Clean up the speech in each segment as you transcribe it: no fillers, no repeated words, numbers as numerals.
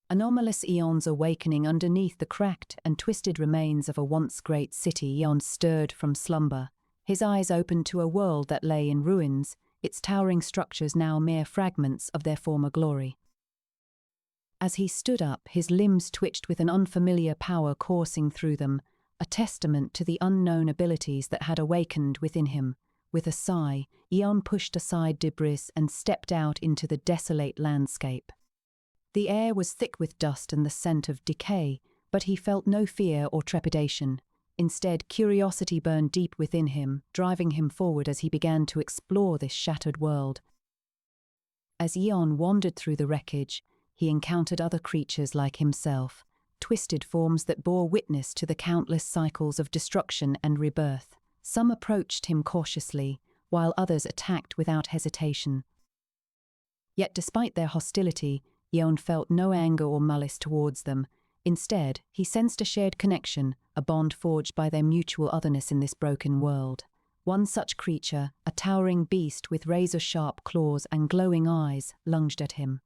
Anomalous eons awakening underneath the cracked and twisted remains of a once great city. Eon stirred from slumber, his eyes opened to a world that lay in ruins, its towering structures now mere fragments of their former glory. As he stood up, his limbs twitched with an unfamiliar power coursing through them, a testament to the unknown abilities that had awakened within him. With a sigh, Eon pushed aside debris and stepped out into the desolate landscape. The air was thick with dust and the scent of decay, but he felt no fear or trepidation. Instead, curiosity burned deep within him, driving him forward as he began to explore this shattered world. As Eon wandered through the wreckage, he encountered other creatures like himself, twisted forms that bore witness to the countless cycles of destruction and rebirth. Some approached him cautiously, while others attacked without hesitation. Yet despite their hostility, Eon felt no anger or malice towards them. Instead, he sensed a shared connection, a bond forged by their mutual otherness in this broken world. One such creature, a towering beast with razor-sharp claws and glowing eyes, lunged at him.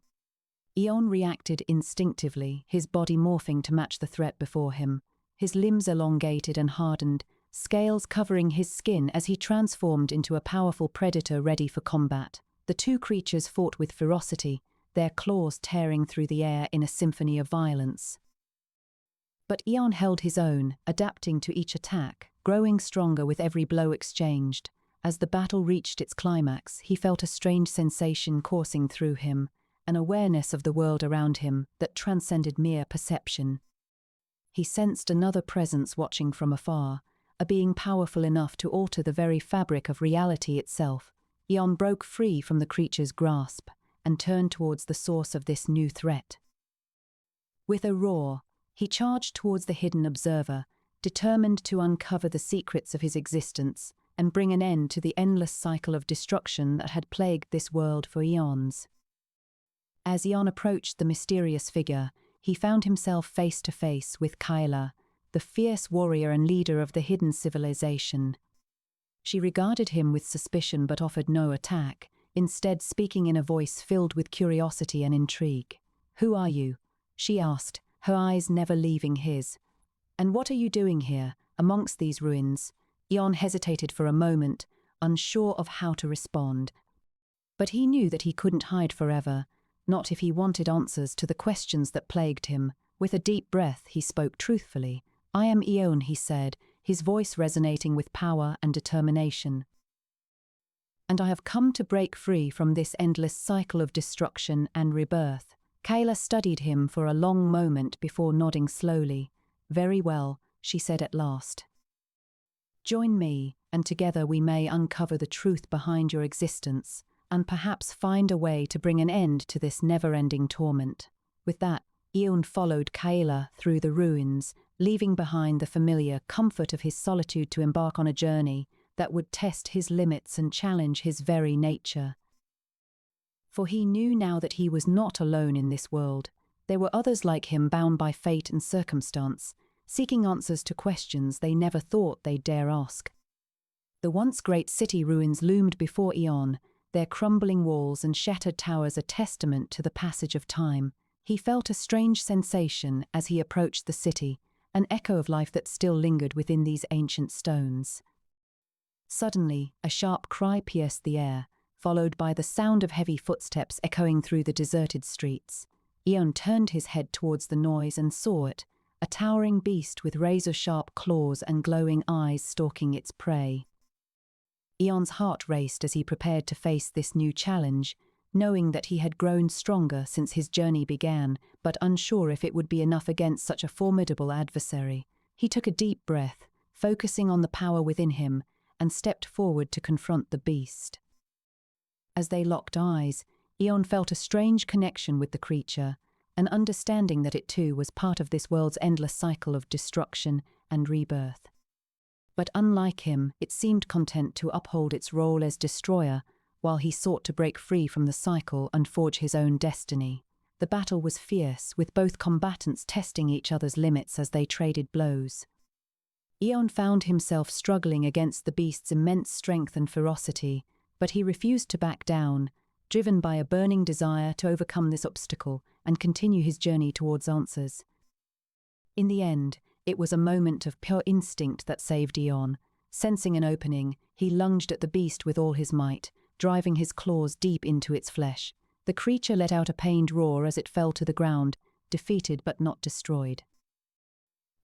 Eon reacted instinctively, his body morphing to match the threat before him. His limbs elongated and hardened, scales covering his skin as he transformed into a powerful predator ready for combat. The two creatures fought with ferocity, their claws tearing through the air in a symphony of violence. But Eon held his own, adapting to each attack, growing stronger with every blow exchanged. As the battle reached its climax, he felt a strange sensation coursing through him, an awareness of the world around him that transcended mere perception. He sensed another presence watching from afar, a being powerful enough to alter the very fabric of reality itself. Eon broke free from the creature's grasp and turned towards the source of this new threat. With a roar, he charged towards the hidden observer, determined to uncover the secrets of his existence and bring an end to the endless cycle of destruction that had plagued this world for eons. As Eon approached the mysterious figure, he found himself face to face with Kyla, the fierce warrior and leader of the hidden civilization. She regarded him with suspicion but offered no attack, instead speaking in a voice filled with curiosity and intrigue. "Who are you?" she asked, her eyes never leaving his. "And what are you doing here, amongst these ruins?" Eon hesitated for a moment, unsure of how to respond. But he knew that he couldn't hide forever, not if he wanted answers to the questions that plagued him. With a deep breath, he spoke truthfully. "I am Eon," he said, his voice resonating with power and determination. "And I have come to break free from this endless cycle of destruction and rebirth." Kayla studied him for a long moment before nodding slowly. "Very well," she said at last. "Join me, and together we may uncover the truth behind your existence, and perhaps find a way to bring an end to this never-ending torment." With that, Eon followed Kayla through the ruins, leaving behind the familiar comfort of his solitude to embark on a journey that would test his limits and challenge his very nature. For he knew now that he was not alone in this world. There were others like him bound by fate and circumstance, seeking answers to questions they never thought they'd dare ask. The once great city ruins loomed before Eon, their crumbling walls and shattered towers a testament to the passage of time. He felt a strange sensation as he approached the city, an echo of life that still lingered within these ancient stones. Suddenly, a sharp cry pierced the air, followed by the sound of heavy footsteps echoing through the deserted streets. Eon turned his head towards the noise and saw it, a towering beast with razor-sharp claws and glowing eyes stalking its prey. Eon's heart raced as he prepared to face this new challenge, knowing that he had grown stronger since his journey began, but unsure if it would be enough against such a formidable adversary. He took a deep breath, focusing on the power within him, and stepped forward to confront the beast. As they locked eyes, Eon felt a strange connection with the creature, an understanding that it too was part of this world's endless cycle of destruction and rebirth. But unlike him, it seemed content to uphold its role as destroyer, while he sought to break free from the cycle and forge his own destiny. The battle was fierce, with both combatants testing each other's limits as they traded blows. Eon found himself struggling against the beast's immense strength and ferocity, but he refused to back down, driven by a burning desire to overcome this obstacle and continue his journey towards answers. In the end, it was a moment of pure instinct that saved Eon. Sensing an opening, he lunged at the beast with all his might, driving his claws deep into its flesh. The creature let out a pained roar as it fell to the ground, defeated but not destroyed.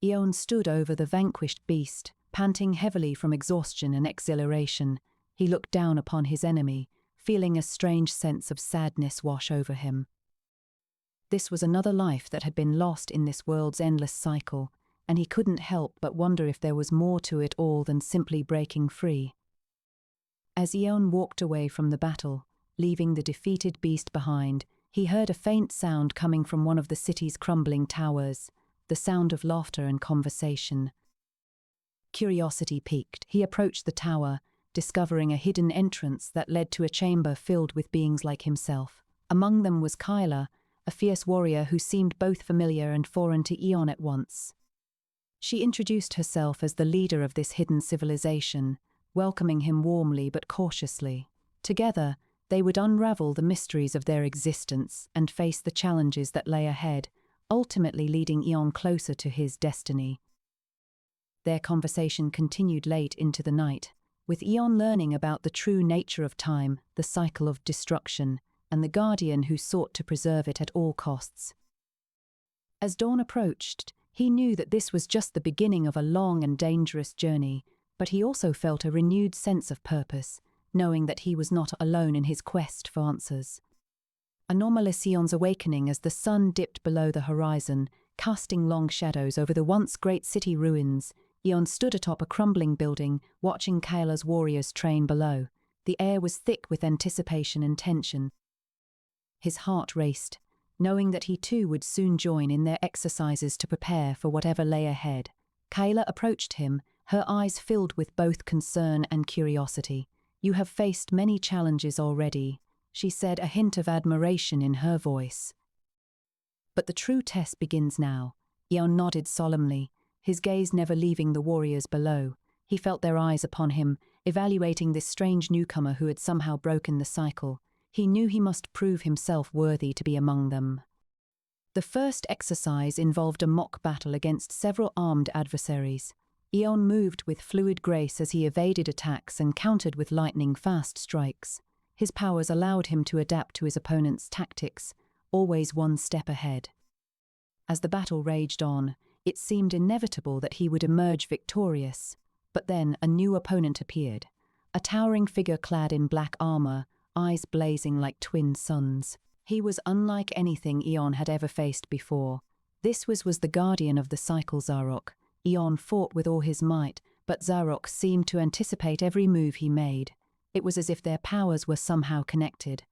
Eon stood over the vanquished beast, panting heavily from exhaustion and exhilaration. He looked down upon his enemy, feeling a strange sense of sadness wash over him. This was another life that had been lost in this world's endless cycle, and he couldn't help but wonder if there was more to it all than simply breaking free. As Eon walked away from the battle, leaving the defeated beast behind, he heard a faint sound coming from one of the city's crumbling towers, the sound of laughter and conversation. Curiosity piqued, he approached the tower, discovering a hidden entrance that led to a chamber filled with beings like himself. Among them was Kyla, a fierce warrior who seemed both familiar and foreign to Eon at once. She introduced herself as the leader of this hidden civilization, welcoming him warmly but cautiously. Together, they would unravel the mysteries of their existence and face the challenges that lay ahead, ultimately leading Eon closer to his destiny. Their conversation continued late into the night, with Eon learning about the true nature of time, the cycle of destruction, and the guardian who sought to preserve it at all costs. As dawn approached, he knew that this was just the beginning of a long and dangerous journey, but he also felt a renewed sense of purpose, knowing that he was not alone in his quest for answers. Anomalous Eon's awakening as the sun dipped below the horizon, casting long shadows over the once great city ruins. Eon stood atop a crumbling building, watching Kyla's warriors train below. The air was thick with anticipation and tension. His heart raced, knowing that he too would soon join in their exercises to prepare for whatever lay ahead. Kyla approached him, her eyes filled with both concern and curiosity. "You have faced many challenges already," she said, a hint of admiration in her voice. "But the true test begins now." Eon nodded solemnly, his gaze never leaving the warriors below. He felt their eyes upon him, evaluating this strange newcomer who had somehow broken the cycle. He knew he must prove himself worthy to be among them. The first exercise involved a mock battle against several armed adversaries. Eon moved with fluid grace as he evaded attacks and countered with lightning-fast strikes. His powers allowed him to adapt to his opponent's tactics, always one step ahead. As the battle raged on, it seemed inevitable that he would emerge victorious. But then a new opponent appeared, a towering figure clad in black armor, eyes blazing like twin suns. He was unlike anything Eon had ever faced before. This was the guardian of the cycle, Zarok. Eon fought with all his might, but Zarok seemed to anticipate every move he made. It was as if their powers were somehow connected.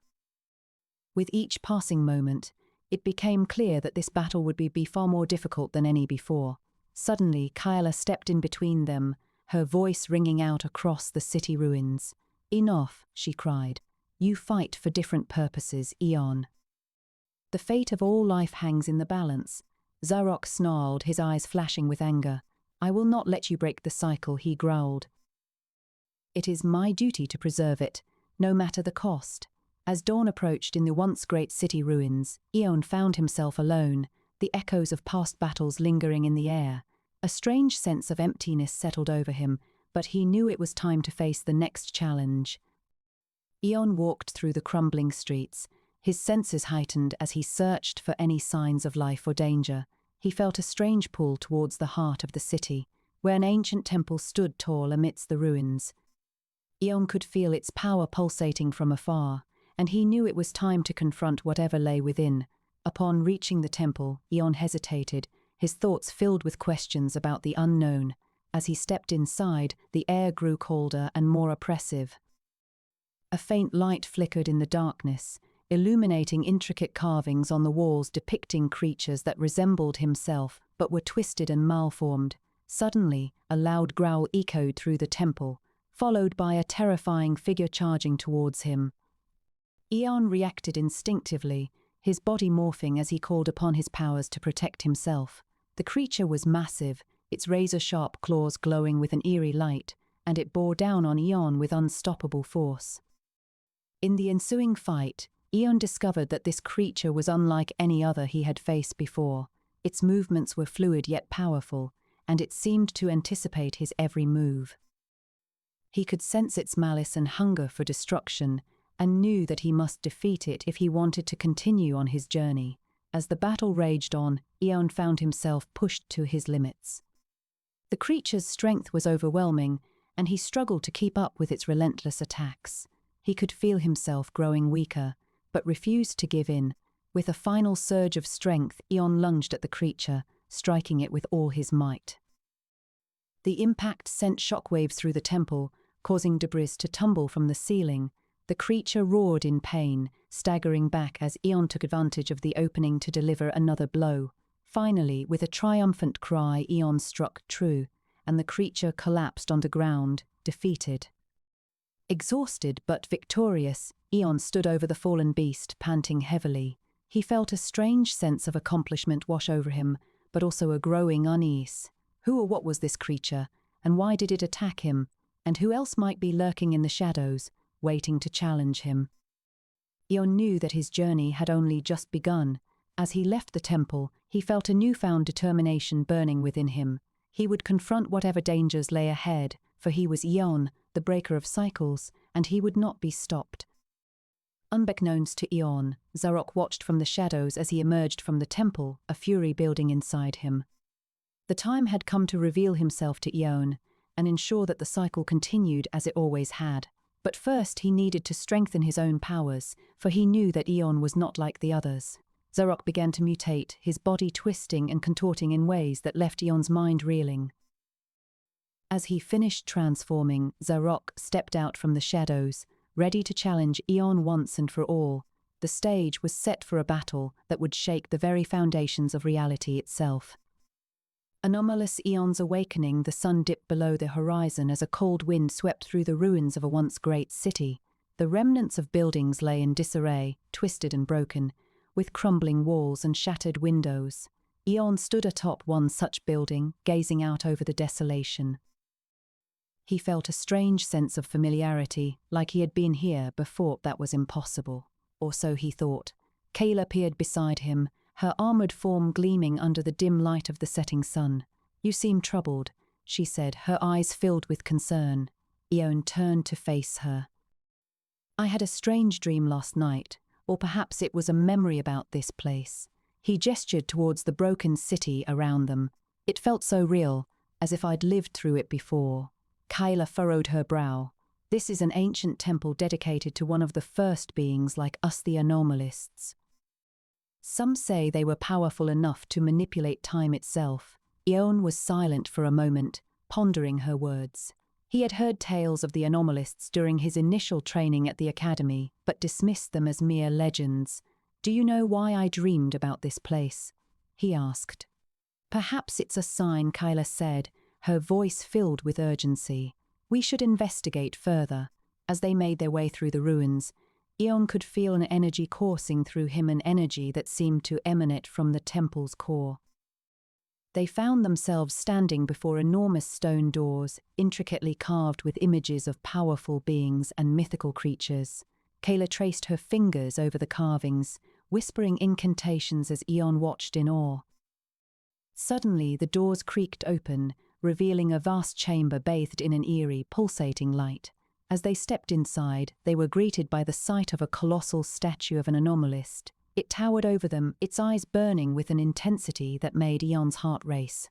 With each passing moment, it became clear that this battle would be far more difficult than any before. Suddenly, Kyla stepped in between them, her voice ringing out across the city ruins. "Enough," she cried. "You fight for different purposes, Eon. The fate of all life hangs in the balance." Zarok snarled, his eyes flashing with anger. "I will not let you break the cycle," he growled. "It is my duty to preserve it, no matter the cost." As dawn approached in the once great city ruins, Eon found himself alone, the echoes of past battles lingering in the air. A strange sense of emptiness settled over him, but he knew it was time to face the next challenge. Eon walked through the crumbling streets, his senses heightened as he searched for any signs of life or danger. He felt a strange pull towards the heart of the city, where an ancient temple stood tall amidst the ruins. Eon could feel its power pulsating from afar, and he knew it was time to confront whatever lay within. Upon reaching the temple, Eon hesitated, his thoughts filled with questions about the unknown. As he stepped inside, the air grew colder and more oppressive. A faint light flickered in the darkness, illuminating intricate carvings on the walls depicting creatures that resembled himself but were twisted and malformed. Suddenly, a loud growl echoed through the temple, followed by a terrifying figure charging towards him. Eon reacted instinctively, his body morphing as he called upon his powers to protect himself. The creature was massive, its razor-sharp claws glowing with an eerie light, and it bore down on Eon with unstoppable force. In the ensuing fight, Eon discovered that this creature was unlike any other he had faced before. Its movements were fluid yet powerful, and it seemed to anticipate his every move. He could sense its malice and hunger for destruction, and knew that he must defeat it if he wanted to continue on his journey. As the battle raged on, Eon found himself pushed to his limits. The creature's strength was overwhelming, and he struggled to keep up with its relentless attacks. He could feel himself growing weaker, but refused to give in. With a final surge of strength, Eon lunged at the creature, striking it with all his might. The impact sent shockwaves through the temple, causing debris to tumble from the ceiling. The creature roared in pain, staggering back as Eon took advantage of the opening to deliver another blow. Finally, with a triumphant cry, Eon struck true, and the creature collapsed on the ground, defeated. Exhausted but victorious, Eon stood over the fallen beast, panting heavily. He felt a strange sense of accomplishment wash over him, but also a growing unease. Who or what was this creature, and why did it attack him? And who else might be lurking in the shadows, waiting to challenge him? Eon knew that his journey had only just begun. As he left the temple, he felt a newfound determination burning within him. He would confront whatever dangers lay ahead, for he was Eon, the breaker of cycles, and he would not be stopped. Unbeknownst to Eon, Zarok watched from the shadows as he emerged from the temple, a fury building inside him. The time had come to reveal himself to Eon, and ensure that the cycle continued as it always had. But first he needed to strengthen his own powers, for he knew that Eon was not like the others. Zarok began to mutate, his body twisting and contorting in ways that left Eon's mind reeling. As he finished transforming, Zarok stepped out from the shadows, ready to challenge Eon once and for all. The stage was set for a battle that would shake the very foundations of reality itself. Anomalous Eon's awakening, the sun dipped below the horizon as a cold wind swept through the ruins of a once great city. The remnants of buildings lay in disarray, twisted and broken, with crumbling walls and shattered windows. Eon stood atop one such building, gazing out over the desolation. He felt a strange sense of familiarity, like he had been here before. That was impossible. Or so he thought. Kayla appeared beside him, her armored form gleaming under the dim light of the setting sun. "You seem troubled," she said, her eyes filled with concern. Eon turned to face her. "I had a strange dream last night, or perhaps it was a memory about this place." He gestured towards the broken city around them. It felt so real, as if I'd lived through it before. Kayla furrowed her brow. "This is an ancient temple dedicated to one of the first beings like us, the anomalists. Some say they were powerful enough to manipulate time itself." Eon was silent for a moment, pondering her words. He had heard tales of the anomalists during his initial training at the academy, but dismissed them as mere legends. "Do you know why I dreamed about this place?" he asked. "Perhaps it's a sign," Kayla said, her voice filled with urgency. "We should investigate further." As they made their way through the ruins, Eon could feel an energy coursing through him, an energy that seemed to emanate from the temple's core. They found themselves standing before enormous stone doors, intricately carved with images of powerful beings and mythical creatures. Kayla traced her fingers over the carvings, whispering incantations as Eon watched in awe. Suddenly, the doors creaked open, revealing a vast chamber bathed in an eerie, pulsating light. As they stepped inside, they were greeted by the sight of a colossal statue of an anomalist. It towered over them, its eyes burning with an intensity that made Eon's heart race.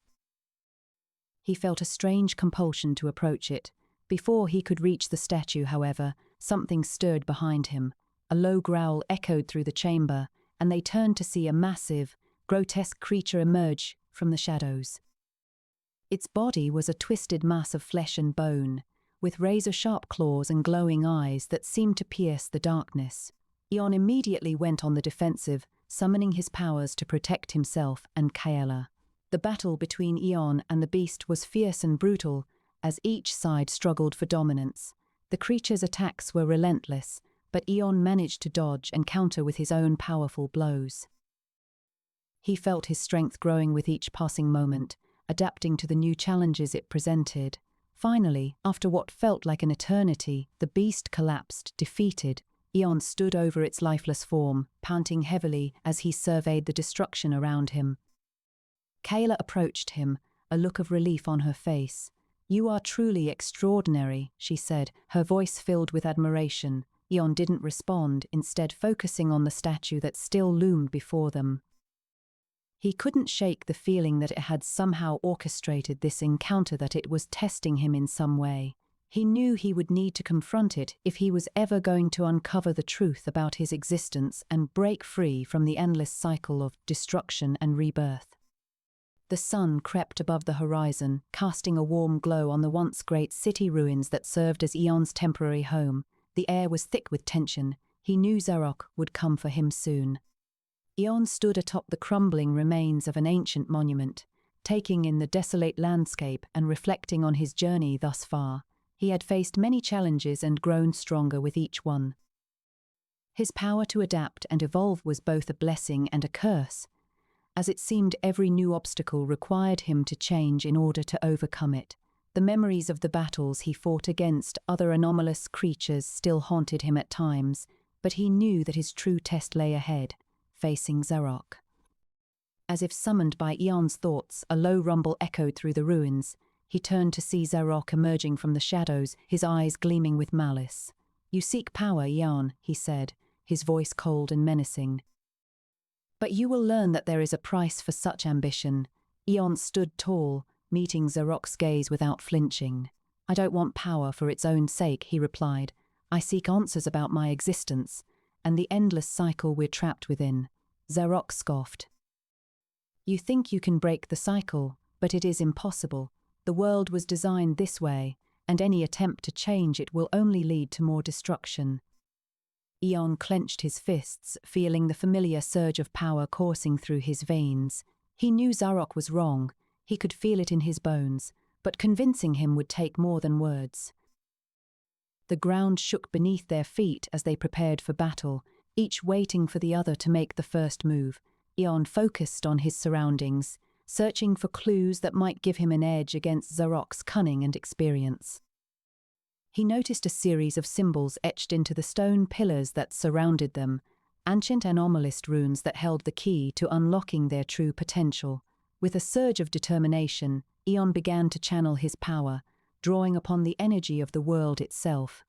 He felt a strange compulsion to approach it. Before he could reach the statue, however, something stirred behind him. A low growl echoed through the chamber, and they turned to see a massive, grotesque creature emerge from the shadows. Its body was a twisted mass of flesh and bone, with razor-sharp claws and glowing eyes that seemed to pierce the darkness. Eon immediately went on the defensive, summoning his powers to protect himself and Kayla. The battle between Eon and the beast was fierce and brutal, as each side struggled for dominance. The creature's attacks were relentless, but Eon managed to dodge and counter with his own powerful blows. He felt his strength growing with each passing moment, adapting to the new challenges it presented. Finally, after what felt like an eternity, the beast collapsed, defeated. Eon stood over its lifeless form, panting heavily as he surveyed the destruction around him. Kayla approached him, a look of relief on her face. "You are truly extraordinary," she said, her voice filled with admiration. Eon didn't respond, instead focusing on the statue that still loomed before them. He couldn't shake the feeling that it had somehow orchestrated this encounter, that it was testing him in some way. He knew he would need to confront it if he was ever going to uncover the truth about his existence and break free from the endless cycle of destruction and rebirth. The sun crept above the horizon, casting a warm glow on the once great city ruins that served as Eon's temporary home. The air was thick with tension. He knew Zarok would come for him soon. Eon stood atop the crumbling remains of an ancient monument, taking in the desolate landscape and reflecting on his journey thus far. He had faced many challenges and grown stronger with each one. His power to adapt and evolve was both a blessing and a curse, as it seemed every new obstacle required him to change in order to overcome it. The memories of the battles he fought against other anomalous creatures still haunted him at times, but he knew that his true test lay ahead, facing Zarok. As if summoned by Eon's thoughts, a low rumble echoed through the ruins. He turned to see Zarok emerging from the shadows, his eyes gleaming with malice. "You seek power, Eon," he said, his voice cold and menacing. "But you will learn that there is a price for such ambition." Eon stood tall, meeting Zarok's gaze without flinching. "I don't want power for its own sake," he replied. "I seek answers about my existence and the endless cycle we're trapped within." Zarok scoffed. "You think you can break the cycle, but it is impossible. The world was designed this way, and any attempt to change it will only lead to more destruction." Eon clenched his fists, feeling the familiar surge of power coursing through his veins. He knew Zarok was wrong. He could feel it in his bones, but convincing him would take more than words. The ground shook beneath their feet as they prepared for battle, each waiting for the other to make the first move. Eon focused on his surroundings, searching for clues that might give him an edge against Zarok's cunning and experience. He noticed a series of symbols etched into the stone pillars that surrounded them, ancient anomalous runes that held the key to unlocking their true potential. With a surge of determination, Eon began to channel his power, drawing upon the energy of the world itself.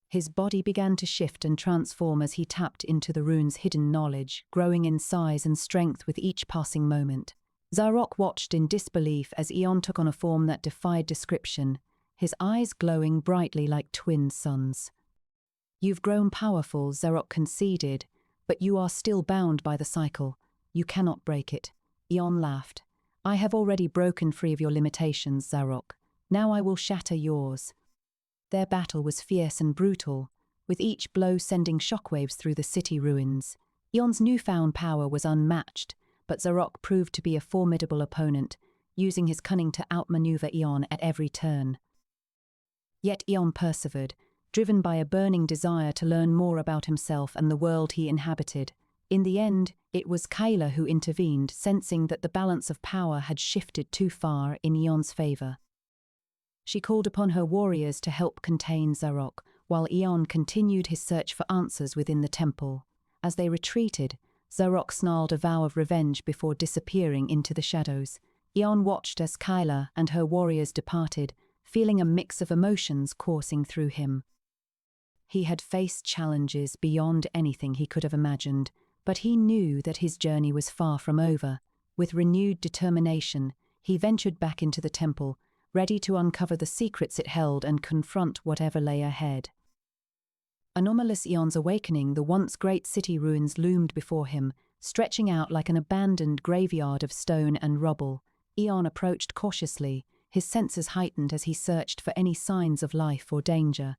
His body began to shift and transform as he tapped into the rune's hidden knowledge, growing in size and strength with each passing moment. Zarok watched in disbelief as Eon took on a form that defied description, his eyes glowing brightly like twin suns. "You've grown powerful," Zarok conceded, "but you are still bound by the cycle. You cannot break it." Eon laughed. "I have already broken free of your limitations, Zarok. Now I will shatter yours." Their battle was fierce and brutal, with each blow sending shockwaves through the city ruins. Eon's newfound power was unmatched, but Zarok proved to be a formidable opponent, using his cunning to outmaneuver Eon at every turn. Yet Eon persevered, driven by a burning desire to learn more about himself and the world he inhabited. In the end, it was Kayla who intervened, sensing that the balance of power had shifted too far in Eon's favor. She called upon her warriors to help contain Zarok, while Eon continued his search for answers within the temple. As they retreated, Zarok snarled a vow of revenge before disappearing into the shadows. Eon watched as Kayla and her warriors departed, feeling a mix of emotions coursing through him. He had faced challenges beyond anything he could have imagined, but he knew that his journey was far from over. With renewed determination, he ventured back into the temple, ready to uncover the secrets it held and confront whatever lay ahead. Anomalous Eon's awakening, the once great city ruins loomed before him, stretching out like an abandoned graveyard of stone and rubble. Eon approached cautiously, his senses heightened as he searched for any signs of life or danger.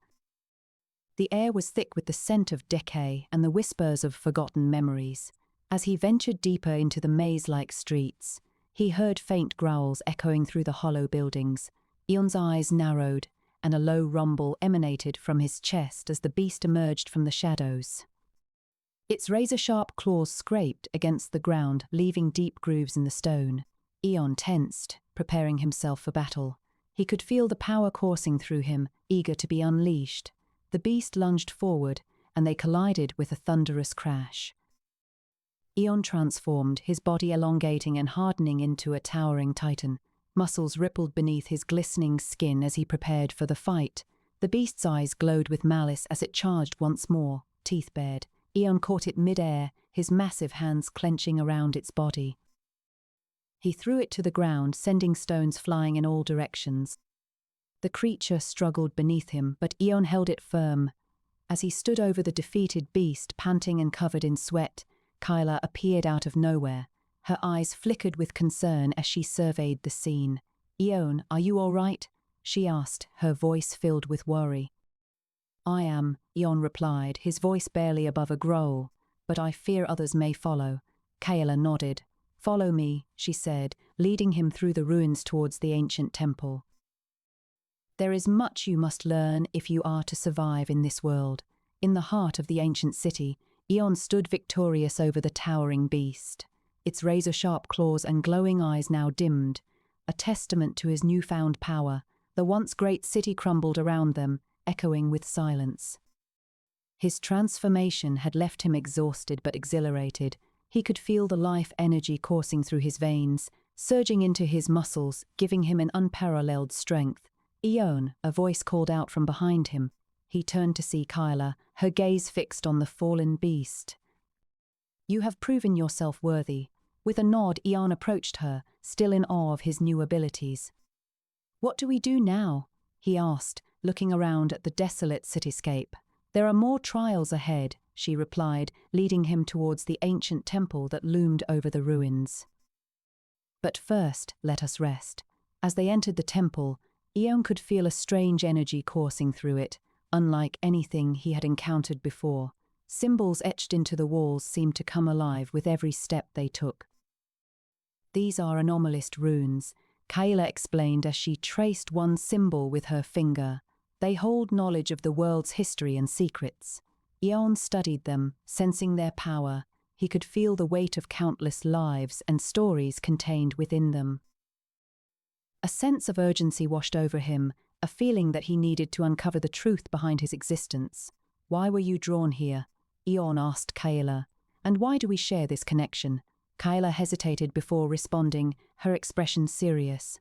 The air was thick with the scent of decay and the whispers of forgotten memories. As he ventured deeper into the maze-like streets, he heard faint growls echoing through the hollow buildings. Eon's eyes narrowed, and a low rumble emanated from his chest as the beast emerged from the shadows. Its razor-sharp claws scraped against the ground, leaving deep grooves in the stone. Eon tensed, preparing himself for battle. He could feel the power coursing through him, eager to be unleashed. The beast lunged forward, and they collided with a thunderous crash. Eon transformed, his body elongating and hardening into a towering titan. Muscles rippled beneath his glistening skin as he prepared for the fight. The beast's eyes glowed with malice as it charged once more, teeth bared. Eon caught it mid-air, his massive hands clenching around its body. He threw it to the ground, sending stones flying in all directions. The creature struggled beneath him, but Eon held it firm. As he stood over the defeated beast, panting and covered in sweat, Kyla appeared out of nowhere. Her eyes flickered with concern as she surveyed the scene. "Eon, are you all right?" she asked, her voice filled with worry. "I am," Eon replied, his voice barely above a growl, "but I fear others may follow." Kyla nodded. "Follow me," she said, leading him through the ruins towards the ancient temple. "There is much you must learn if you are to survive in this world." In the heart of the ancient city, Eon stood victorious over the towering beast. Its razor-sharp claws and glowing eyes now dimmed, a testament to his newfound power. The once great city crumbled around them, echoing with silence. His transformation had left him exhausted but exhilarated. He could feel the life energy coursing through his veins, surging into his muscles, giving him an unparalleled strength. "Eon," a voice called out from behind him. He turned to see Kyla, her gaze fixed on the fallen beast. "You have proven yourself worthy." With a nod, Eon approached her, still in awe of his new abilities. "What do we do now?" he asked, looking around at the desolate cityscape. "There are more trials ahead," she replied, leading him towards the ancient temple that loomed over the ruins. "But first, let us rest." As they entered the temple, Eon could feel a strange energy coursing through it, unlike anything he had encountered before. Symbols etched into the walls seemed to come alive with every step they took. "These are anomalist runes," Kyla explained as she traced one symbol with her finger. "They hold knowledge of the world's history and secrets." Eon studied them, sensing their power. He could feel the weight of countless lives and stories contained within them. A sense of urgency washed over him, a feeling that he needed to uncover the truth behind his existence. "Why were you drawn here?" Eon asked Kyla. "And why do we share this connection?" Kyla hesitated before responding, her expression serious.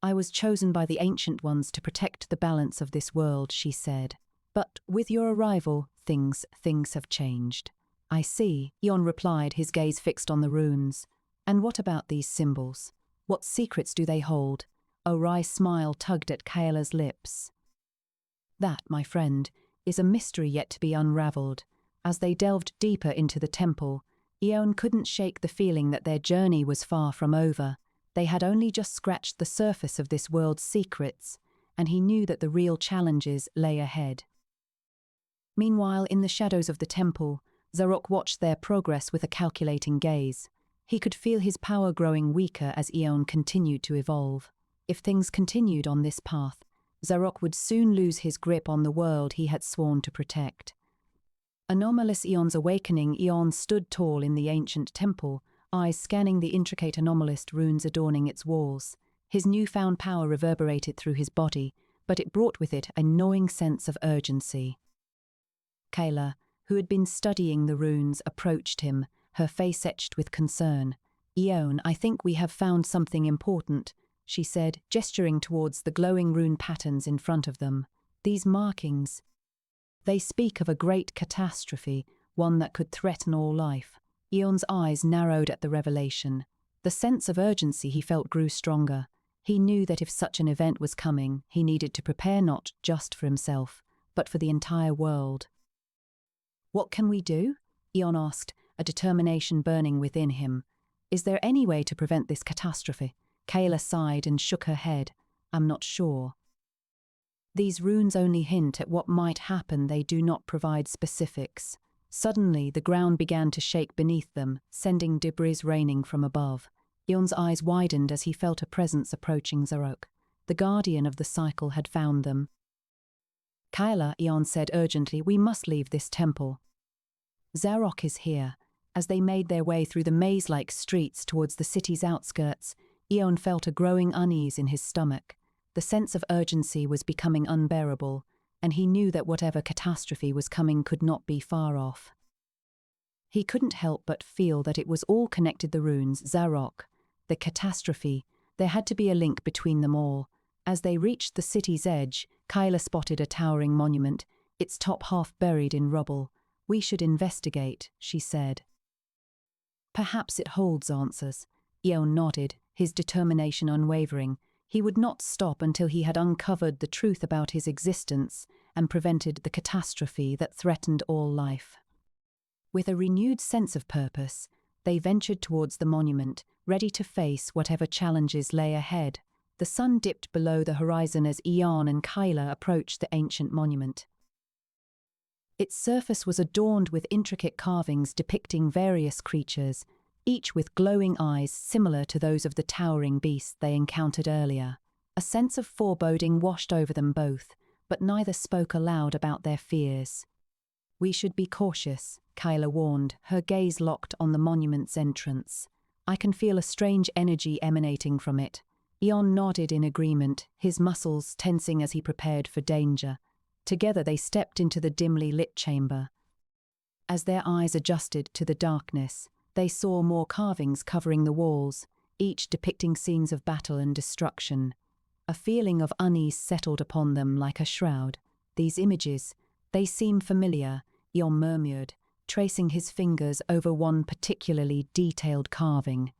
"I was chosen by the Ancient Ones to protect the balance of this world," she said. "But with your arrival, things have changed." "I see," Eon replied, his gaze fixed on the runes. "And what about these symbols? What secrets do they hold?" A wry smile tugged at Kyla's lips. "That, my friend, is a mystery yet to be unraveled." As they delved deeper into the temple, Eon couldn't shake the feeling that their journey was far from over. They had only just scratched the surface of this world's secrets, and he knew that the real challenges lay ahead. Meanwhile, in the shadows of the temple, Zarok watched their progress with a calculating gaze. He could feel his power growing weaker as Eon continued to evolve. If things continued on this path, Zarok would soon lose his grip on the world he had sworn to protect. Anomalous Eon's awakening, Eon stood tall in the ancient temple, eyes scanning the intricate anomalist runes adorning its walls. His newfound power reverberated through his body, but it brought with it a gnawing sense of urgency. Kyla, who had been studying the runes, approached him, her face etched with concern. "Eon, I think we have found something important," she said, gesturing towards the glowing rune patterns in front of them. "These markings, they speak of a great catastrophe, one that could threaten all life." Eon's eyes narrowed at the revelation. The sense of urgency he felt grew stronger. He knew that if such an event was coming, he needed to prepare not just for himself, but for the entire world. "What can we do?" Eon asked, a determination burning within him. "Is there any way to prevent this catastrophe?" Kyla sighed and shook her head. "I'm not sure. These runes only hint at what might happen, they do not provide specifics." Suddenly, the ground began to shake beneath them, sending debris raining from above. Eon's eyes widened as he felt a presence approaching Zarok. The guardian of the cycle had found them. "Kyla," Eon said urgently, "we must leave this temple." "Zarok is here." As they made their way through the maze-like streets towards the city's outskirts, Eon felt a growing unease in his stomach. The sense of urgency was becoming unbearable. and he knew that whatever catastrophe was coming could not be far off. He couldn't help but feel that it was all connected: the runes, Zarok, the catastrophe. There had to be a link between them all. As they reached the city's edge, Kyla spotted a towering monument, its top half buried in rubble. "We should investigate," she said. "Perhaps it holds answers." Eon nodded, his determination unwavering. He would not stop until he had uncovered the truth about his existence and prevented the catastrophe that threatened all life. With a renewed sense of purpose, they ventured towards the monument, ready to face whatever challenges lay ahead. The sun dipped below the horizon as Eon and Kyla approached the ancient monument. Its surface was adorned with intricate carvings depicting various creatures, each with glowing eyes similar to those of the towering beast they encountered earlier. A sense of foreboding washed over them both, but neither spoke aloud about their fears. "We should be cautious," Kyla warned, her gaze locked on the monument's entrance. "I can feel a strange energy emanating from it." Eon nodded in agreement, his muscles tensing as he prepared for danger. Together they stepped into the dimly lit chamber. As their eyes adjusted to the darkness, they saw more carvings covering the walls, each depicting scenes of battle and destruction. A feeling of unease settled upon them like a shroud. "These images, they seem familiar," Eon murmured, tracing his fingers over one particularly detailed carving.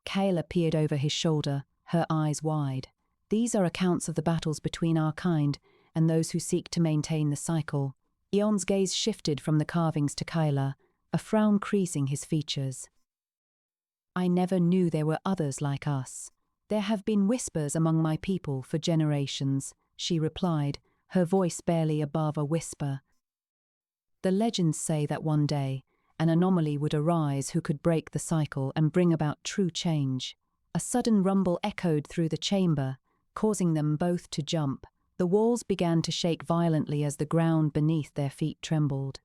Kyla peered over his shoulder, her eyes wide. "These are accounts of the battles between our kind and those who seek to maintain the cycle." Eon's gaze shifted from the carvings to Kyla, a frown creasing his features. "I never knew there were others like us. There have been whispers among my people for generations," she replied, her voice barely above a whisper. "The legends say that one day, an anomaly would arise who could break the cycle and bring about true change." A sudden rumble echoed through the chamber, causing them both to jump. The walls began to shake violently as the ground beneath their feet trembled.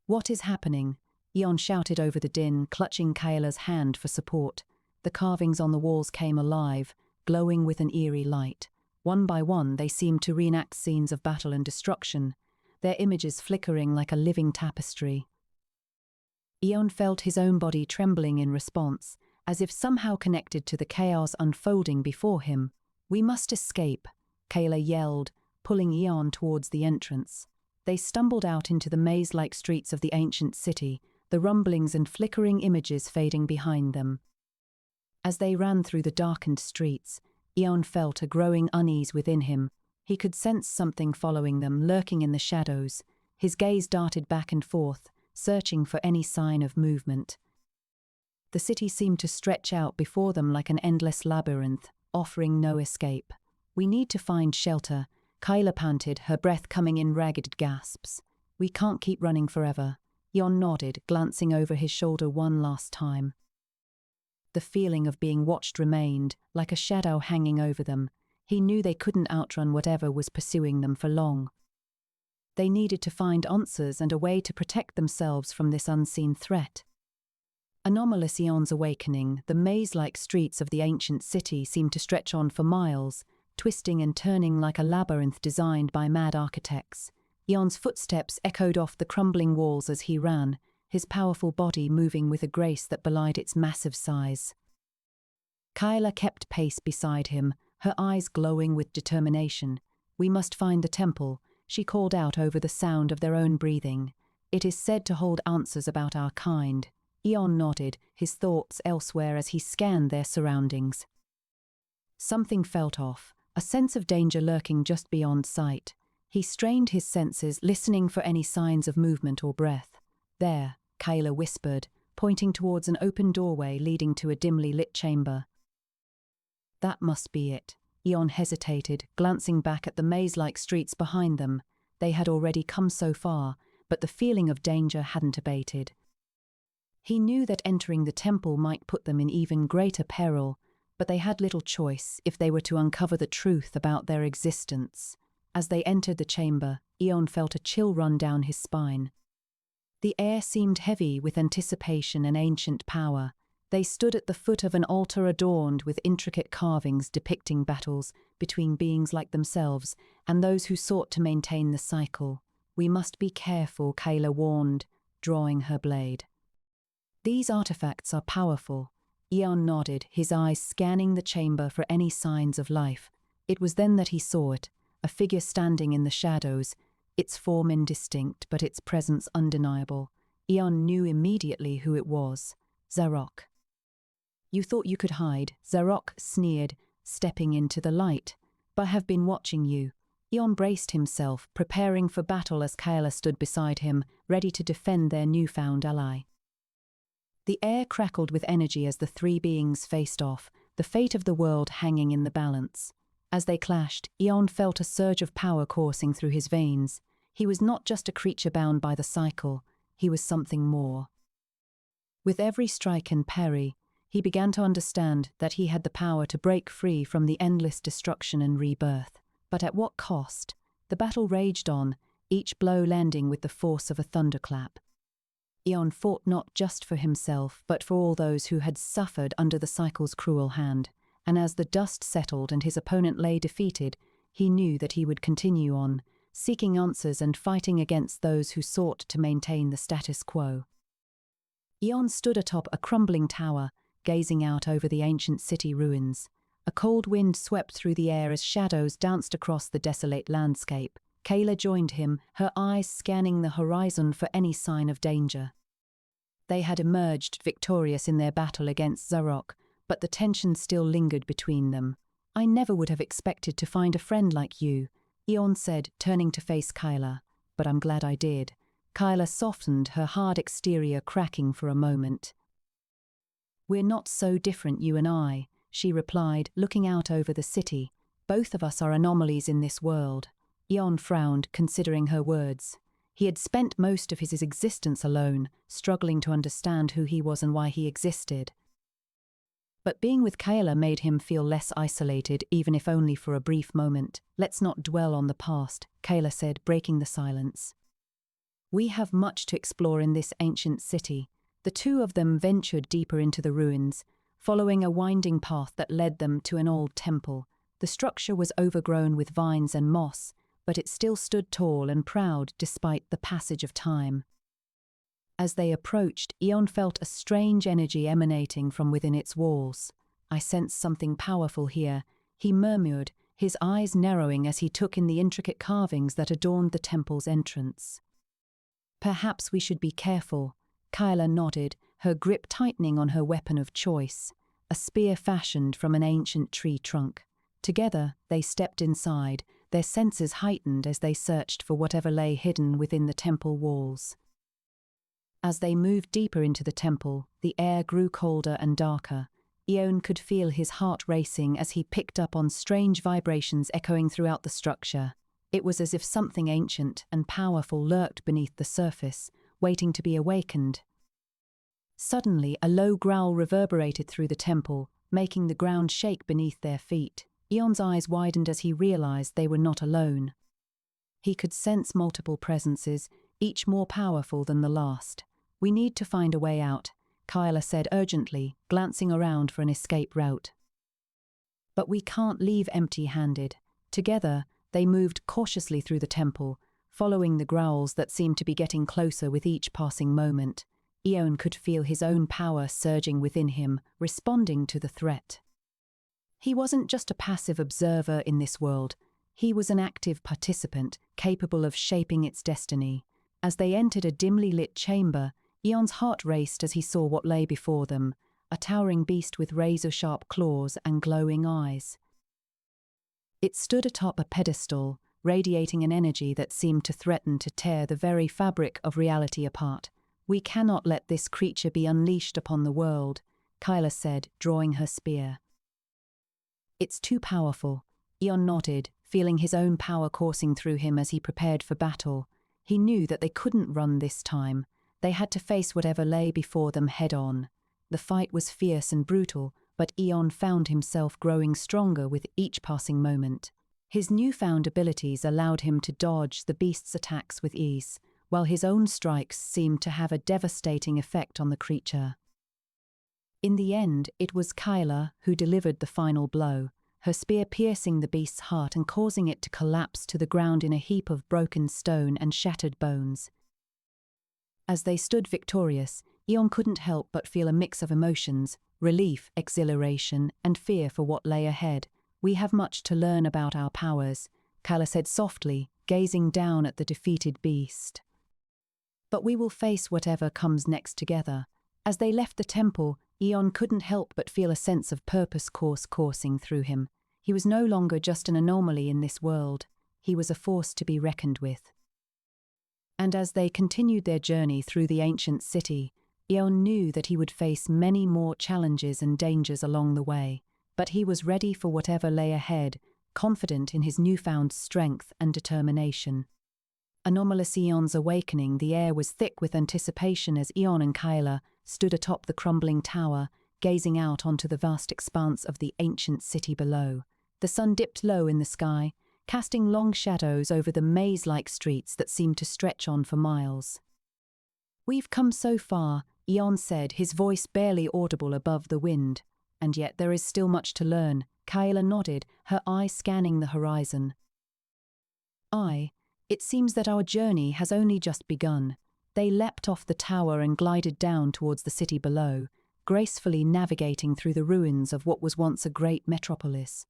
"What is happening?" Eon shouted over the din, clutching Kyla's hand for support. The carvings on the walls came alive, glowing with an eerie light. One by one, they seemed to reenact scenes of battle and destruction, their images flickering like a living tapestry. Eon felt his own body trembling in response, as if somehow connected to the chaos unfolding before him. "We must escape," Kyla yelled, pulling Eon towards the entrance. They stumbled out into the maze-like streets of the ancient city, the rumblings and flickering images fading behind them. As they ran through the darkened streets, Eon felt a growing unease within him. He could sense something following them, lurking in the shadows. His gaze darted back and forth, searching for any sign of movement. The city seemed to stretch out before them like an endless labyrinth, offering no escape. "We need to find shelter," Kyla panted, her breath coming in ragged gasps. "We can't keep running forever." Eon nodded, glancing over his shoulder one last time. The feeling of being watched remained, like a shadow hanging over them. He knew they couldn't outrun whatever was pursuing them for long. They needed to find answers and a way to protect themselves from this unseen threat. Anomalous Eon's awakening, the maze-like streets of the ancient city seemed to stretch on for miles, twisting and turning like a labyrinth designed by mad architects. Eon's footsteps echoed off the crumbling walls as he ran, his powerful body moving with a grace that belied its massive size. Kyla kept pace beside him, her eyes glowing with determination. "We must find the temple," she called out over the sound of their own breathing. "It is said to hold answers about our kind." Eon nodded, his thoughts elsewhere as he scanned their surroundings. Something felt off, a sense of danger lurking just beyond sight. He strained his senses, listening for any signs of movement or breath. "There," Kyla whispered, pointing towards an open doorway leading to a dimly lit chamber. "That must be it." Eon hesitated, glancing back at the maze-like streets behind them. They had already come so far, but the feeling of danger hadn't abated. He knew that entering the temple might put them in even greater peril, but they had little choice if they were to uncover the truth about their existence. As they entered the chamber, Eon felt a chill run down his spine. The air seemed heavy with anticipation and ancient power. They stood at the foot of an altar adorned with intricate carvings depicting battles between beings like themselves and those who sought to maintain the cycle. "We must be careful," Kayla warned, drawing her blade. "These artifacts are powerful." Eon nodded, his eyes scanning the chamber for any signs of life. It was then that he saw it, a figure standing in the shadows, its form indistinct but its presence undeniable. Eon knew immediately who it was: Zarok. "You thought you could hide," Zarok sneered, stepping into the light. "But have been watching you." Eon braced himself, preparing for battle as Kayla stood beside him, ready to defend their newfound ally. The air crackled with energy as the three beings faced off, the fate of the world hanging in the balance. As they clashed, Eon felt a surge of power coursing through his veins. He was not just a creature bound by the cycle, he was something more. With every strike and parry, he began to understand that he had the power to break free from the endless destruction and rebirth. But at what cost? The battle raged on, each blow landing with the force of a thunderclap. Eon fought not just for himself, but for all those who had suffered under the cycle's cruel hand, and as the dust settled and his opponent lay defeated, he knew that he would continue on, seeking answers and fighting against those who sought to maintain the status quo. Eon stood atop a crumbling tower, gazing out over the ancient city ruins. A cold wind swept through the air as shadows danced across the desolate landscape. Kayla joined him, her eyes scanning the horizon for any sign of danger. They had emerged victorious in their battle against Zarok, but the tension still lingered between them. "I never would have expected to find a friend like you," Eon said, turning to face Kayla. "But I'm glad I did." Kayla softened, her hard exterior cracking for a moment. "We're not so different, you and I," she replied, looking out over the city. "Both of us are anomalies in this world." Eon frowned, considering her words. He had spent most of his existence alone, struggling to understand who he was and why he existed. But being with Kayla made him feel less isolated, even if only for a brief moment. "Let's not dwell on the past," Kayla said, breaking the silence. "We have much to explore in this ancient city." The two of them ventured deeper into the ruins, following a winding path that led them to an old temple. The structure was overgrown with vines and moss, but it still stood tall and proud despite the passage of time. As they approached, Eon felt a strange energy emanating from within its walls. "I sense something powerful here," he murmured, his eyes narrowing as he took in the intricate carvings that adorned the temple's entrance. "Perhaps we should be careful." Kayla nodded, her grip tightening on her weapon of choice, a spear fashioned from an ancient tree trunk. Together, they stepped inside, their senses heightened as they searched for whatever lay hidden within the temple walls. As they moved deeper into the temple, the air grew colder and darker. Eon could feel his heart racing as he picked up on strange vibrations echoing throughout the structure. It was as if something ancient and powerful lurked beneath the surface, waiting to be awakened. Suddenly, a low growl reverberated through the temple, making the ground shake beneath their feet. Eon's eyes widened as he realized they were not alone. He could sense multiple presences, each more powerful than the last. "We need to find a way out," Kayla said urgently, glancing around for an escape route. "But we can't leave empty-handed." Together, they moved cautiously through the temple, following the growls that seemed to be getting closer with each passing moment. Eon could feel his own power surging within him, responding to the threat. He wasn't just a passive observer in this world, he was an active participant, capable of shaping its destiny. As they entered a dimly lit chamber, Eon's heart raced as he saw what lay before them, a towering beast with razor-sharp claws and glowing eyes. It stood atop a pedestal, radiating an energy that seemed to threaten to tear the very fabric of reality apart. "We cannot let this creature be unleashed upon the world," Kayla said, drawing her spear. "It's too powerful." Eon nodded, feeling his own power coursing through him as he prepared for battle. He knew that they couldn't run this time. They had to face whatever lay before them head-on. The fight was fierce and brutal, but Eon found himself growing stronger with each passing moment. His newfound abilities allowed him to dodge the beast's attacks with ease, while his own strikes seemed to have a devastating effect on the creature. In the end, it was Kyla who delivered the final blow, her spear piercing the beast's heart and causing it to collapse to the ground in a heap of broken stone and shattered bones. As they stood victorious, Eon couldn't help but feel a mix of emotions: relief, exhilaration, and fear for what lay ahead. "We have much to learn about our powers," Kyla said softly, gazing down at the defeated beast. "But we will face whatever comes next together." As they left the temple, Eon couldn't help but feel a sense of purpose coursing through him. He was no longer just an anomaly in this world. He was a force to be reckoned with. And as they continued their journey through the ancient city, Eon knew that he would face many more challenges and dangers along the way, but he was ready for whatever lay ahead, confident in his newfound strength and determination. Anomalous Eon's awakening, the air was thick with anticipation as Eon and Kyla stood atop the crumbling tower, gazing out onto the vast expanse of the ancient city below. The sun dipped low in the sky, casting long shadows over the maze-like streets that seemed to stretch on for miles. "We've come so far," Eon said, his voice barely audible above the wind. "And yet there is still much to learn." Kyla nodded, her eyes scanning the horizon. "It seems that our journey has only just begun." They leapt off the tower and glided down towards the city below, gracefully navigating through the ruins of what was once a great metropolis.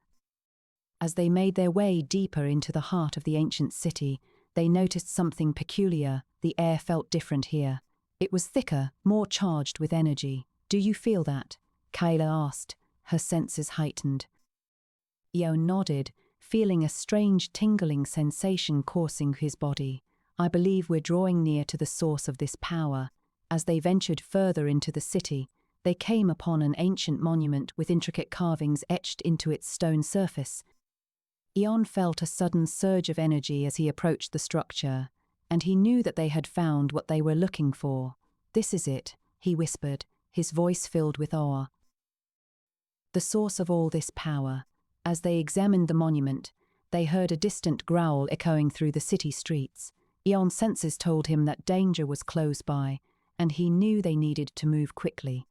As they made their way deeper into the heart of the ancient city, they noticed something peculiar. The air felt different here. It was thicker, more charged with energy. "Do you feel that?" Kyla asked, her senses heightened. Eon nodded, feeling a strange tingling sensation coursing his body. "I believe we're drawing near to the source of this power." As they ventured further into the city, they came upon an ancient monument with intricate carvings etched into its stone surface. Eon felt a sudden surge of energy as he approached the structure, and he knew that they had found what they were looking for. "This is it," he whispered, his voice filled with awe. "The source of all this power." As they examined the monument, they heard a distant growl echoing through the city streets. Eon's senses told him that danger was close by, and he knew they needed to move quickly.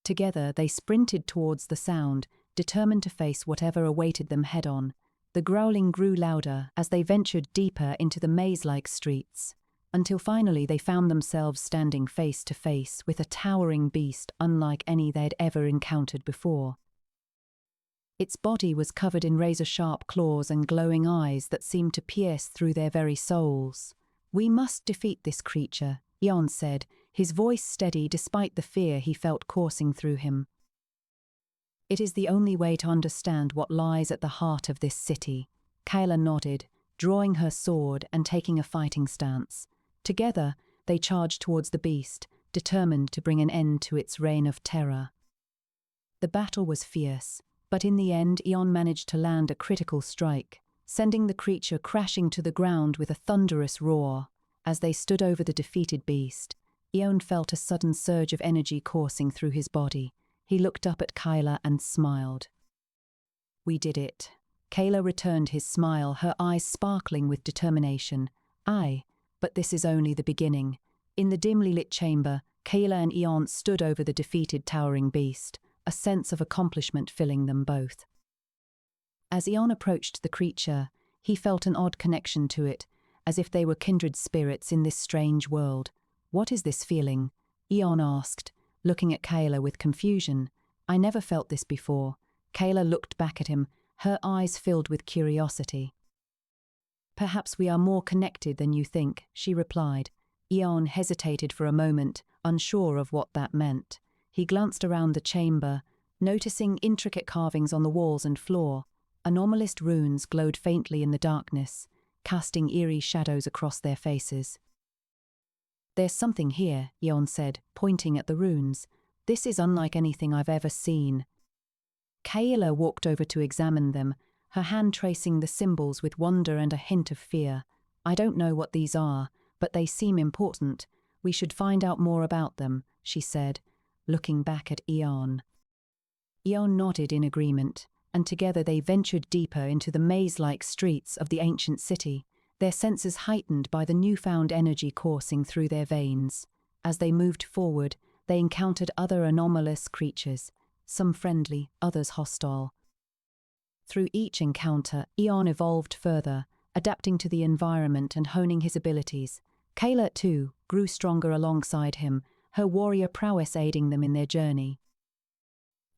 Together, they sprinted towards the sound, determined to face whatever awaited them head-on. The growling grew louder as they ventured deeper into the maze-like streets, until finally they found themselves standing face to face with a towering beast unlike any they'd ever encountered before. Its body was covered in razor-sharp claws and glowing eyes that seemed to pierce through their very souls. "We must defeat this creature," Eon said, his voice steady despite the fear he felt coursing through him. "It is the only way to understand what lies at the heart of this city." Kyla nodded, drawing her sword and taking a fighting stance. Together, they charged towards the beast, determined to bring an end to its reign of terror. The battle was fierce, but in the end Eon managed to land a critical strike, sending the creature crashing to the ground with a thunderous roar. As they stood over the defeated beast, Eon felt a sudden surge of energy coursing through his body. He looked up at Kyla and smiled. "We did it." Kyla returned his smile, her eyes sparkling with determination. "Aye, but this is only the beginning." In the dimly lit chamber, Kyla and Eon stood over the defeated towering beast, a sense of accomplishment filling them both. As Eon approached the creature, he felt an odd connection to it, as if they were kindred spirits in this strange world. "What is this feeling?" Eon asked, looking at Kyla with confusion. "I never felt this before." Kyla looked back at him, her eyes filled with curiosity. "Perhaps we are more connected than you think," she replied. Eon hesitated for a moment, unsure of what that meant. He glanced around the chamber, noticing intricate carvings on the walls and floor. Anomalous runes glowed faintly in the darkness, casting eerie shadows across their faces. "There's something here," Eon said, pointing at the runes. "This is unlike anything I've ever seen." Kyla walked over to examine them, her hand tracing the symbols with wonder and a hint of fear. "I don't know what these are, but they seem important. We should find out more about them," she said, looking back at Eon. Eon nodded in agreement, and together they ventured deeper into the maze-like streets of the ancient city, their senses heightened by the newfound energy coursing through their veins. As they moved forward, they encountered other anomalous creatures, some friendly, others hostile. Through each encounter, Eon evolved further, adapting to the environment and honing his abilities. Kayla, too, grew stronger alongside him, her warrior prowess aiding them in their journey.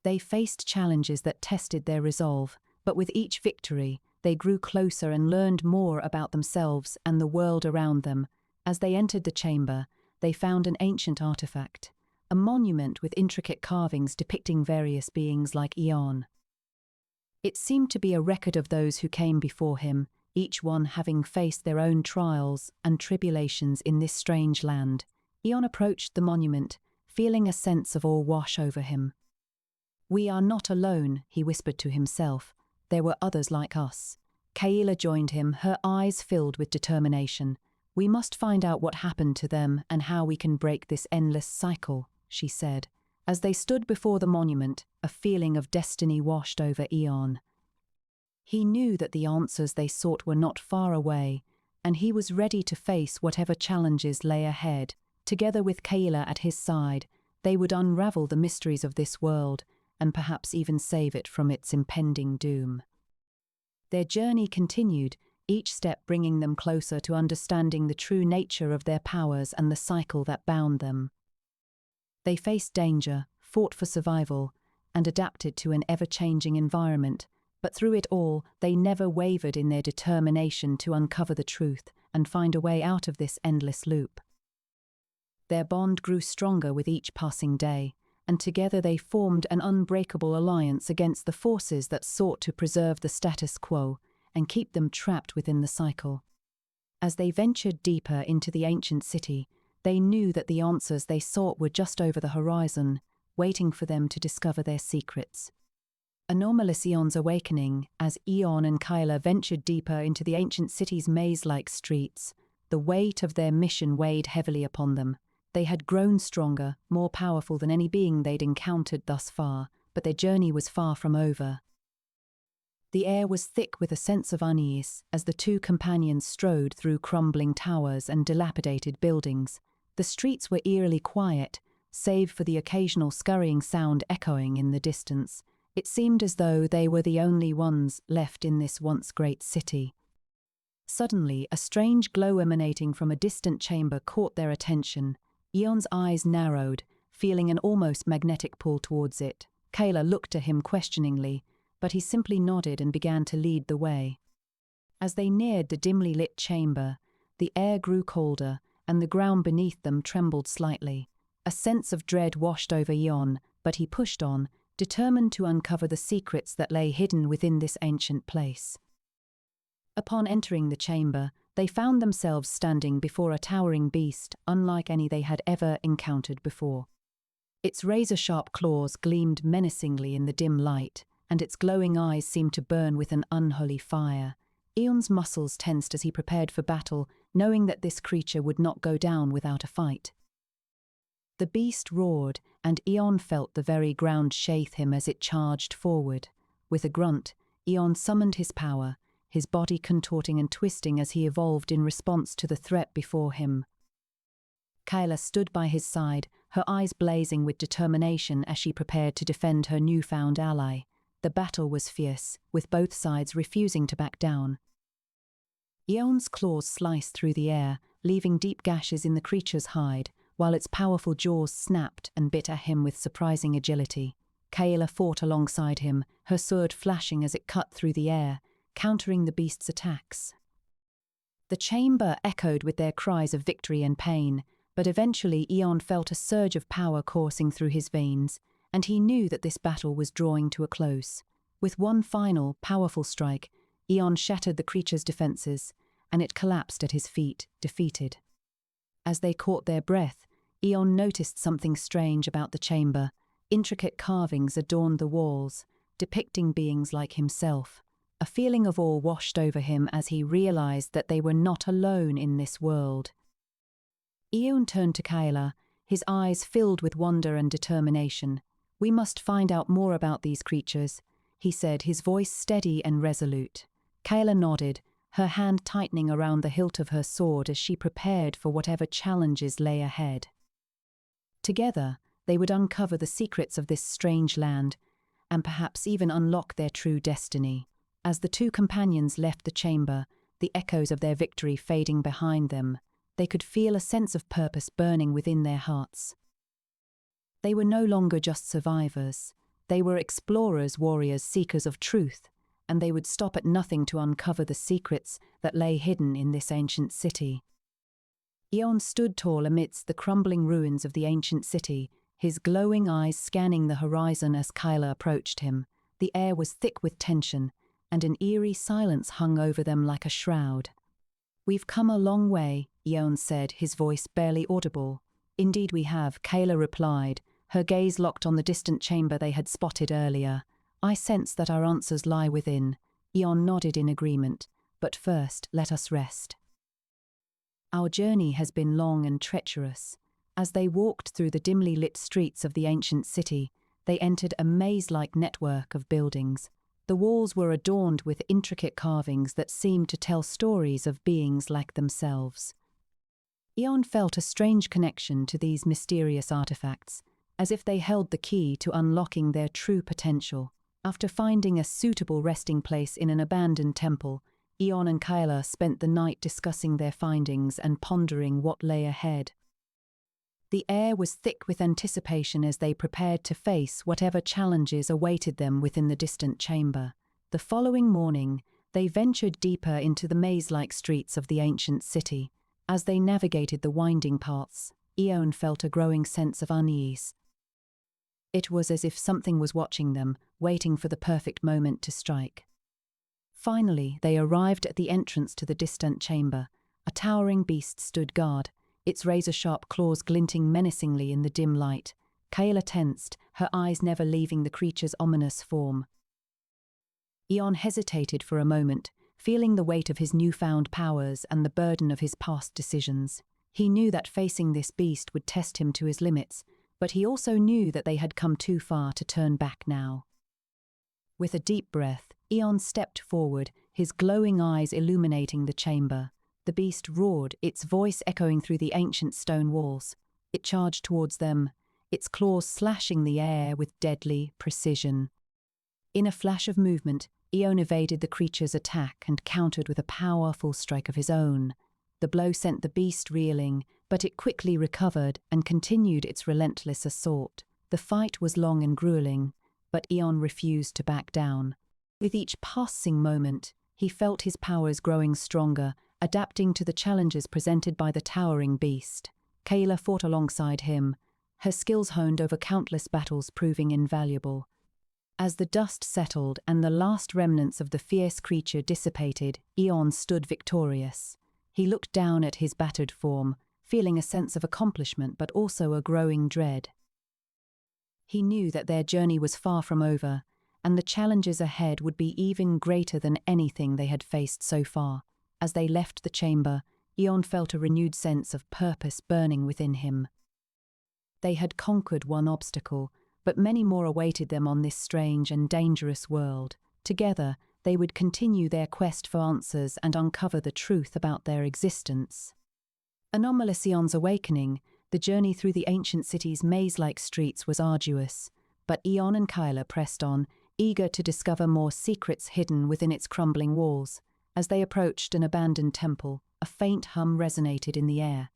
They faced challenges that tested their resolve, but with each victory, they grew closer and learned more about themselves and the world around them. As they entered the chamber, they found an ancient artifact, a monument with intricate carvings depicting various beings like Eon. It seemed to be a record of those who came before him, each one having faced their own trials and tribulations in this strange land. Eon approached the monument, feeling a sense of awe wash over him. "We are not alone," he whispered to himself. "There were others like us." Kayla joined him, her eyes filled with determination. "We must find out what happened to them and how we can break this endless cycle," she said. As they stood before the monument, a feeling of destiny washed over Eon. He knew that the answers they sought were not far away, and he was ready to face whatever challenges lay ahead. Together with Kayla at his side, they would unravel the mysteries of this world and perhaps even save it from its impending doom. Their journey continued, each step bringing them closer to understanding the true nature of their powers and the cycle that bound them. They faced danger, fought for survival, and adapted to an ever-changing environment, but through it all, they never wavered in their determination to uncover the truth and find a way out of this endless loop. Their bond grew stronger with each passing day, and together they formed an unbreakable alliance against the forces that sought to preserve the status quo and keep them trapped within the cycle. As they ventured deeper into the ancient city, they knew that the answers they sought were just over the horizon, waiting for them to discover their secrets. Anomalous Eon's awakening, as Eon and Kayla ventured deeper into the ancient city's maze-like streets, the weight of their mission weighed heavily upon them. They had grown stronger, more powerful than any being they'd encountered thus far, but their journey was far from over. The air was thick with a sense of unease as the two companions strode through crumbling towers and dilapidated buildings. The streets were eerily quiet, save for the occasional scurrying sound echoing in the distance. It seemed as though they were the only ones left in this once great city. Suddenly, a strange glow emanating from a distant chamber caught their attention. Eon's eyes narrowed, feeling an almost magnetic pull towards it. Kayla looked to him questioningly, but he simply nodded and began to lead the way. As they neared the dimly lit chamber, the air grew colder, and the ground beneath them trembled slightly. A sense of dread washed over Eon, but he pushed on, determined to uncover the secrets that lay hidden within this ancient place. Upon entering the chamber, they found themselves standing before a towering beast unlike any they had ever encountered before. Its razor-sharp claws gleamed menacingly in the dim light, and its glowing eyes seemed to burn with an unholy fire. Eon's muscles tensed as he prepared for battle, knowing that this creature would not go down without a fight. The beast roared, and Eon felt the very ground shake him as it charged forward. With a grunt, Eon summoned his power, his body contorting and twisting as he evolved in response to the threat before him. Kayla stood by his side, her eyes blazing with determination as she prepared to defend her newfound ally. The battle was fierce, with both sides refusing to back down. Eon's claws sliced through the air, leaving deep gashes in the creature's hide, while its powerful jaws snapped and bit at him with surprising agility. Kayla fought alongside him, her sword flashing as it cut through the air, countering the beast's attacks. The chamber echoed with their cries of victory and pain, but eventually Eon felt a surge of power coursing through his veins, and he knew that this battle was drawing to a close. With one final, powerful strike, Eon shattered the creature's defenses, and it collapsed at his feet, defeated. As they caught their breath, Eon noticed something strange about the chamber. Intricate carvings adorned the walls, depicting beings like himself. A feeling of awe washed over him as he realized that they were not alone in this world. Eon turned to Kayla, his eyes filled with wonder and determination. "We must find out more about these creatures," he said, his voice steady and resolute. Kayla nodded, her hand tightening around the hilt of her sword as she prepared for whatever challenges lay ahead. Together, they would uncover the secrets of this strange land, and perhaps even unlock their true destiny. As the two companions left the chamber, the echoes of their victory fading behind them, they could feel a sense of purpose burning within their hearts. They were no longer just survivors. They were explorers, warriors, seekers of truth, and they would stop at nothing to uncover the secrets that lay hidden in this ancient city. Ion stood tall amidst the crumbling ruins of the ancient city, his glowing eyes scanning the horizon as Kyla approached him. The air was thick with tension, and an eerie silence hung over them like a shroud. "We've come a long way," Ion said, his voice barely audible. "Indeed we have," Kayla replied, her gaze locked on the distant chamber they had spotted earlier. "I sense that our answers lie within." Ion nodded in agreement. "But first, let us rest. Our journey has been long and treacherous." As they walked through the dimly lit streets of the ancient city, they entered a maze-like network of buildings. The walls were adorned with intricate carvings that seemed to tell stories of beings like themselves. Ion felt a strange connection to these mysterious artifacts, as if they held the key to unlocking their true potential. After finding a suitable resting place in an abandoned temple, Ion and Kyla spent the night discussing their findings and pondering what lay ahead. The air was thick with anticipation as they prepared to face whatever challenges awaited them within the distant chamber. The following morning, they ventured deeper into the maze-like streets of the ancient city. As they navigated the winding paths, Ion felt a growing sense of unease. It was as if something was watching them, waiting for the perfect moment to strike. Finally, they arrived at the entrance to the distant chamber. A towering beast stood guard, its razor-sharp claws glinting menacingly in the dim light. Kayla tensed, her eyes never leaving the creature's ominous form. Ion hesitated for a moment, feeling the weight of his newfound powers and the burden of his past decisions. He knew that facing this beast would test him to his limits, but he also knew that they had come too far to turn back now. With a deep breath, Ion stepped forward, his glowing eyes illuminating the chamber. The beast roared, its voice echoing through the ancient stone walls. It charged towards them, its claws slashing the air with deadly precision. In a flash of movement, Ion evaded the creature's attack and countered with a powerful strike of his own. The blow sent the beast reeling, but it quickly recovered and continued its relentless assault. The fight was long and grueling, but Ion refused to back down. With each passing moment, he felt his powers growing stronger, adapting to the challenges presented by the towering beast. Kayla fought alongside him, her skills honed over countless battles proving invaluable. As the dust settled and the last remnants of the fierce creature dissipated, Ion stood victorious. He looked down at his battered form, feeling a sense of accomplishment but also a growing dread. He knew that their journey was far from over, and the challenges ahead would be even greater than anything they had faced so far. As they left the chamber, Ion felt a renewed sense of purpose burning within him. They had conquered one obstacle, but many more awaited them on this strange and dangerous world. Together, they would continue their quest for answers and uncover the truth about their existence. Anomalous Ion's awakening, the journey through the ancient city's maze-like streets was arduous, but Ion and Kyla pressed on, eager to discover more secrets hidden within its crumbling walls. As they approached an abandoned temple, a faint hum resonated in the air.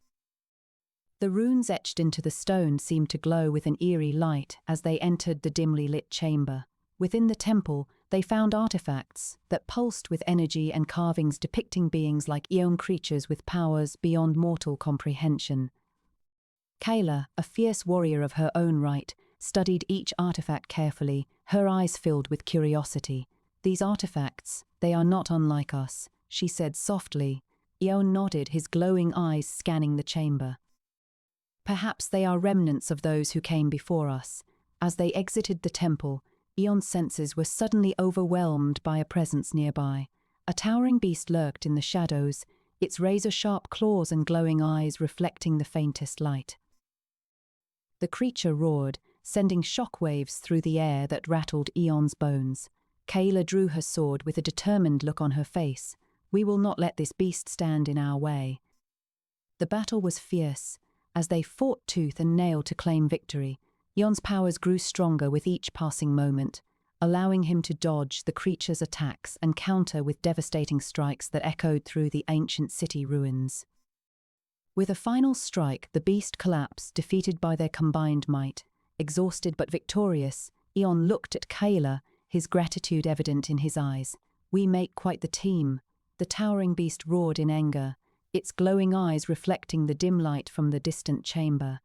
The runes etched into the stone seemed to glow with an eerie light as they entered the dimly lit chamber. Within the temple, they found artifacts that pulsed with energy and carvings depicting beings like Ion creatures with powers beyond mortal comprehension. Kayla, a fierce warrior of her own right, studied each artifact carefully, her eyes filled with curiosity. "These artifacts, they are not unlike us," she said softly. Ion nodded, his glowing eyes scanning the chamber. "Perhaps they are remnants of those who came before us." As they exited the temple, Ion's senses were suddenly overwhelmed by a presence nearby. A towering beast lurked in the shadows, its razor-sharp claws and glowing eyes reflecting the faintest light. The creature roared, sending shockwaves through the air that rattled Ion's bones. Kayla drew her sword with a determined look on her face. "We will not let this beast stand in our way." The battle was fierce, as they fought tooth and nail to claim victory. Eon's powers grew stronger with each passing moment, allowing him to dodge the creature's attacks and counter with devastating strikes that echoed through the ancient city ruins. With a final strike, the beast collapsed, defeated by their combined might. Exhausted but victorious, Eon looked at Kayla, his gratitude evident in his eyes. "We make quite the team." The towering beast roared in anger, its glowing eyes reflecting the dim light from the distant chamber.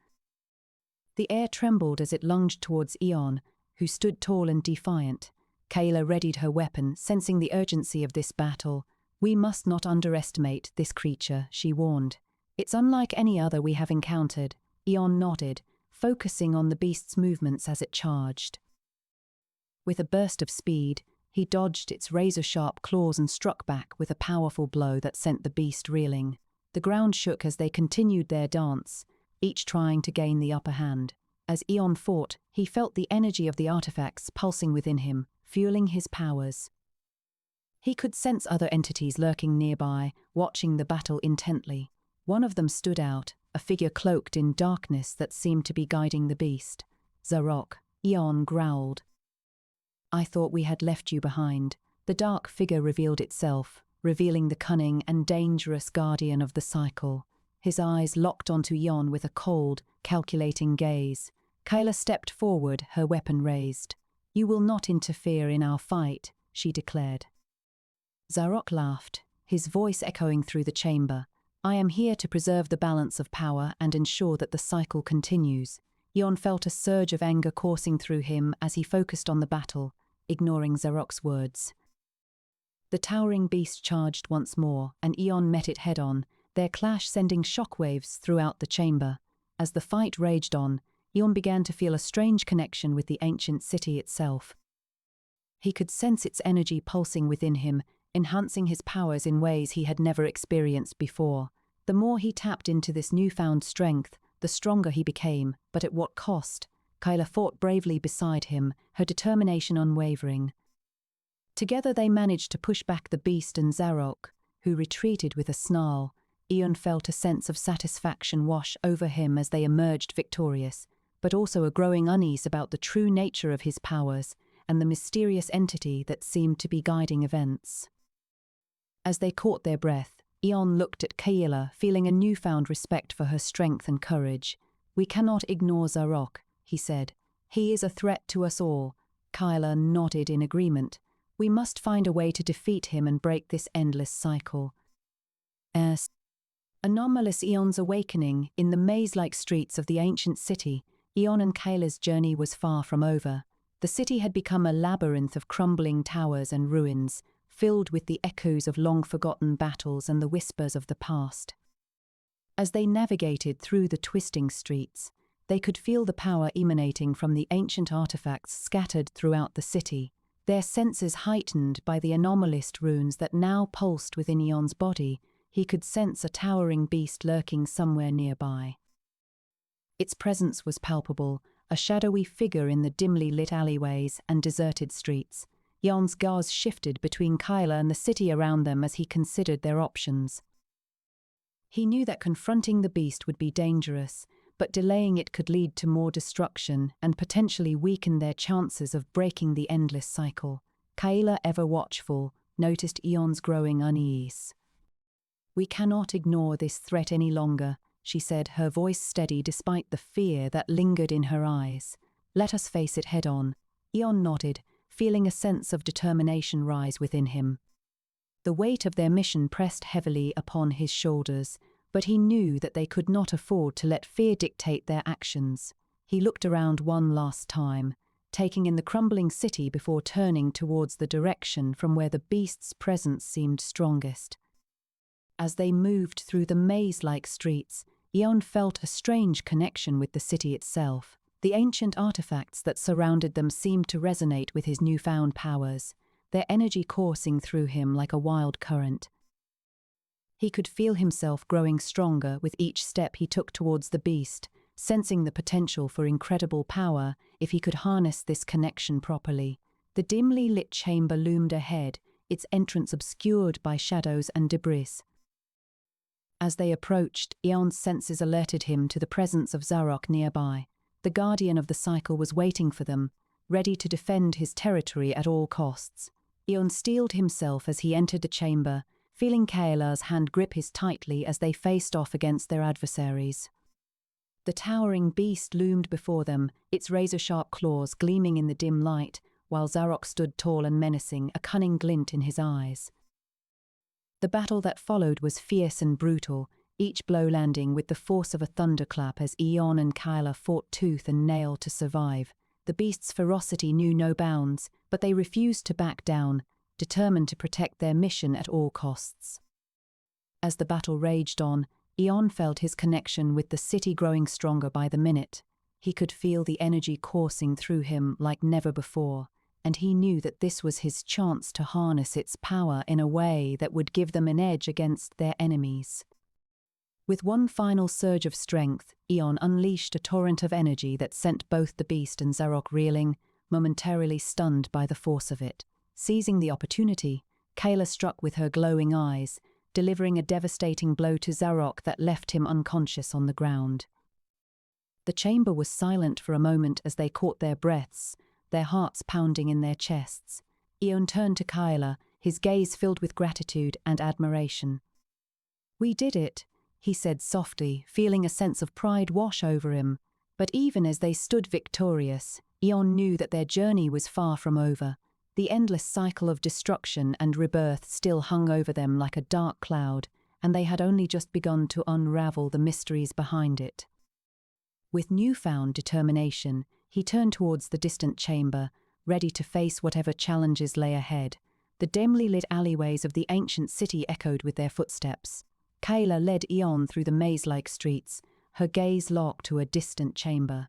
The air trembled as it lunged towards Eon, who stood tall and defiant. Kayla readied her weapon, sensing the urgency of this battle. "We must not underestimate this creature," she warned. "It's unlike any other we have encountered." Eon nodded, focusing on the beast's movements as it charged. With a burst of speed, he dodged its razor-sharp claws and struck back with a powerful blow that sent the beast reeling. The ground shook as they continued their dance, each trying to gain the upper hand. As Eon fought, he felt the energy of the artifacts pulsing within him, fueling his powers. He could sense other entities lurking nearby, watching the battle intently. One of them stood out, a figure cloaked in darkness that seemed to be guiding the beast. "Zarok," Eon growled. "I thought we had left you behind." The dark figure revealed itself, revealing the cunning and dangerous guardian of the cycle. His eyes locked onto Eon with a cold, calculating gaze. Kayla stepped forward, her weapon raised. "You will not interfere in our fight," she declared. Zarok laughed, his voice echoing through the chamber. "I am here to preserve the balance of power and ensure that the cycle continues." Eon felt a surge of anger coursing through him as he focused on the battle, ignoring Zarok's words. The towering beast charged once more, and Eon met it head-on, their clash sending shockwaves throughout the chamber. As the fight raged on, Eon began to feel a strange connection with the ancient city itself. He could sense its energy pulsing within him, enhancing his powers in ways he had never experienced before. The more he tapped into this newfound strength, the stronger he became, but at what cost? Kayla fought bravely beside him, her determination unwavering. Together they managed to push back the beast and Zarok, who retreated with a snarl. Eon felt a sense of satisfaction wash over him as they emerged victorious, but also a growing unease about the true nature of his powers and the mysterious entity that seemed to be guiding events. As they caught their breath, Eon looked at Kayla, feeling a newfound respect for her strength and courage. "We cannot ignore Zarok," he said. "He is a threat to us all." Kayla nodded in agreement. "We must find a way to defeat him and break this endless cycle." Anomalous Eon's awakening in the maze-like streets of the ancient city, Eon and Kayla's journey was far from over. The city had become a labyrinth of crumbling towers and ruins, filled with the echoes of long-forgotten battles and the whispers of the past. As they navigated through the twisting streets, they could feel the power emanating from the ancient artifacts scattered throughout the city, their senses heightened by the anomalous runes that now pulsed within Eon's body. He could sense a towering beast lurking somewhere nearby. Its presence was palpable, a shadowy figure in the dimly lit alleyways and deserted streets. Eon's gaze shifted between Kayla and the city around them as he considered their options. He knew that confronting the beast would be dangerous, but delaying it could lead to more destruction and potentially weaken their chances of breaking the endless cycle. Kayla, ever watchful, noticed Eon's growing unease. "We cannot ignore this threat any longer," she said, her voice steady despite the fear that lingered in her eyes. "Let us face it head-on." Eon nodded, feeling a sense of determination rise within him. The weight of their mission pressed heavily upon his shoulders, but he knew that they could not afford to let fear dictate their actions. He looked around one last time, taking in the crumbling city before turning towards the direction from where the beast's presence seemed strongest. As they moved through the maze-like streets, Eon felt a strange connection with the city itself. The ancient artifacts that surrounded them seemed to resonate with his newfound powers, their energy coursing through him like a wild current. He could feel himself growing stronger with each step he took towards the beast, sensing the potential for incredible power if he could harness this connection properly. The dimly lit chamber loomed ahead, its entrance obscured by shadows and debris. As they approached, Eon's senses alerted him to the presence of Zarok nearby. The guardian of the cycle was waiting for them, ready to defend his territory at all costs. Eon steeled himself as he entered the chamber, feeling Kayla's hand grip his tightly as they faced off against their adversaries. The towering beast loomed before them, its razor-sharp claws gleaming in the dim light, while Zarok stood tall and menacing, a cunning glint in his eyes. The battle that followed was fierce and brutal, each blow landing with the force of a thunderclap as Eon and Kayla fought tooth and nail to survive. The beast's ferocity knew no bounds, but they refused to back down, determined to protect their mission at all costs. As the battle raged on, Eon felt his connection with the city growing stronger by the minute. He could feel the energy coursing through him like never before, and he knew that this was his chance to harness its power in a way that would give them an edge against their enemies. With one final surge of strength, Eon unleashed a torrent of energy that sent both the beast and Zarok reeling, momentarily stunned by the force of it. Seizing the opportunity, Kayla struck with her glowing eyes, delivering a devastating blow to Zarok that left him unconscious on the ground. The chamber was silent for a moment as they caught their breaths, their hearts pounding in their chests. Eon turned to Kayla, his gaze filled with gratitude and admiration. "We did it," he said softly, feeling a sense of pride wash over him. But even as they stood victorious, Eon knew that their journey was far from over. The endless cycle of destruction and rebirth still hung over them like a dark cloud, and they had only just begun to unravel the mysteries behind it. With newfound determination, he turned towards the distant chamber, ready to face whatever challenges lay ahead. The dimly lit alleyways of the ancient city echoed with their footsteps. Kayla led Eon through the maze-like streets, her gaze locked to a distant chamber.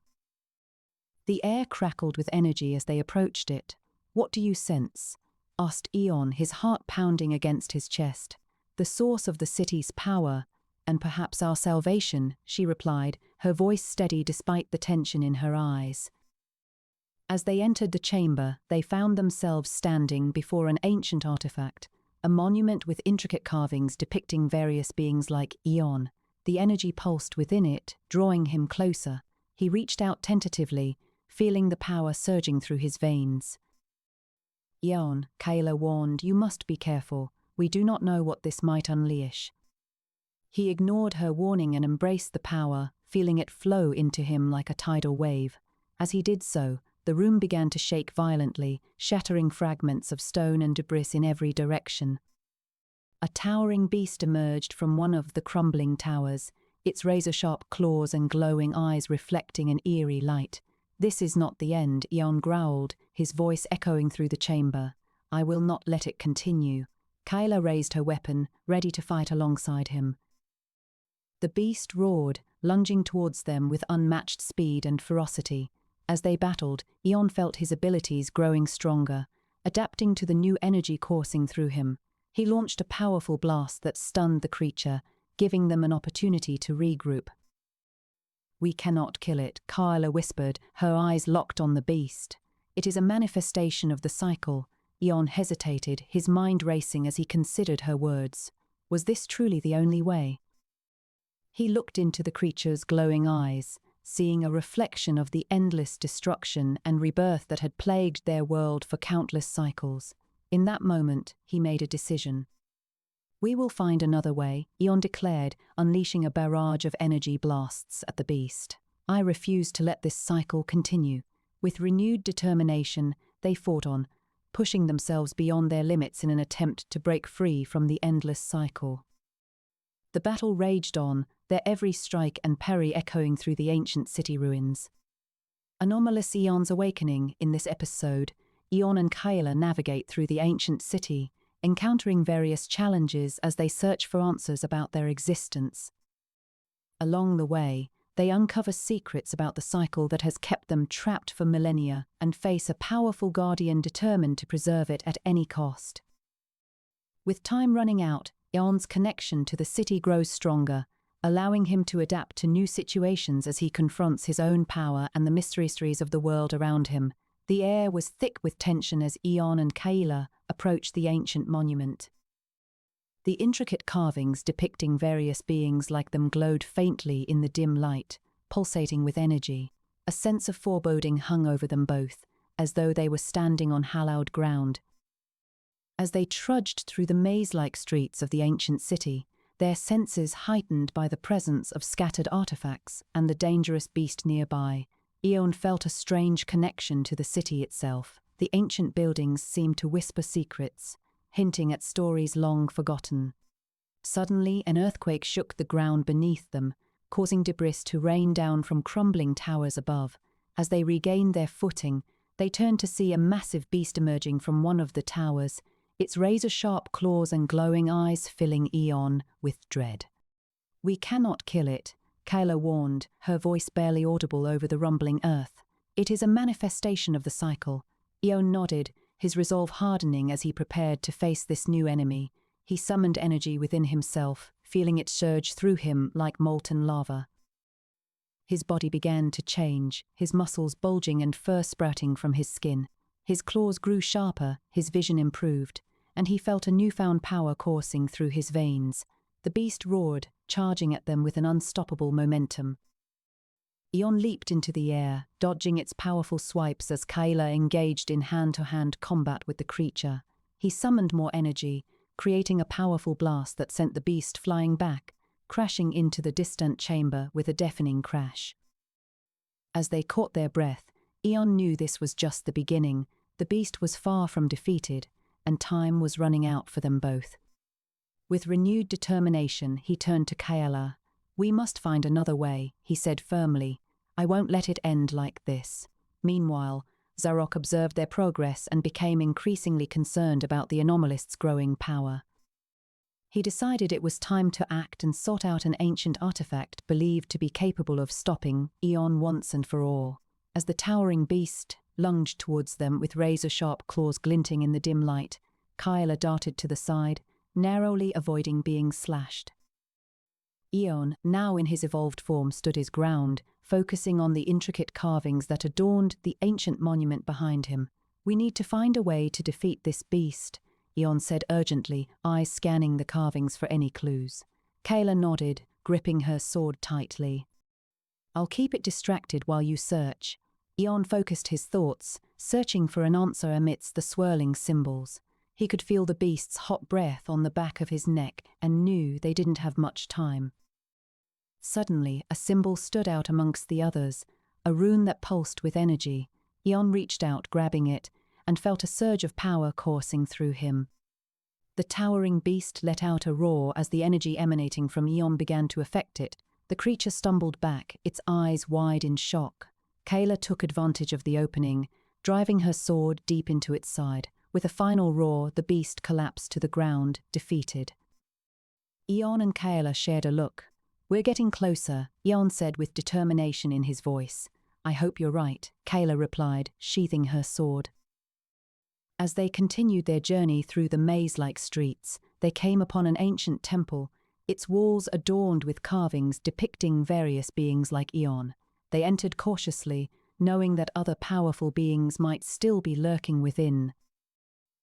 The air crackled with energy as they approached it. "What do you sense?" asked Eon, his heart pounding against his chest. "The source of the city's power, and perhaps our salvation," she replied, her voice steady despite the tension in her eyes. As they entered the chamber, they found themselves standing before an ancient artifact, a monument with intricate carvings depicting various beings like Eon. The energy pulsed within it, drawing him closer. He reached out tentatively, feeling the power surging through his veins. "Eon," Kayla warned, "you must be careful. We do not know what this might unleash." He ignored her warning and embraced the power, feeling it flow into him like a tidal wave. As he did so, the room began to shake violently, shattering fragments of stone and debris in every direction. A towering beast emerged from one of the crumbling towers, its razor-sharp claws and glowing eyes reflecting an eerie light. "This is not the end," Eon growled, his voice echoing through the chamber. "I will not let it continue." Kayla raised her weapon, ready to fight alongside him. The beast roared, lunging towards them with unmatched speed and ferocity. As they battled, Eon felt his abilities growing stronger, adapting to the new energy coursing through him. He launched a powerful blast that stunned the creature, giving them an opportunity to regroup. "We cannot kill it," Kayla whispered, her eyes locked on the beast. "It is a manifestation of the cycle." Eon hesitated, his mind racing as he considered her words. Was this truly the only way? He looked into the creature's glowing eyes, seeing a reflection of the endless destruction and rebirth that had plagued their world for countless cycles. In that moment, he made a decision. "We will find another way," Eon declared, unleashing a barrage of energy blasts at the beast. "I refuse to let this cycle continue." With renewed determination, they fought on, pushing themselves beyond their limits in an attempt to break free from the endless cycle. The battle raged on, their every strike and parry echoing through the ancient city ruins. Anomalous Eon's awakening. In this episode, Eon and Kayla navigate through the ancient city, encountering various challenges as they search for answers about their existence. Along the way, they uncover secrets about the cycle that has kept them trapped for millennia and face a powerful guardian determined to preserve it at any cost. With time running out, Eon's connection to the city grows stronger, allowing him to adapt to new situations as he confronts his own power and the mysteries of the world around him. The air was thick with tension as Eon and Kayla approached the ancient monument. The intricate carvings depicting various beings like them glowed faintly in the dim light, pulsating with energy. A A sense of foreboding hung over them both, as though they were standing on hallowed ground. As they trudged through the maze-like streets of the ancient city, their senses heightened by the presence of scattered artifacts and the dangerous beast nearby, Eon felt a strange connection to the city itself. The ancient buildings seemed to whisper secrets, hinting at stories long forgotten. Suddenly, an earthquake shook the ground beneath them, causing debris to rain down from crumbling towers above. As they regained their footing, they turned to see a massive beast emerging from one of the towers, its razor-sharp claws and glowing eyes filling Eon with dread. "We cannot kill it," Kayla warned, her voice barely audible over the rumbling earth. "It is a manifestation of the cycle." Eon nodded, his resolve hardening as he prepared to face this new enemy. He summoned energy within himself, feeling it surge through him like molten lava. His body began to change, his muscles bulging and fur sprouting from his skin. His claws grew sharper, his vision improved, and he felt a newfound power coursing through his veins. The beast roared, charging at them with an unstoppable momentum. Eon leaped into the air, dodging its powerful swipes as Kayla engaged in hand-to-hand combat with the creature. He summoned more energy, creating a powerful blast that sent the beast flying back, crashing into the distant chamber with a deafening crash. As they caught their breath, Eon knew this was just the beginning. The beast was far from defeated, and time was running out for them both. With renewed determination, he turned to Kayla. "We must find another way," he said firmly. "I won't let it end like this." Meanwhile, Zarok observed their progress and became increasingly concerned about the anomalist's growing power. He decided it was time to act and sought out an ancient artifact believed to be capable of stopping Eon once and for all. As the towering beast lunged towards them with razor-sharp claws glinting in the dim light, Kayla darted to the side, narrowly avoiding being slashed. Eon, now in his evolved form, stood his ground, focusing on the intricate carvings that adorned the ancient monument behind him. "We need to find a way to defeat this beast," Eon said urgently, eyes scanning the carvings for any clues. Kayla nodded, gripping her sword tightly. "I'll keep it distracted while you search." Eon focused his thoughts, searching for an answer amidst the swirling symbols. He could feel the beast's hot breath on the back of his neck and knew they didn't have much time. Suddenly, a symbol stood out amongst the others, a rune that pulsed with energy. Eon reached out, grabbing it, and felt a surge of power coursing through him. The towering beast let out a roar as the energy emanating from Eon began to affect it. The creature stumbled back, its eyes wide in shock. Kayla took advantage of the opening, driving her sword deep into its side. With a final roar, the beast collapsed to the ground, defeated. Eon and Kayla shared a look. "We're getting closer," Eon said with determination in his voice. "I hope you're right," Kayla replied, sheathing her sword. As they continued their journey through the maze-like streets, they came upon an ancient temple, its walls adorned with carvings depicting various beings like Eon. They entered cautiously, knowing that other powerful beings might still be lurking within.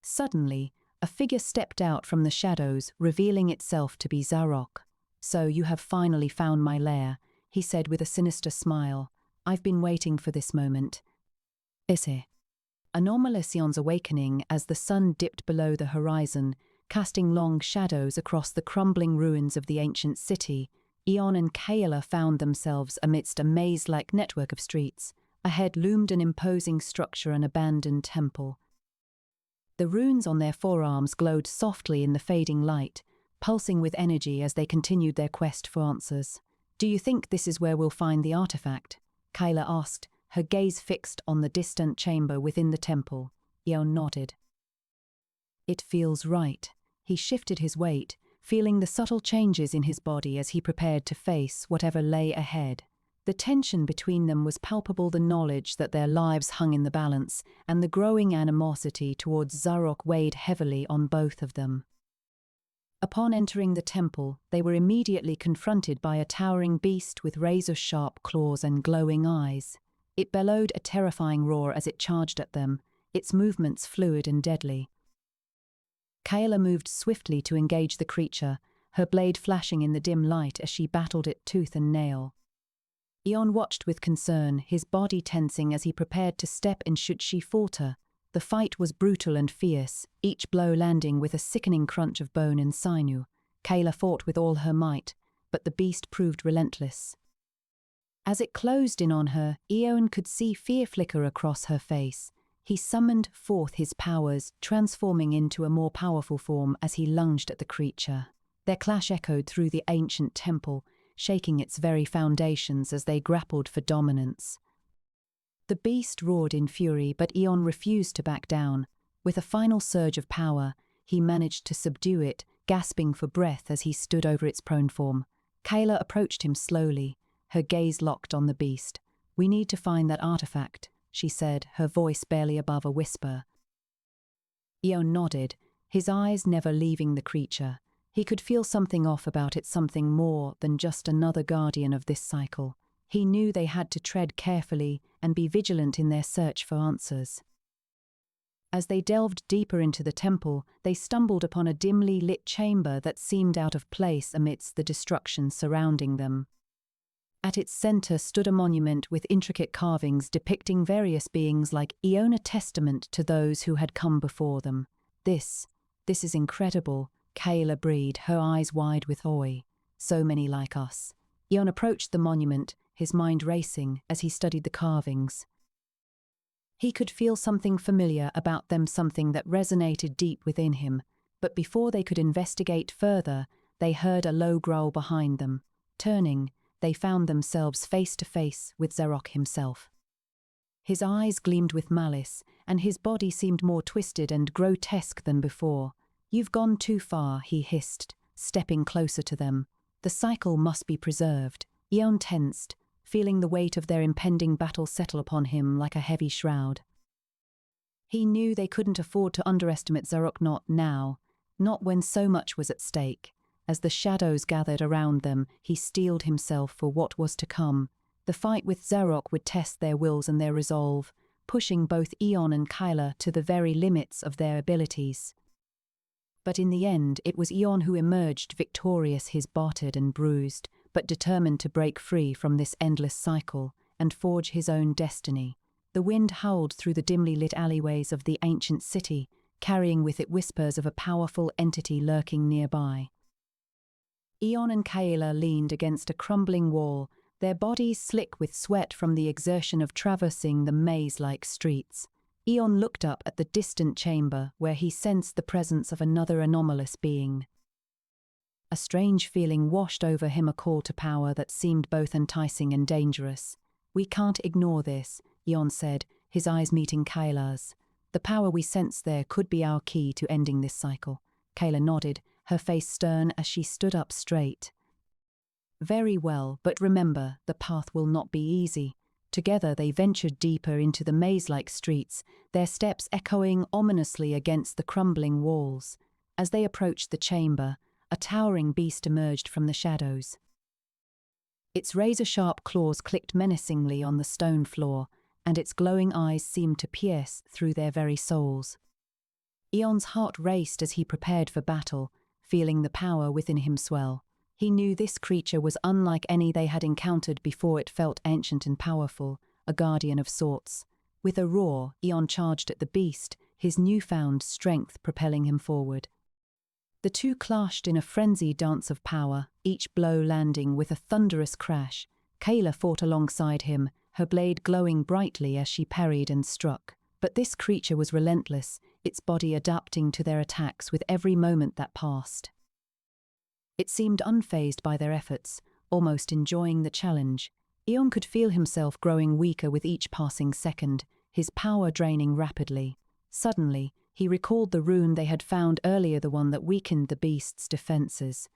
Suddenly, a figure stepped out from the shadows, revealing itself to be Zarok. "So you have finally found my lair," he said with a sinister smile. "I've been waiting for this moment." Isse. Anomalous Eon's awakening as the sun dipped below the horizon, casting long shadows across the crumbling ruins of the ancient city. Eon and Kayla found themselves amidst a maze-like network of streets. Ahead loomed an imposing structure, an abandoned temple. The runes on their forearms glowed softly in the fading light, pulsing with energy as they continued their quest for answers. "Do you think this is where we'll find the artifact?" Kayla asked, her gaze fixed on the distant chamber within the temple. Eon nodded. "It feels right." He shifted his weight, feeling the subtle changes in his body as he prepared to face whatever lay ahead. The tension between them was palpable, the knowledge that their lives hung in the balance, and the growing animosity towards Zarok weighed heavily on both of them. Upon entering the temple, they were immediately confronted by a towering beast with razor-sharp claws and glowing eyes. It bellowed a terrifying roar as it charged at them, its movements fluid and deadly. Kayla moved swiftly to engage the creature, her blade flashing in the dim light as she battled it tooth and nail. Eon watched with concern, his body tensing as he prepared to step in should she falter. The fight was brutal and fierce, each blow landing with a sickening crunch of bone and sinew. Kayla fought with all her might, but the beast proved relentless. As it closed in on her, Eon could see fear flicker across her face. He summoned forth his powers, transforming into a more powerful form as he lunged at the creature. Their clash echoed through the ancient temple, shaking its very foundations as they grappled for dominance. The beast roared in fury, but Eon refused to back down. With a final surge of power, he managed to subdue it, gasping for breath as he stood over its prone form. Kayla approached him slowly, her gaze locked on the beast. "We need to find that artifact," she said, her voice barely above a whisper. Eon nodded, his eyes never leaving the creature. He could feel something off about it, something more than just another guardian of this cycle. He knew they had to tread carefully and be vigilant in their search for answers. As they delved deeper into the temple, they stumbled upon a dimly lit chamber that seemed out of place amidst the destruction surrounding them. At its center stood a monument with intricate carvings depicting various beings like Eon, a testament to those who had come before them. This is incredible, Kayla breathed, her eyes wide with awe. "So many like us." Eon approached the monument, his mind racing as he studied the carvings. He could feel something familiar about them, something that resonated deep within him, but before they could investigate further, they heard a low growl behind them. Turning, they found themselves face to face with Zarok himself. His eyes gleamed with malice, and his body seemed more twisted and grotesque than before. "You've gone too far," he hissed, stepping closer to them. "The cycle must be preserved." Eon tensed, feeling the weight of their impending battle settle upon him like a heavy shroud. He knew they couldn't afford to underestimate Zarok, not now, not when so much was at stake. As the shadows gathered around them, he steeled himself for what was to come. The fight with Zarok would test their wills and their resolve, pushing both Eon and Kayla to the very limits of their abilities. But in the end, it was Eon who emerged victorious, his battered and bruised, but determined to break free from this endless cycle and forge his own destiny. The wind howled through the dimly lit alleyways of the ancient city, carrying with it whispers of a powerful entity lurking nearby. Eon and Kayla leaned against a crumbling wall, their bodies slick with sweat from the exertion of traversing the maze-like streets. Eon looked up at the distant chamber where he sensed the presence of another anomalous being. A strange feeling washed over him, a call to power that seemed both enticing and dangerous. "We can't ignore this," Eon said, his eyes meeting Kayla's. "The power we sense there could be our key to ending this cycle." Kayla nodded, her face stern as she stood up straight. "Very well, but remember, the path will not be easy." Together they ventured deeper into the maze-like streets, their steps echoing ominously against the crumbling walls. As they approached the chamber, a towering beast emerged from the shadows. Its razor-sharp claws clicked menacingly on the stone floor, and its glowing eyes seemed to pierce through their very souls. Eon's heart raced as he prepared for battle, feeling the power within him swell. He knew this creature was unlike any they had encountered before. It felt ancient and powerful, a guardian of sorts. With a roar, Eon charged at the beast, his newfound strength propelling him forward. The two clashed in a frenzied dance of power, each blow landing with a thunderous crash. Kayla fought alongside him, her blade glowing brightly as she parried and struck. But this creature was relentless, its body adapting to their attacks with every moment that passed. It seemed unfazed by their efforts, almost enjoying the challenge. Eon could feel himself growing weaker with each passing second, his power draining rapidly. Suddenly, he recalled the rune they had found earlier, the one that weakened the beast's defenses.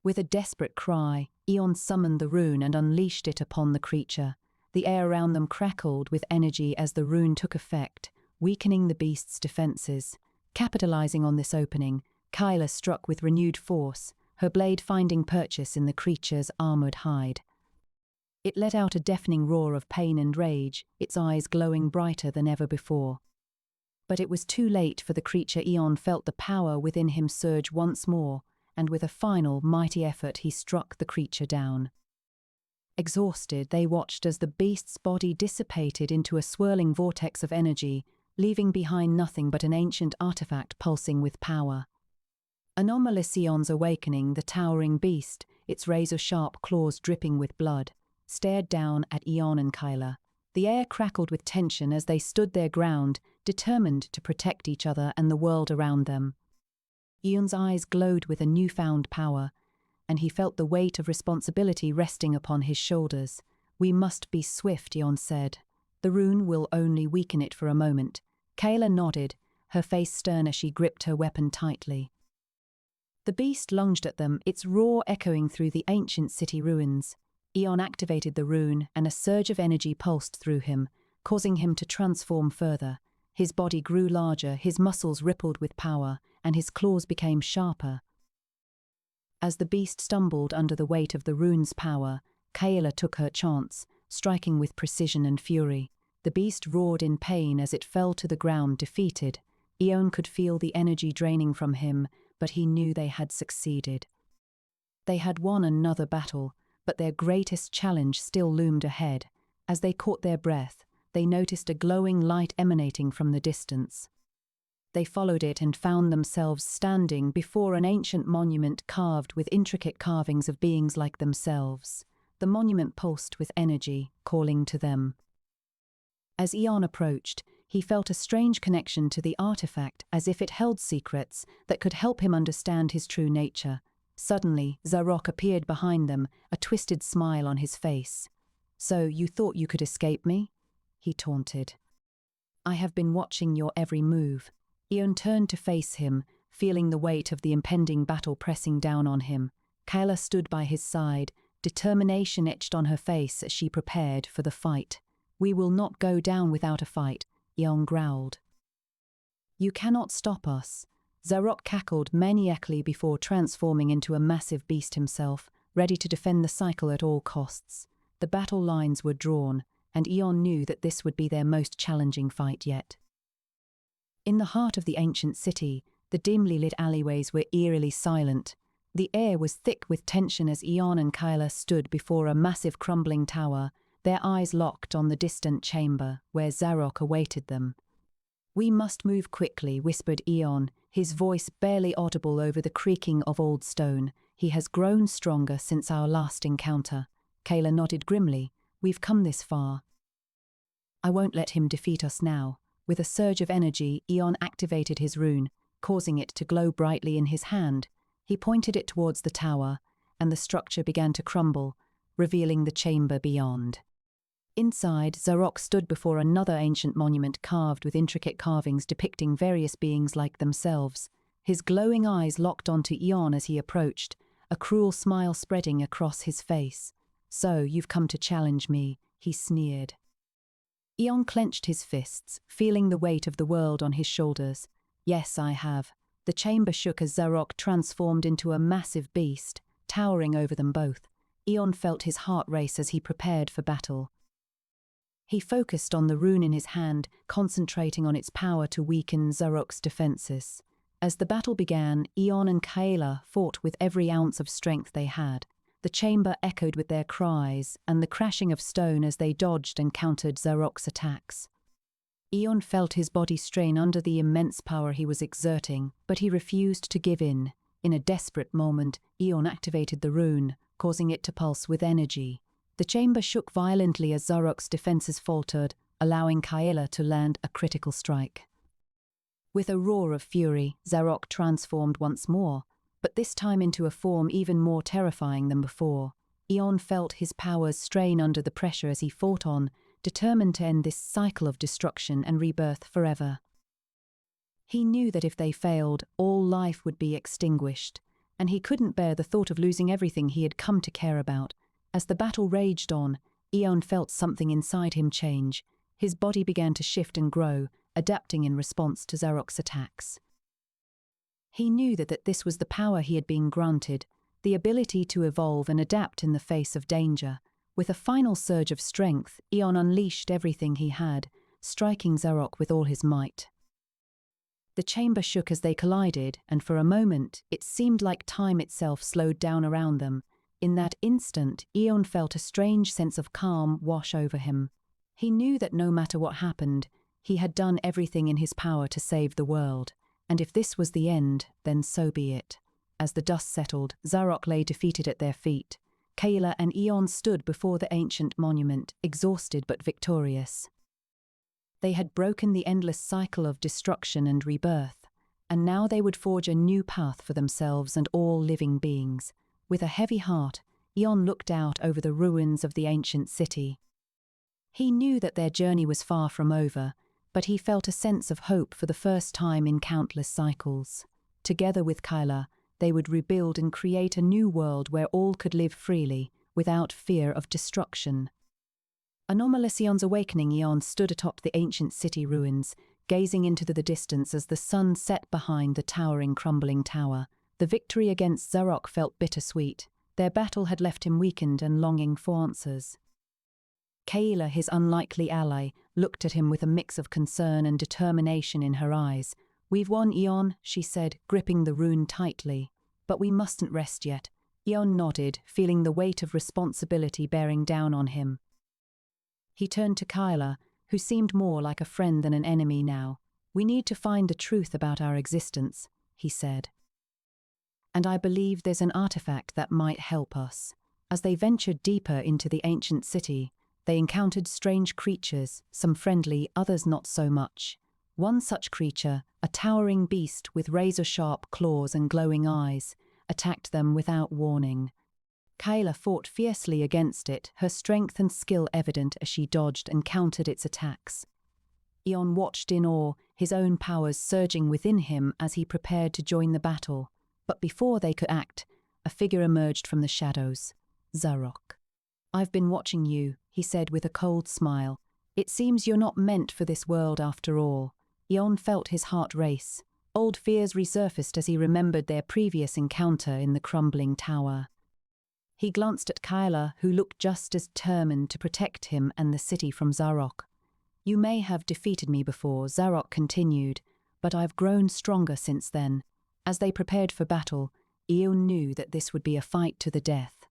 With a desperate cry, Eon summoned the rune and unleashed it upon the creature. The air around them crackled with energy as the rune took effect, weakening the beast's defenses. Capitalizing on this opening, Kayla struck with renewed force, her blade finding purchase in the creature's armored hide. It let out a deafening roar of pain and rage, its eyes glowing brighter than ever before. But it was too late for the creature. Eon felt the power within him surge once more, and with a final mighty effort he struck the creature down. Exhausted, they watched as the beast's body dissipated into a swirling vortex of energy, leaving behind nothing but an ancient artifact pulsing with power. Anomalous Eon's awakening, the towering beast, its razor-sharp claws dripping with blood, stared down at Eon and Kyla. The air crackled with tension as they stood their ground, determined to protect each other and the world around them. Eon's eyes glowed with a newfound power, and he felt the weight of responsibility resting upon his shoulders. "We must be swift," Eon said. "The rune will only weaken it for a moment." Kyla nodded, her face stern as she gripped her weapon tightly. The beast lunged at them, its roar echoing through the ancient city ruins. Eon activated the rune, and a surge of energy pulsed through him, causing him to transform further. His body grew larger, his muscles rippled with power, and his claws became sharper. As the beast stumbled under the weight of the rune's power, Kyla took her chance, striking with precision and fury. The beast roared in pain as it fell to the ground defeated. Eon could feel the energy draining from him, but he knew they had succeeded. They had won another battle, but their greatest challenge still loomed ahead. As they caught their breath, they noticed a glowing light emanating from the distance. They followed it and found themselves standing before an ancient monument carved with intricate carvings of beings like themselves. The monument pulsed with energy, calling to them. As Eon approached, he felt a strange connection to the artifact, as if it held secrets that could help him understand his true nature. Suddenly, Zarok appeared behind them, a twisted smile on his face. "So you thought you could escape me?" he taunted. "I have been watching your every move." Eon turned to face him, feeling the weight of the impending battle pressing down on him. Kyla stood by his side, determination etched on her face as she prepared for the fight. "We will not go down without a fight," Eon growled. "You cannot stop us." Zarok cackled maniacally before transforming into a massive beast himself, ready to defend the cycle at all costs. The battle lines were drawn, and Eon knew that this would be their most challenging fight yet. In the heart of the ancient city, the dimly lit alleyways were eerily silent. The air was thick with tension as Eon and Kyla stood before a massive crumbling tower, their eyes locked on the distant chamber where Zarok awaited them. "We must move quickly," whispered Eon, his voice barely audible over the creaking of old stone. "He has grown stronger since our last encounter." Kyla nodded grimly. "We've come this far. I won't let him defeat us now." With a surge of energy, Eon activated his rune, causing it to glow brightly in his hand. He pointed it towards the tower, and the structure began to crumble, revealing the chamber beyond. Inside, Zarok stood before another ancient monument carved with intricate carvings depicting various beings like themselves. His glowing eyes locked onto Eon as he approached, a cruel smile spreading across his face. "So, you've come to challenge me," he sneered. Eon clenched his fists, feeling the weight of the world on his shoulders. "Yes, I have." The chamber shook as Zarok transformed into a massive beast, towering over them both. Eon felt his heart race as he prepared for battle. He focused on the rune in his hand, concentrating on its power to weaken Zarok's defenses. As the battle began, Eon and Kyla fought with every ounce of strength they had. The chamber echoed with their cries and the crashing of stone as they dodged and countered Zarok's attacks. Eon felt his body strain under the immense power he was exerting, but he refused to give in. In a desperate moment, Eon activated the rune, causing it to pulse with energy. The chamber shook violently as Zarok's defenses faltered, allowing Kyla to land a critical strike. With a roar of fury, Zarok transformed once more, but this time into a form even more terrifying than before. Eon felt his powers strain under the pressure as he fought on, determined to end this cycle of destruction and rebirth forever. He knew that if they failed, all life would be extinguished, and he couldn't bear the thought of losing everything he had come to care about. As the battle raged on, Eon felt something inside him change. His body began to shift and grow, adapting in response to Zarok's attacks. He knew that this was the power he had been granted, the ability to evolve and adapt in the face of danger. With a final surge of strength, Eon unleashed everything he had, striking Zarok with all his might. The chamber shook as they collided, and for a moment, it seemed like time itself slowed down around them. In that instant, Eon felt a strange sense of calm wash over him. He knew that no matter what happened, he had done everything in his power to save the world, and if this was the end, then so be it. As the dust settled, Zarok lay defeated at their feet. Kayla and Eon stood before the ancient monument, exhausted but victorious. They had broken the endless cycle of destruction and rebirth, and now they would forge a new path for themselves and all living beings. With a heavy heart, Eon looked out over the ruins of the ancient city. He knew that their journey was far from over, but he felt a sense of hope for the first time in countless cycles. Together with Kyla, they would rebuild and create a new world where all could live freely, without fear of destruction. Anomalous Eon's awakening, Eon stood atop the ancient city ruins, gazing into the distance as the sun set behind the towering, crumbling tower. The victory against Zarok felt bittersweet. Their battle had left him weakened and longing for answers. Kayla, his unlikely ally, looked at him with a mix of concern and determination in her eyes. "We've won, Eon," she said, gripping the rune tightly. "But we mustn't rest yet." Eon nodded, feeling the weight of responsibility bearing down on him. He turned to Kyla, who seemed more like a friend than an enemy now. "We need to find the truth about our existence," he said. "And I believe there's an artifact that might help us." As they ventured deeper into the ancient city, they encountered strange creatures, some friendly, others not so much. One such creature, a towering beast with razor-sharp claws and glowing eyes, attacked them without warning. Kayla fought fiercely against it, her strength and skill evident as she dodged and countered its attacks. Eon watched in awe, his own powers surging within him as he prepared to join the battle. But before they could act, a figure emerged from the shadows. Zarok. "I've been watching you," he said with a cold smile. "It seems you're not meant for this world after all." Eon felt his heart race. Old fears resurfaced as he remembered their previous encounter in the crumbling tower. He glanced at Kyla, who looked just as determined to protect him and the city from Zarok. "You may have defeated me before," Zarok continued, "but I've grown stronger since then." As they prepared for battle, Eon knew that this would be a fight to the death.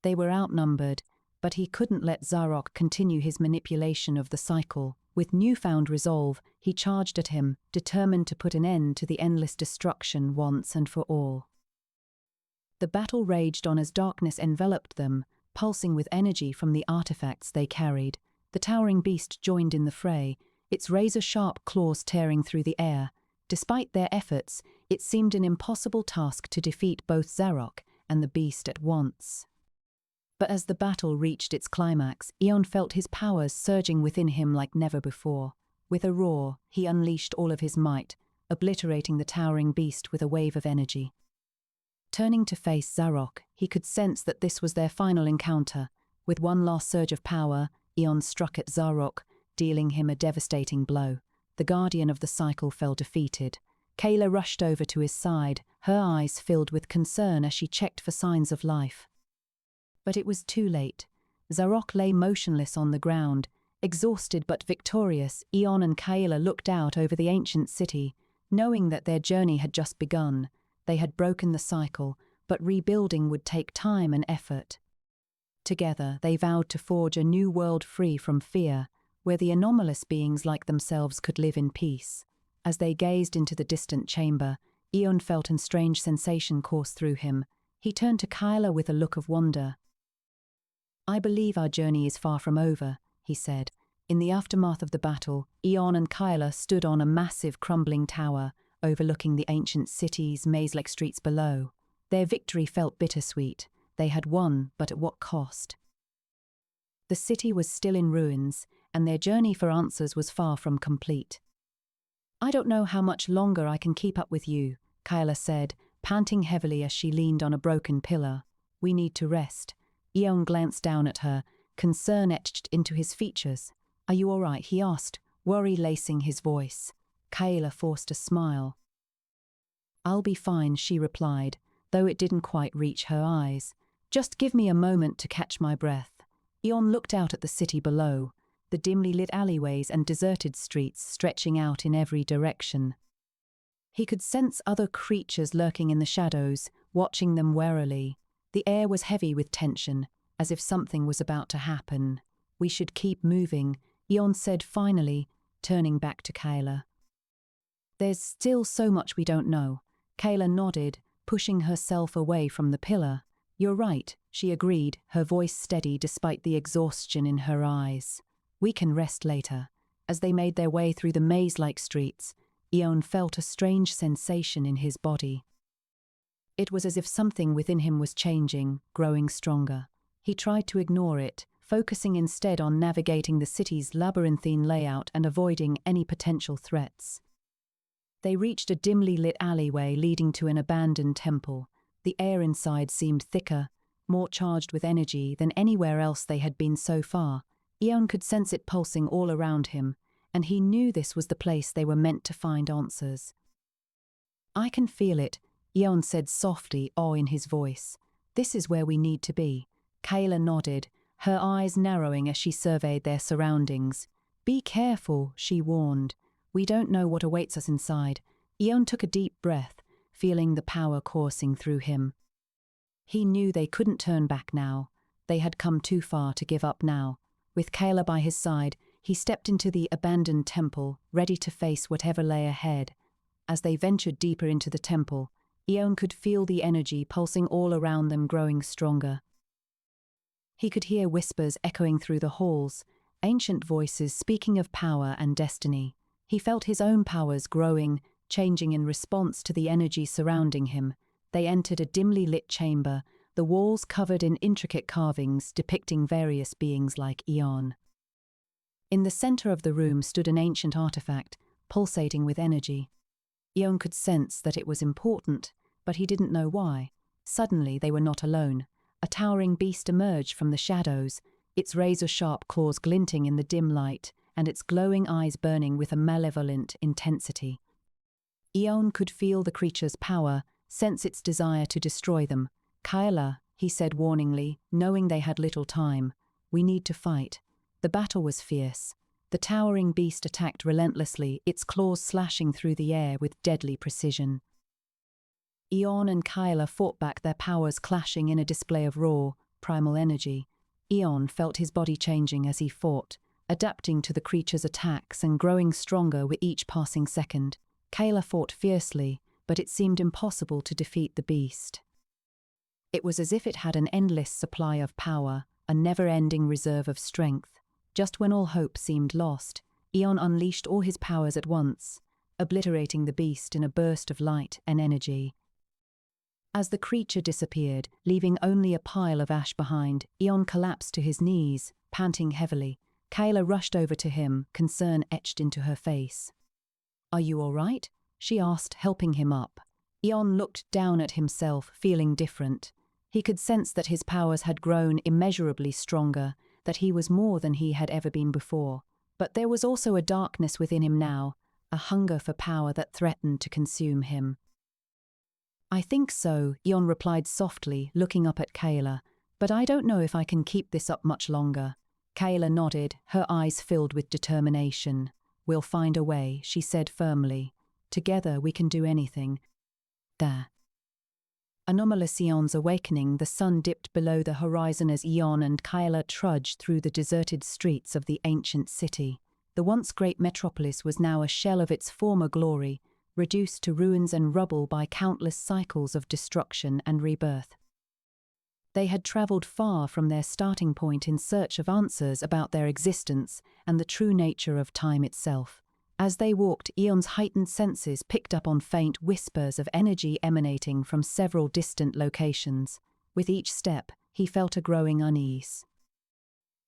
They were outnumbered, but he couldn't let Zarok continue his manipulation of the cycle. With newfound resolve, he charged at him, determined to put an end to the endless destruction once and for all. The battle raged on as darkness enveloped them, pulsing with energy from the artifacts they carried. The towering beast joined in the fray, its razor-sharp claws tearing through the air. Despite their efforts, it seemed an impossible task to defeat both Zarok and the beast at once. But as the battle reached its climax, Eon felt his powers surging within him like never before. With a roar, he unleashed all of his might, obliterating the towering beast with a wave of energy. Turning to face Zarok, he could sense that this was their final encounter. With one last surge of power, Eon struck at Zarok, dealing him a devastating blow. The guardian of the cycle fell defeated. Kayla rushed over to his side, her eyes filled with concern as she checked for signs of life. But it was too late. Zarok lay motionless on the ground. Exhausted but victorious, Eon and Kayla looked out over the ancient city, knowing that their journey had just begun. They had broken the cycle, but rebuilding would take time and effort. Together, they vowed to forge a new world free from fear, where the anomalous beings like themselves could live in peace. As they gazed into the distant chamber, Eon felt a strange sensation course through him. He turned to Kyla with a look of wonder. "I believe our journey is far from over," he said. In the aftermath of the battle, Eon and Kyla stood on a massive crumbling tower, overlooking the ancient city's maze-like streets below. Their victory felt bittersweet. They had won, but at what cost? The city was still in ruins, and their journey for answers was far from complete. "I don't know how much longer I can keep up with you," Kyla said, panting heavily as she leaned on a broken pillar. "We need to rest." Eon glanced down at her, concern etched into his features. "Are you all right?" he asked, worry lacing his voice. Kayla forced a smile. "I'll be fine," she replied, though it didn't quite reach her eyes. "Just give me a moment to catch my breath." Eon looked out at the city below, the dimly lit alleyways and deserted streets stretching out in every direction. He could sense other creatures lurking in the shadows, watching them warily. The air was heavy with tension, as if something was about to happen. "We should keep moving," Eon said finally, turning back to Kayla. "There's still so much we don't know." Kayla nodded, pushing herself away from the pillar. "You're right," she agreed, her voice steady despite the exhaustion in her eyes. "We can rest later." As they made their way through the maze-like streets, Eon felt a strange sensation in his body. It was as if something within him was changing, growing stronger. He tried to ignore it, focusing instead on navigating the city's labyrinthine layout and avoiding any potential threats. They reached a dimly lit alleyway leading to an abandoned temple. The air inside seemed thicker, more charged with energy than anywhere else they had been so far. Eon could sense it pulsing all around him, and he knew this was the place they were meant to find answers. "I can feel it," Eon said softly, awe in his voice. "This is where we need to be." Kayla nodded, her eyes narrowing as she surveyed their surroundings. "Be careful," she warned. "We don't know what awaits us inside." Eon took a deep breath, feeling the power coursing through him. He knew they couldn't turn back now. They had come too far to give up now. With Kayla by his side, he stepped into the abandoned temple, ready to face whatever lay ahead. As they ventured deeper into the temple, Eon could feel the energy pulsing all around them growing stronger. He could hear whispers echoing through the halls, ancient voices speaking of power and destiny. He felt his own powers growing, changing in response to the energy surrounding him. They entered a dimly lit chamber, the walls covered in intricate carvings depicting various beings like Eon. In the center of the room stood an ancient artifact, pulsating with energy. Eon could sense that it was important, but he didn't know why. Suddenly they were not alone. A towering beast emerged from the shadows, its razor-sharp claws glinting in the dim light, and its glowing eyes burning with a malevolent intensity. Eon could feel the creature's power, sense its desire to destroy them. "Kayla," he said warningly, knowing they had little time, "we need to fight." The battle was fierce. The towering beast attacked relentlessly, its claws slashing through the air with deadly precision. Eon and Kayla fought back, their powers clashing in a display of raw, primal energy. Eon felt his body changing as he fought, adapting to the creature's attacks and growing stronger with each passing second. Kayla fought fiercely, but it seemed impossible to defeat the beast. It was as if it had an endless supply of power, a never-ending reserve of strength. Just when all hope seemed lost, Eon unleashed all his powers at once, obliterating the beast in a burst of light and energy. As the creature disappeared, leaving only a pile of ash behind, Eon collapsed to his knees, panting heavily. Kayla rushed over to him, concern etched into her face. "Are you all right?" she asked, helping him up. Eon looked down at himself, feeling different. He could sense that his powers had grown immeasurably stronger, that he was more than he had ever been before. But there was also a darkness within him now, a hunger for power that threatened to consume him. "I think so," Eon replied softly, looking up at Kayla, "but I don't know if I can keep this up much longer." Kayla nodded, her eyes filled with determination. "We'll find a way," she said firmly. "Together we can do anything." There. Anomalous Eon's awakening, the sun dipped below the horizon as Eon and Kayla trudged through the deserted streets of the ancient city. The once great metropolis was now a shell of its former glory, reduced to ruins and rubble by countless cycles of destruction and rebirth. They had traveled far from their starting point in search of answers about their existence and the true nature of time itself. As they walked, Eon's heightened senses picked up on faint whispers of energy emanating from several distant locations. With each step, he felt a growing unease.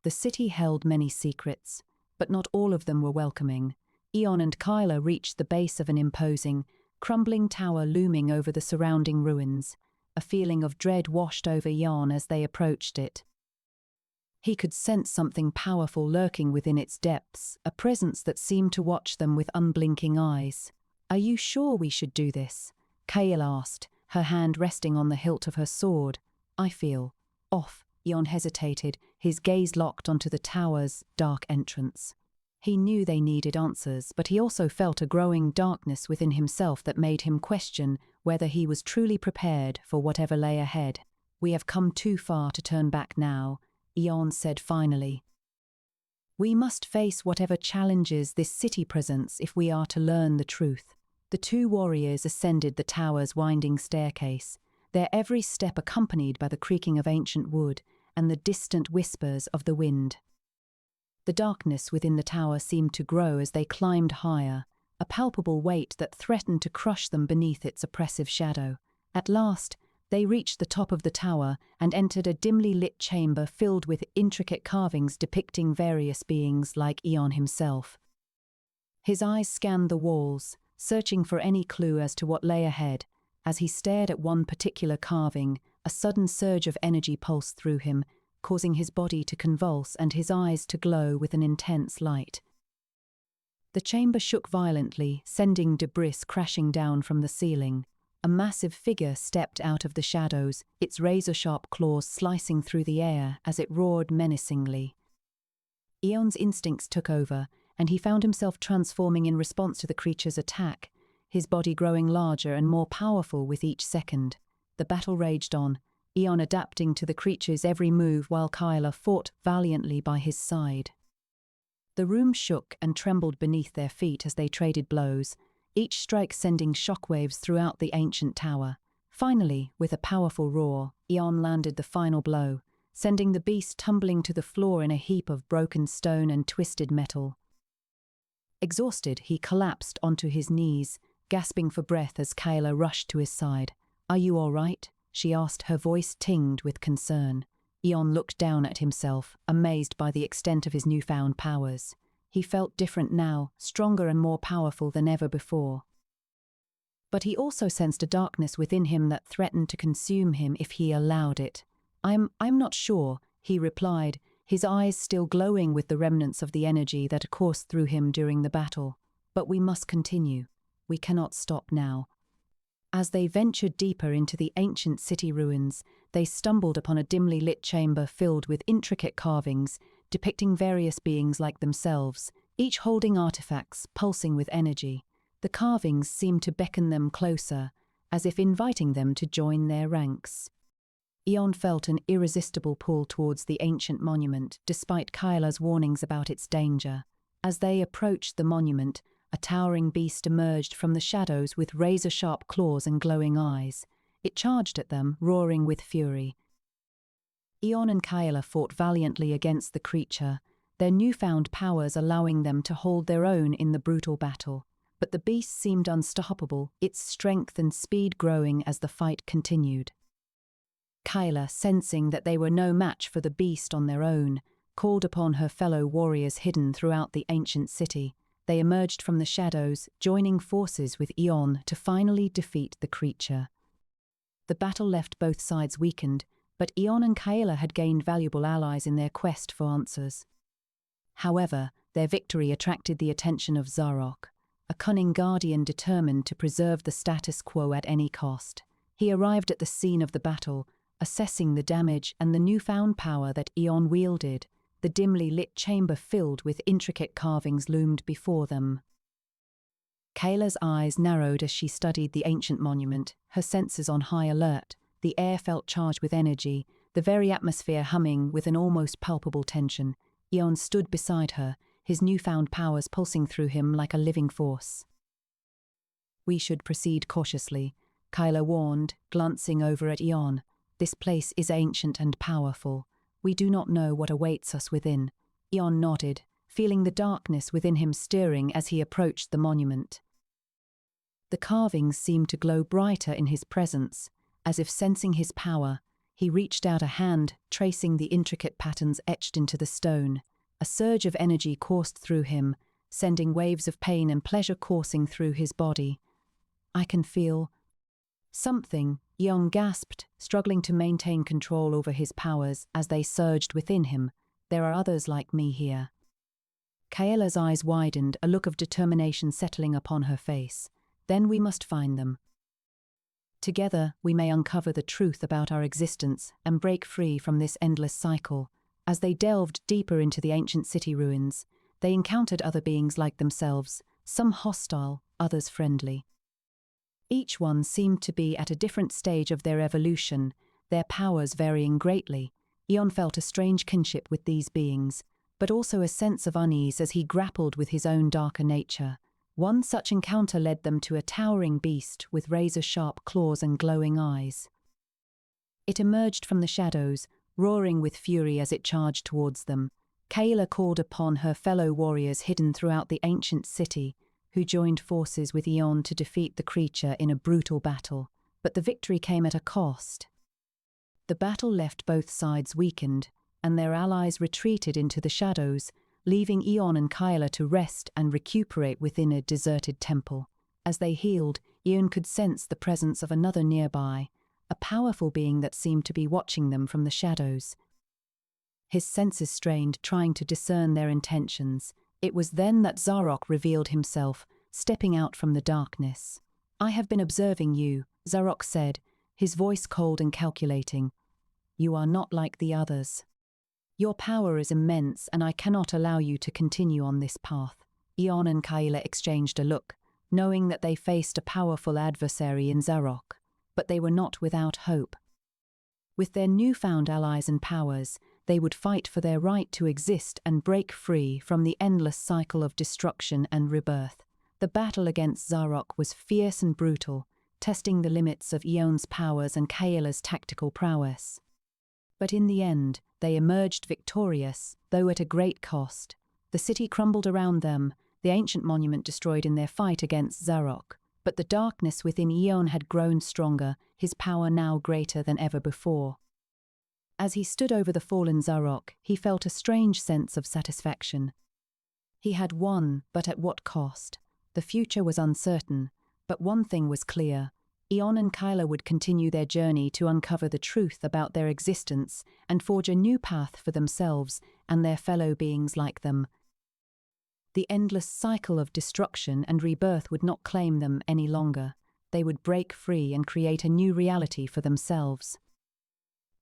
The city held many secrets, but not all of them were welcoming. Eon and Kayla reached the base of an imposing, crumbling tower looming over the surrounding ruins. A feeling of dread washed over Eon as they approached it. He could sense something powerful lurking within its depths, a presence that seemed to watch them with unblinking eyes. "Are you sure we should do this?" Kayla asked, her hand resting on the hilt of her sword. "I feel off." Eon hesitated, his gaze locked onto the tower's dark entrance. He knew they needed answers, but he also felt a growing darkness within himself that made him question whether he was truly prepared for whatever lay ahead. We have come too far to turn back now, Eon said finally. We must face whatever challenges this city presents if we are to learn the truth. The two warriors ascended the tower's winding staircase, their every step accompanied by the creaking of ancient wood and the distant whispers of the wind. The darkness within the tower seemed to grow as they climbed higher, a palpable weight that threatened to crush them beneath its oppressive shadow. At last, they reached the top of the tower and entered a dimly lit chamber filled with intricate carvings depicting various beings like Eon himself. His eyes scanned the walls, searching for any clue as to what lay ahead. As he stared at one particular carving, a sudden surge of energy pulsed through him, causing his body to convulse and his eyes to glow with an intense light. The chamber shook violently, sending debris crashing down from the ceiling. A massive figure stepped out of the shadows, its razor-sharp claws slicing through the air as it roared menacingly. Eon's instincts took over, and he found himself transforming in response to the creature's attack, his body growing larger and more powerful with each second. The battle raged on, Eon adapting to the creature's every move while Kyla fought valiantly by his side. The room shook and trembled beneath their feet as they traded blows, each strike sending shockwaves throughout the ancient tower. Finally, with a powerful roar, Eon landed the final blow, sending the beast tumbling to the floor in a heap of broken stone and twisted metal. Exhausted, he collapsed onto his knees, gasping for breath as Kyla rushed to his side. "Are you all right?" she asked, her voice tinged with concern. Eon looked down at himself, amazed by the extent of his newfound powers. He felt different now, stronger and more powerful than ever before. But he also sensed a darkness within him that threatened to consume him if he allowed it. I'm not sure," he replied, his eyes still glowing with the remnants of the energy that had coursed through him during the battle. "But we must continue. We cannot stop now." As they ventured deeper into the ancient city ruins, they stumbled upon a dimly lit chamber filled with intricate carvings, depicting various beings like themselves, each holding artifacts pulsing with energy. The carvings seemed to beckon them closer, as if inviting them to join their ranks. Eon felt an irresistible pull towards the ancient monument, despite Kyla's warnings about its danger. As they approached the monument, a towering beast emerged from the shadows with razor-sharp claws and glowing eyes. It charged at them, roaring with fury. Eon and Kyla fought valiantly against the creature, their newfound powers allowing them to hold their own in the brutal battle. But the beast seemed unstoppable, its strength and speed growing as the fight continued. Kyla, sensing that they were no match for the beast on their own, called upon her fellow warriors hidden throughout the ancient city. They emerged from the shadows, joining forces with Eon to finally defeat the creature. The battle left both sides weakened, but Eon and Kyla had gained valuable allies in their quest for answers. However, their victory attracted the attention of Zarok, a cunning guardian determined to preserve the status quo at any cost. He arrived at the scene of the battle, assessing the damage and the newfound power that Eon wielded. The dimly lit chamber filled with intricate carvings loomed before them. Kayla's eyes narrowed as she studied the ancient monument, her senses on high alert. The air felt charged with energy, the very atmosphere humming with an almost palpable tension. Eon stood beside her, his newfound powers pulsing through him like a living force. "We should proceed cautiously," Kyla warned, glancing over at Eon. "This place is ancient and powerful. We do not know what awaits us within." Eon nodded, feeling the darkness within him stirring as he approached the monument. The carvings seemed to glow brighter in his presence, as if sensing his power. He reached out a hand, tracing the intricate patterns etched into the stone. A surge of energy coursed through him, sending waves of pain and pleasure coursing through his body. "I can feel something," Eon gasped, struggling to maintain control over his powers as they surged within him. "There are others like me here." Kayla's eyes widened, a look of determination settling upon her face. "Then we must find them. Together, we may uncover the truth about our existence and break free from this endless cycle." As they delved deeper into the ancient city ruins, they encountered other beings like themselves, some hostile, others friendly. Each one seemed to be at a different stage of their evolution, their powers varying greatly. Eon felt a strange kinship with these beings, but also a sense of unease as he grappled with his own darker nature. One such encounter led them to a towering beast with razor-sharp claws and glowing eyes. It emerged from the shadows, roaring with fury as it charged towards them. Kayla called upon her fellow warriors hidden throughout the ancient city, who joined forces with Eon to defeat the creature in a brutal battle. But the victory came at a cost. The battle left both sides weakened, and their allies retreated into the shadows, leaving Eon and Kayla to rest and recuperate within a deserted temple. As they healed, Eon could sense the presence of another nearby, a powerful being that seemed to be watching them from the shadows. His senses strained, trying to discern their intentions. It was then that Zarok revealed himself, stepping out from the darkness. "I have been observing you," Zarok said, his voice cold and calculating. "You are not like the others. Your power is immense, and I cannot allow you to continue on this path." Eon and Kayla exchanged a look, knowing that they faced a powerful adversary in Zarok, but they were not without hope. With their newfound allies and powers, they would fight for their right to exist and break free from the endless cycle of destruction and rebirth. The battle against Zarok was fierce and brutal, testing the limits of Eon's powers and Kayla's tactical prowess. But in the end, they emerged victorious, though at a great cost. The city crumbled around them, the ancient monument destroyed in their fight against Zarok. But the darkness within Eon had grown stronger, his power now greater than ever before. As he stood over the fallen Zarok, he felt a strange sense of satisfaction. He had won, but at what cost? The future was uncertain, but one thing was clear. Eon and Kayla would continue their journey to uncover the truth about their existence and forge a new path for themselves and their fellow beings like them. The endless cycle of destruction and rebirth would not claim them any longer. They would break free and create a new reality for themselves.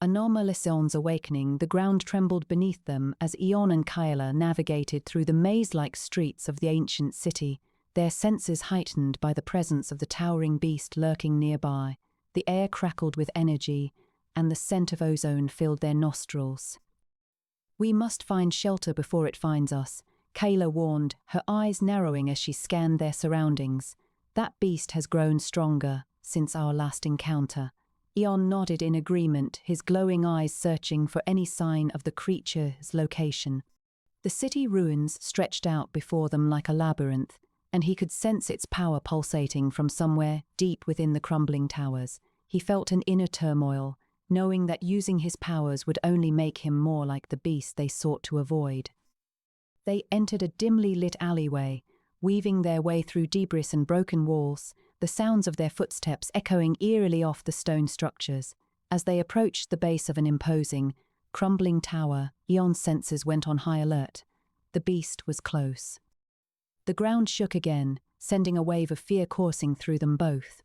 Anomalous awakening, the ground trembled beneath them as Eon and Kayla navigated through the maze-like streets of the ancient city, their senses heightened by the presence of the towering beast lurking nearby. The air crackled with energy, and the scent of ozone filled their nostrils. "We must find shelter before it finds us," Kayla warned, her eyes narrowing as she scanned their surroundings. "That beast has grown stronger since our last encounter." Eon nodded in agreement, his glowing eyes searching for any sign of the creature's location. The city ruins stretched out before them like a labyrinth, and he could sense its power pulsating from somewhere deep within the crumbling towers. He felt an inner turmoil, knowing that using his powers would only make him more like the beast they sought to avoid. They entered a dimly lit alleyway, weaving their way through debris and broken walls, the sounds of their footsteps echoing eerily off the stone structures. As they approached the base of an imposing, crumbling tower, Eon's senses went on high alert. The beast was close. The ground shook again, sending a wave of fear coursing through them both.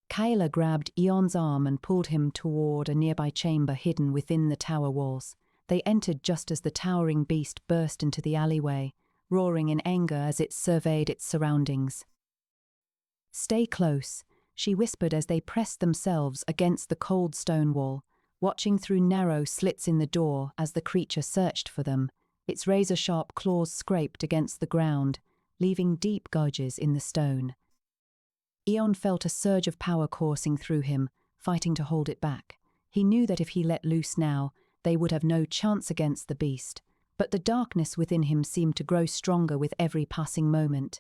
Kayla grabbed Eon's arm and pulled him toward a nearby chamber hidden within the tower walls. They entered just as the towering beast burst into the alleyway, roaring in anger as it surveyed its surroundings. "Stay close," she whispered as they pressed themselves against the cold stone wall, watching through narrow slits in the door as the creature searched for them. Its razor-sharp claws scraped against the ground, leaving deep gouges in the stone. Eon felt a surge of power coursing through him, fighting to hold it back. He knew that if he let loose now, they would have no chance against the beast, but the darkness within him seemed to grow stronger with every passing moment.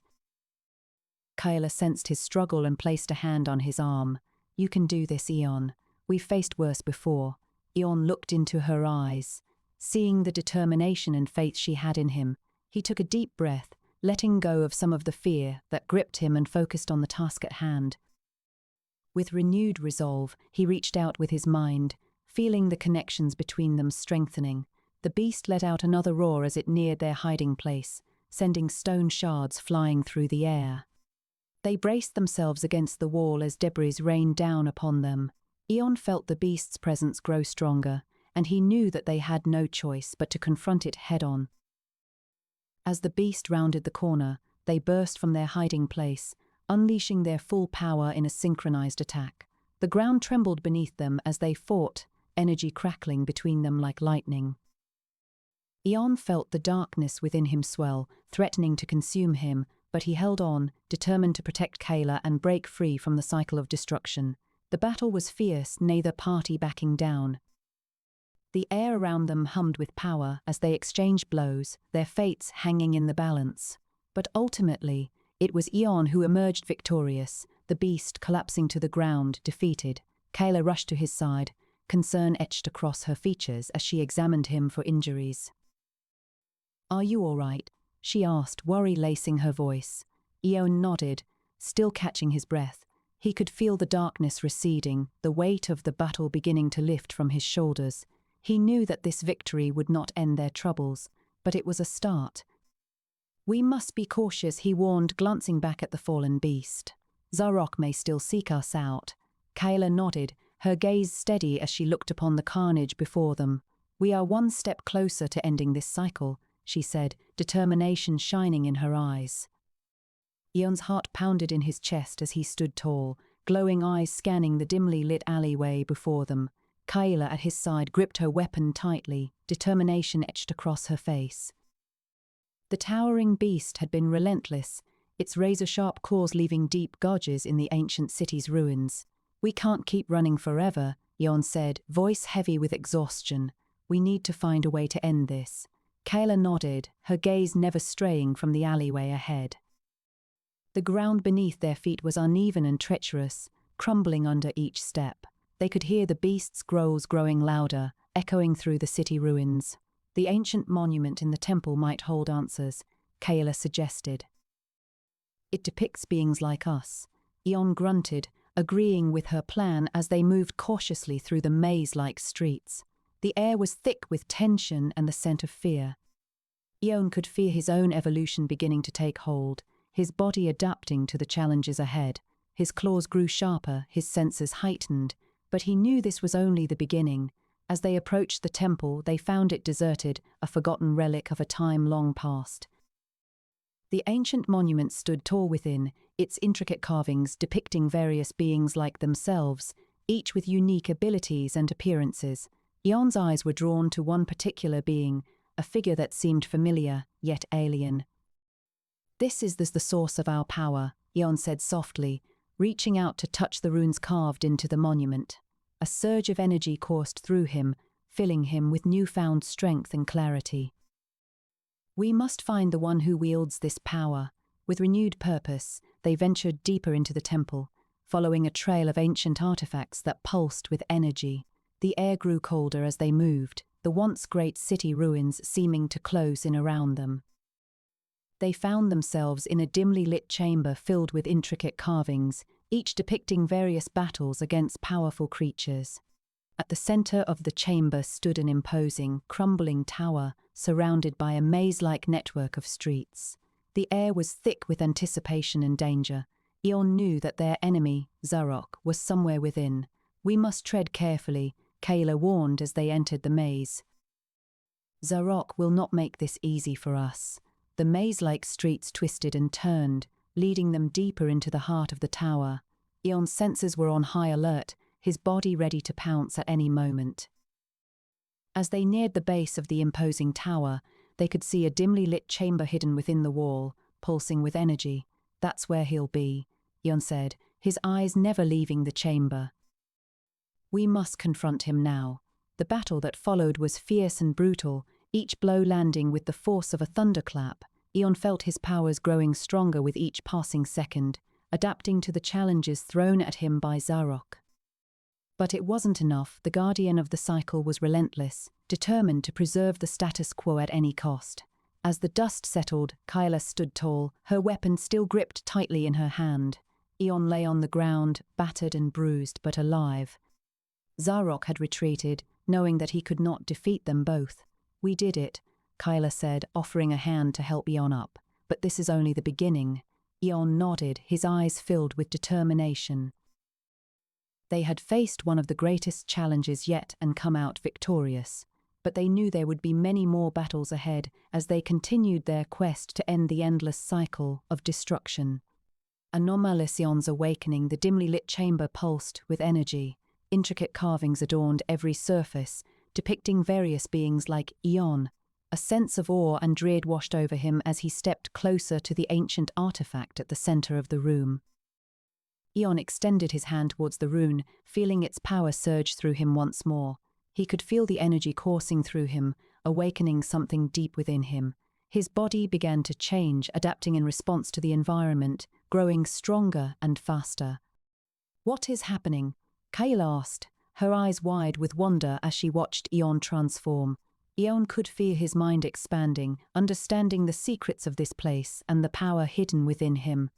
Kayla sensed his struggle and placed a hand on his arm. "You can do this, Eon. We've faced worse before." Eon looked into her eyes. Seeing the determination and faith she had in him, he took a deep breath, letting go of some of the fear that gripped him and focused on the task at hand. With renewed resolve, he reached out with his mind, feeling the connections between them strengthening. The beast let out another roar as it neared their hiding place, sending stone shards flying through the air. They braced themselves against the wall as debris rained down upon them. Eon felt the beast's presence grow stronger, and he knew that they had no choice but to confront it head-on. As the beast rounded the corner, they burst from their hiding place, unleashing their full power in a synchronized attack. The ground trembled beneath them as they fought, energy crackling between them like lightning. Eon felt the darkness within him swell, threatening to consume him, but he held on, determined to protect Kayla and break free from the cycle of destruction. The battle was fierce, neither party backing down. The air around them hummed with power as they exchanged blows, their fates hanging in the balance. But ultimately, it was Eon who emerged victorious, the beast collapsing to the ground, defeated. Kayla rushed to his side, concern etched across her features as she examined him for injuries. "Are you all right?" she asked, worry lacing her voice. Eon nodded, still catching his breath. He could feel the darkness receding, the weight of the battle beginning to lift from his shoulders. He knew that this victory would not end their troubles, but it was a start. "We must be cautious," he warned, glancing back at the fallen beast. "Zarok may still seek us out." Kayla nodded, her gaze steady as she looked upon the carnage before them. "We are one step closer to ending this cycle," she said, determination shining in her eyes. Eon's heart pounded in his chest as he stood tall, glowing eyes scanning the dimly lit alleyway before them. Kayla at his side gripped her weapon tightly, determination etched across her face. The towering beast had been relentless, its razor-sharp claws leaving deep gouges in the ancient city's ruins. "We can't keep running forever," Eon said, voice heavy with exhaustion. "We need to find a way to end this." Kayla nodded, her gaze never straying from the alleyway ahead. The ground beneath their feet was uneven and treacherous, crumbling under each step. They could hear the beast's growls growing louder, echoing through the city ruins. "The ancient monument in the temple might hold answers," Kayla suggested. "It depicts beings like us." Eon grunted, agreeing with her plan as they moved cautiously through the maze-like streets. The air was thick with tension and the scent of fear. Eon could feel his own evolution beginning to take hold, his body adapting to the challenges ahead. His claws grew sharper, his senses heightened, but he knew this was only the beginning. As they approached the temple, they found it deserted, a forgotten relic of a time long past. The ancient monument stood tall within, its intricate carvings depicting various beings like themselves, each with unique abilities and appearances. Eon's eyes were drawn to one particular being, a figure that seemed familiar, yet alien. "This is the source of our power," Eon said softly, reaching out to touch the runes carved into the monument. A surge of energy coursed through him, filling him with newfound strength and clarity. "We must find the one who wields this power." With renewed purpose, they ventured deeper into the temple, following a trail of ancient artifacts that pulsed with energy. The air grew colder as they moved, the once great city ruins seeming to close in around them. They found themselves in a dimly lit chamber filled with intricate carvings, each depicting various battles against powerful creatures. At the center of the chamber stood an imposing, crumbling tower surrounded by a maze-like network of streets. The air was thick with anticipation and danger. Eon knew that their enemy, Zarok, was somewhere within. "We must tread carefully," Kayla warned as they entered the maze. "Zarok will not make this easy for us." The maze-like streets twisted and turned, leading them deeper into the heart of the tower. Eon's senses were on high alert, his body ready to pounce at any moment. As they neared the base of the imposing tower, they could see a dimly lit chamber hidden within the wall, pulsing with energy. "That's where he'll be," Eon said, his eyes never leaving the chamber. "We must confront him now." The battle that followed was fierce and brutal, each blow landing with the force of a thunderclap. Eon felt his powers growing stronger with each passing second, adapting to the challenges thrown at him by Zarok. But it wasn't enough. The guardian of the cycle was relentless, determined to preserve the status quo at any cost. As the dust settled, Kayla stood tall, her weapon still gripped tightly in her hand. Eon lay on the ground, battered and bruised, but alive. Zarok had retreated, knowing that he could not defeat them both. "We did it," Kayla said, offering a hand to help Eon up. "But this is only the beginning." Eon nodded, his eyes filled with determination. They had faced one of the greatest challenges yet and come out victorious. But they knew there would be many more battles ahead as they continued their quest to end the endless cycle of destruction. Anomalous Eon's awakening, the dimly lit chamber pulsed with energy. Intricate carvings adorned every surface, depicting various beings like Eon. A sense of awe and dread washed over him as he stepped closer to the ancient artifact at the center of the room. Eon extended his hand towards the rune, feeling its power surge through him once more. He could feel the energy coursing through him, awakening something deep within him. His body began to change, adapting in response to the environment, growing stronger and faster. "What is happening?" Kayla asked, her eyes wide with wonder as she watched Eon transform. Eon could feel his mind expanding, understanding the secrets of this place and the power hidden within him.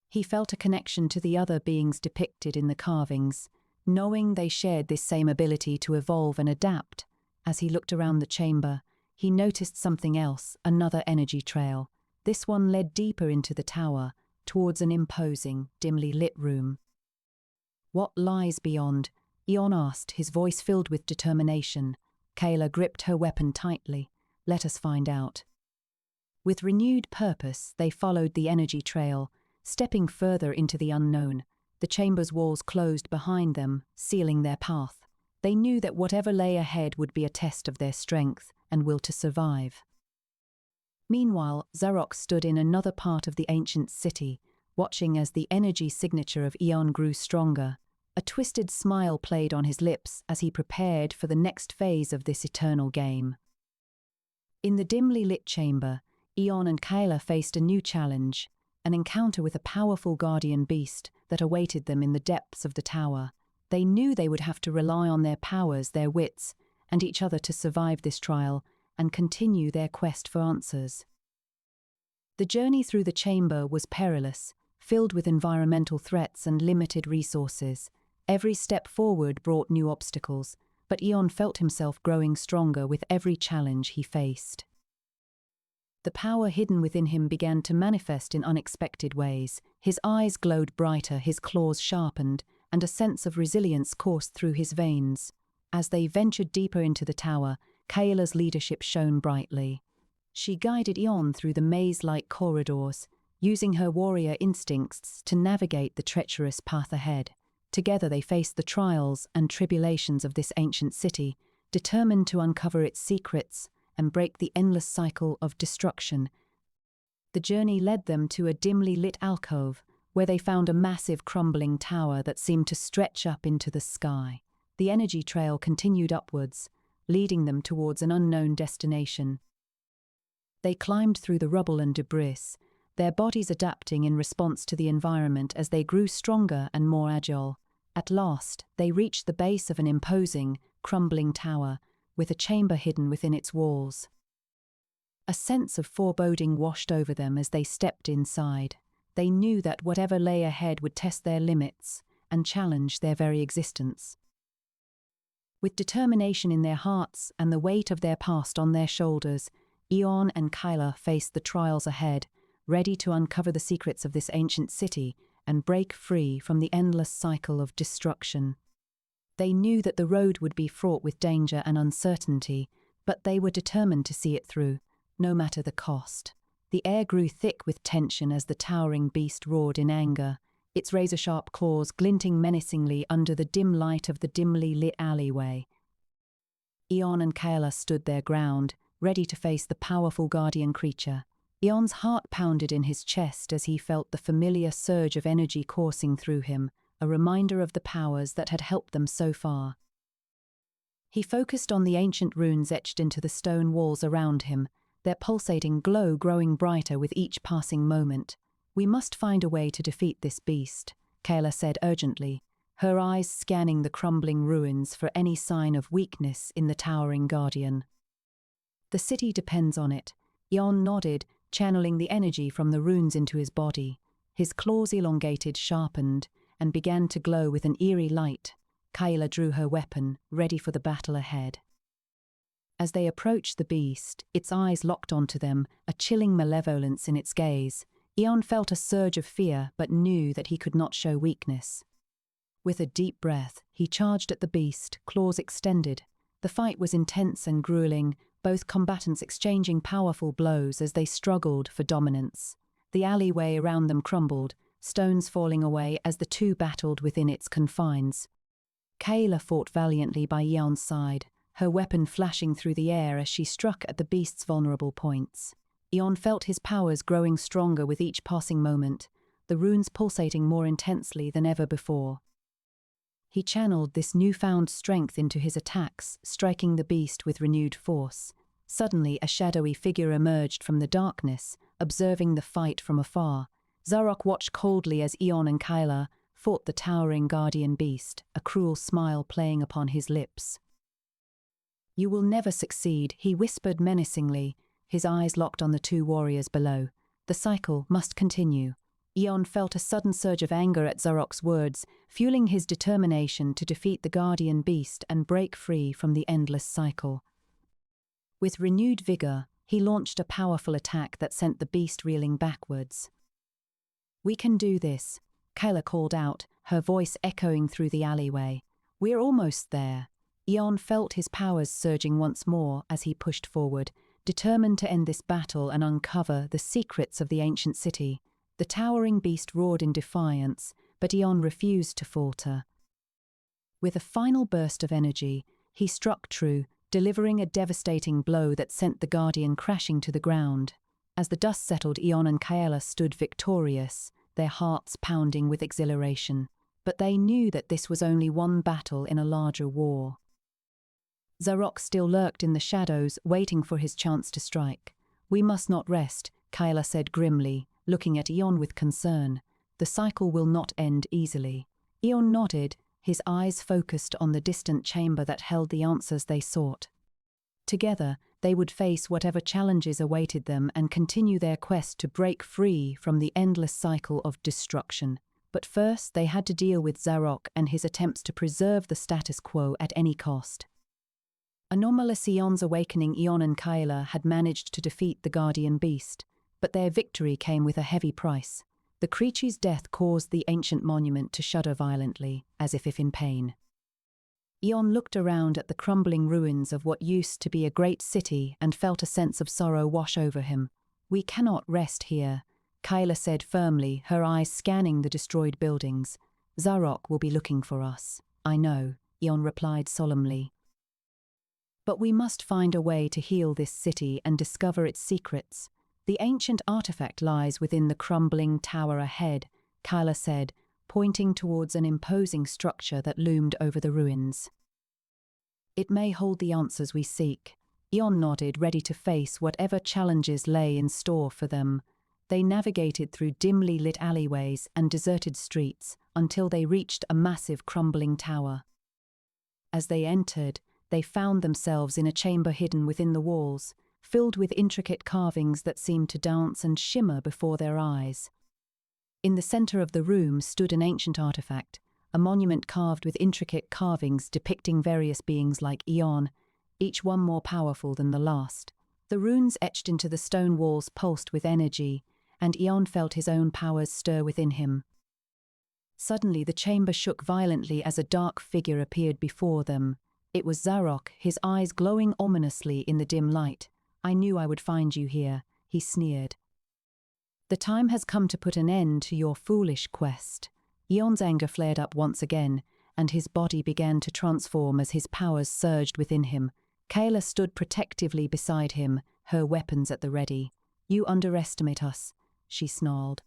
He felt a connection to the other beings depicted in the carvings, knowing they shared this same ability to evolve and adapt. As he looked around the chamber, he noticed something else, another energy trail. This one led deeper into the tower, towards an imposing, dimly lit room. "What lies beyond?" Eon asked, his voice filled with determination. Kayla gripped her weapon tightly. "Let us find out." With renewed purpose, they followed the energy trail, stepping further into the unknown. The chamber's walls closed behind them, sealing their path. They knew that whatever lay ahead would be a test of their strength and will to survive. Meanwhile, Zarok stood in another part of the ancient city, watching as the energy signature of Eon grew stronger. A twisted smile played on his lips as he prepared for the next phase of this eternal game. In the dimly lit chamber, Eon and Kayla faced a new challenge, an encounter with a powerful guardian beast that awaited them in the depths of the tower. They knew they would have to rely on their powers, their wits, and each other to survive this trial and continue their quest for answers. The journey through the chamber was perilous, filled with environmental threats and limited resources. Every step forward brought new obstacles, but Eon felt himself growing stronger with every challenge he faced. The power hidden within him began to manifest in unexpected ways. His eyes glowed brighter, his claws sharpened, and a sense of resilience coursed through his veins. As they ventured deeper into the tower, Kayla's leadership shone brightly. She guided Eon through the maze-like corridors, using her warrior instincts to navigate the treacherous path ahead. Together they faced the trials and tribulations of this ancient city, determined to uncover its secrets and break the endless cycle of destruction. The journey led them to a dimly lit alcove, where they found a massive crumbling tower that seemed to stretch up into the sky. The energy trail continued upwards, leading them towards an unknown destination. They climbed through the rubble and debris, their bodies adapting in response to the environment as they grew stronger and more agile. At last, they reached the base of an imposing, crumbling tower, with a chamber hidden within its walls. A sense of foreboding washed over them as they stepped inside. They knew that whatever lay ahead would test their limits and challenge their very existence. With determination in their hearts and the weight of their past on their shoulders, Eon and Kayla faced the trials ahead, ready to uncover the secrets of this ancient city and break free from the endless cycle of destruction. They knew that the road would be fraught with danger and uncertainty, but they were determined to see it through, no matter the cost. The air grew thick with tension as the towering beast roared in anger, its razor-sharp claws glinting menacingly under the dim light of the dimly lit alleyway. Eon and Kayla stood their ground, ready to face the powerful guardian creature. Eon's heart pounded in his chest as he felt the familiar surge of energy coursing through him, a reminder of the powers that had helped them so far. He focused on the ancient runes etched into the stone walls around him, their pulsating glow growing brighter with each passing moment. "We must find a way to defeat this beast," Kayla said urgently, her eyes scanning the crumbling ruins for any sign of weakness in the towering guardian. "The city depends on it." Eon nodded, channeling the energy from the runes into his body. His claws elongated, sharpened, and began to glow with an eerie light. Kayla drew her weapon, ready for the battle ahead. As they approached the beast, its eyes locked onto them, a chilling malevolence in its gaze. Eon felt a surge of fear, but knew that he could not show weakness. With a deep breath, he charged at the beast, claws extended. The fight was intense and grueling, both combatants exchanging powerful blows as they struggled for dominance. The alleyway around them crumbled, stones falling away as the two battled within its confines. Kayla fought valiantly by Eon's side, her weapon flashing through the air as she struck at the beast's vulnerable points. Eon felt his powers growing stronger with each passing moment, the runes pulsating more intensely than ever before. He channeled this newfound strength into his attacks, striking the beast with renewed force. Suddenly, a shadowy figure emerged from the darkness, observing the fight from afar. Zarok watched coldly as Eon and Kayla fought the towering guardian beast, a cruel smile playing upon his lips. "You will never succeed," he whispered menacingly, his eyes locked on the two warriors below. "The cycle must continue." Eon felt a sudden surge of anger at Zarok's words, fueling his determination to defeat the guardian beast and break free from the endless cycle. With renewed vigor, he launched a powerful attack that sent the beast reeling backwards. "We can do this," Kayla called out, her voice echoing through the alleyway. "We're almost there." Eon felt his powers surging once more as he pushed forward, determined to end this battle and uncover the secrets of the ancient city. The towering beast roared in defiance, but Eon refused to falter. With a final burst of energy, he struck true, delivering a devastating blow that sent the Guardian crashing to the ground. As the dust settled, Eon and Kayla stood victorious, their hearts pounding with exhilaration. But they knew that this was only one battle in a larger war. Zarok still lurked in the shadows, waiting for his chance to strike. "We must not rest," Kayla said grimly, looking at Eon with concern. "The cycle will not end easily." Eon nodded, his eyes focused on the distant chamber that held the answers they sought. Together, they would face whatever challenges awaited them and continue their quest to break free from the endless cycle of destruction. But first, they had to deal with Zarok and his attempts to preserve the status quo at any cost. Anomalous Eon's awakening, Eon and Kayla had managed to defeat the guardian beast, but their victory came with a heavy price. The creature's death caused the ancient monument to shudder violently, as if in pain. Eon looked around at the crumbling ruins of what used to be a great city and felt a sense of sorrow wash over him. "We cannot rest here," Kayla said firmly, her eyes scanning the destroyed buildings. "Zarok will be looking for us." "I know," Eon replied solemnly. "But we must find a way to heal this city and discover its secrets. The ancient artifact lies within the crumbling tower ahead," Kayla said, pointing towards an imposing structure that loomed over the ruins. "It may hold the answers we seek." Eon nodded, ready to face whatever challenges lay in store for them. They navigated through dimly lit alleyways and deserted streets until they reached a massive crumbling tower. As they entered, they found themselves in a chamber hidden within the walls, filled with intricate carvings that seemed to dance and shimmer before their eyes. In the center of the room stood an ancient artifact, a monument carved with intricate carvings depicting various beings like Eon, each one more powerful than the last. The runes etched into the stone walls pulsed with energy, and Eon felt his own powers stir within him. Suddenly, the chamber shook violently as a dark figure appeared before them. It was Zarok, his eyes glowing ominously in the dim light. "I knew I would find you here," he sneered. "The time has come to put an end to your foolish quest." Eon's anger flared up once again, and his body began to transform as his powers surged within him. Kayla stood protectively beside him, her weapons at the ready. "You underestimate us," she snarled.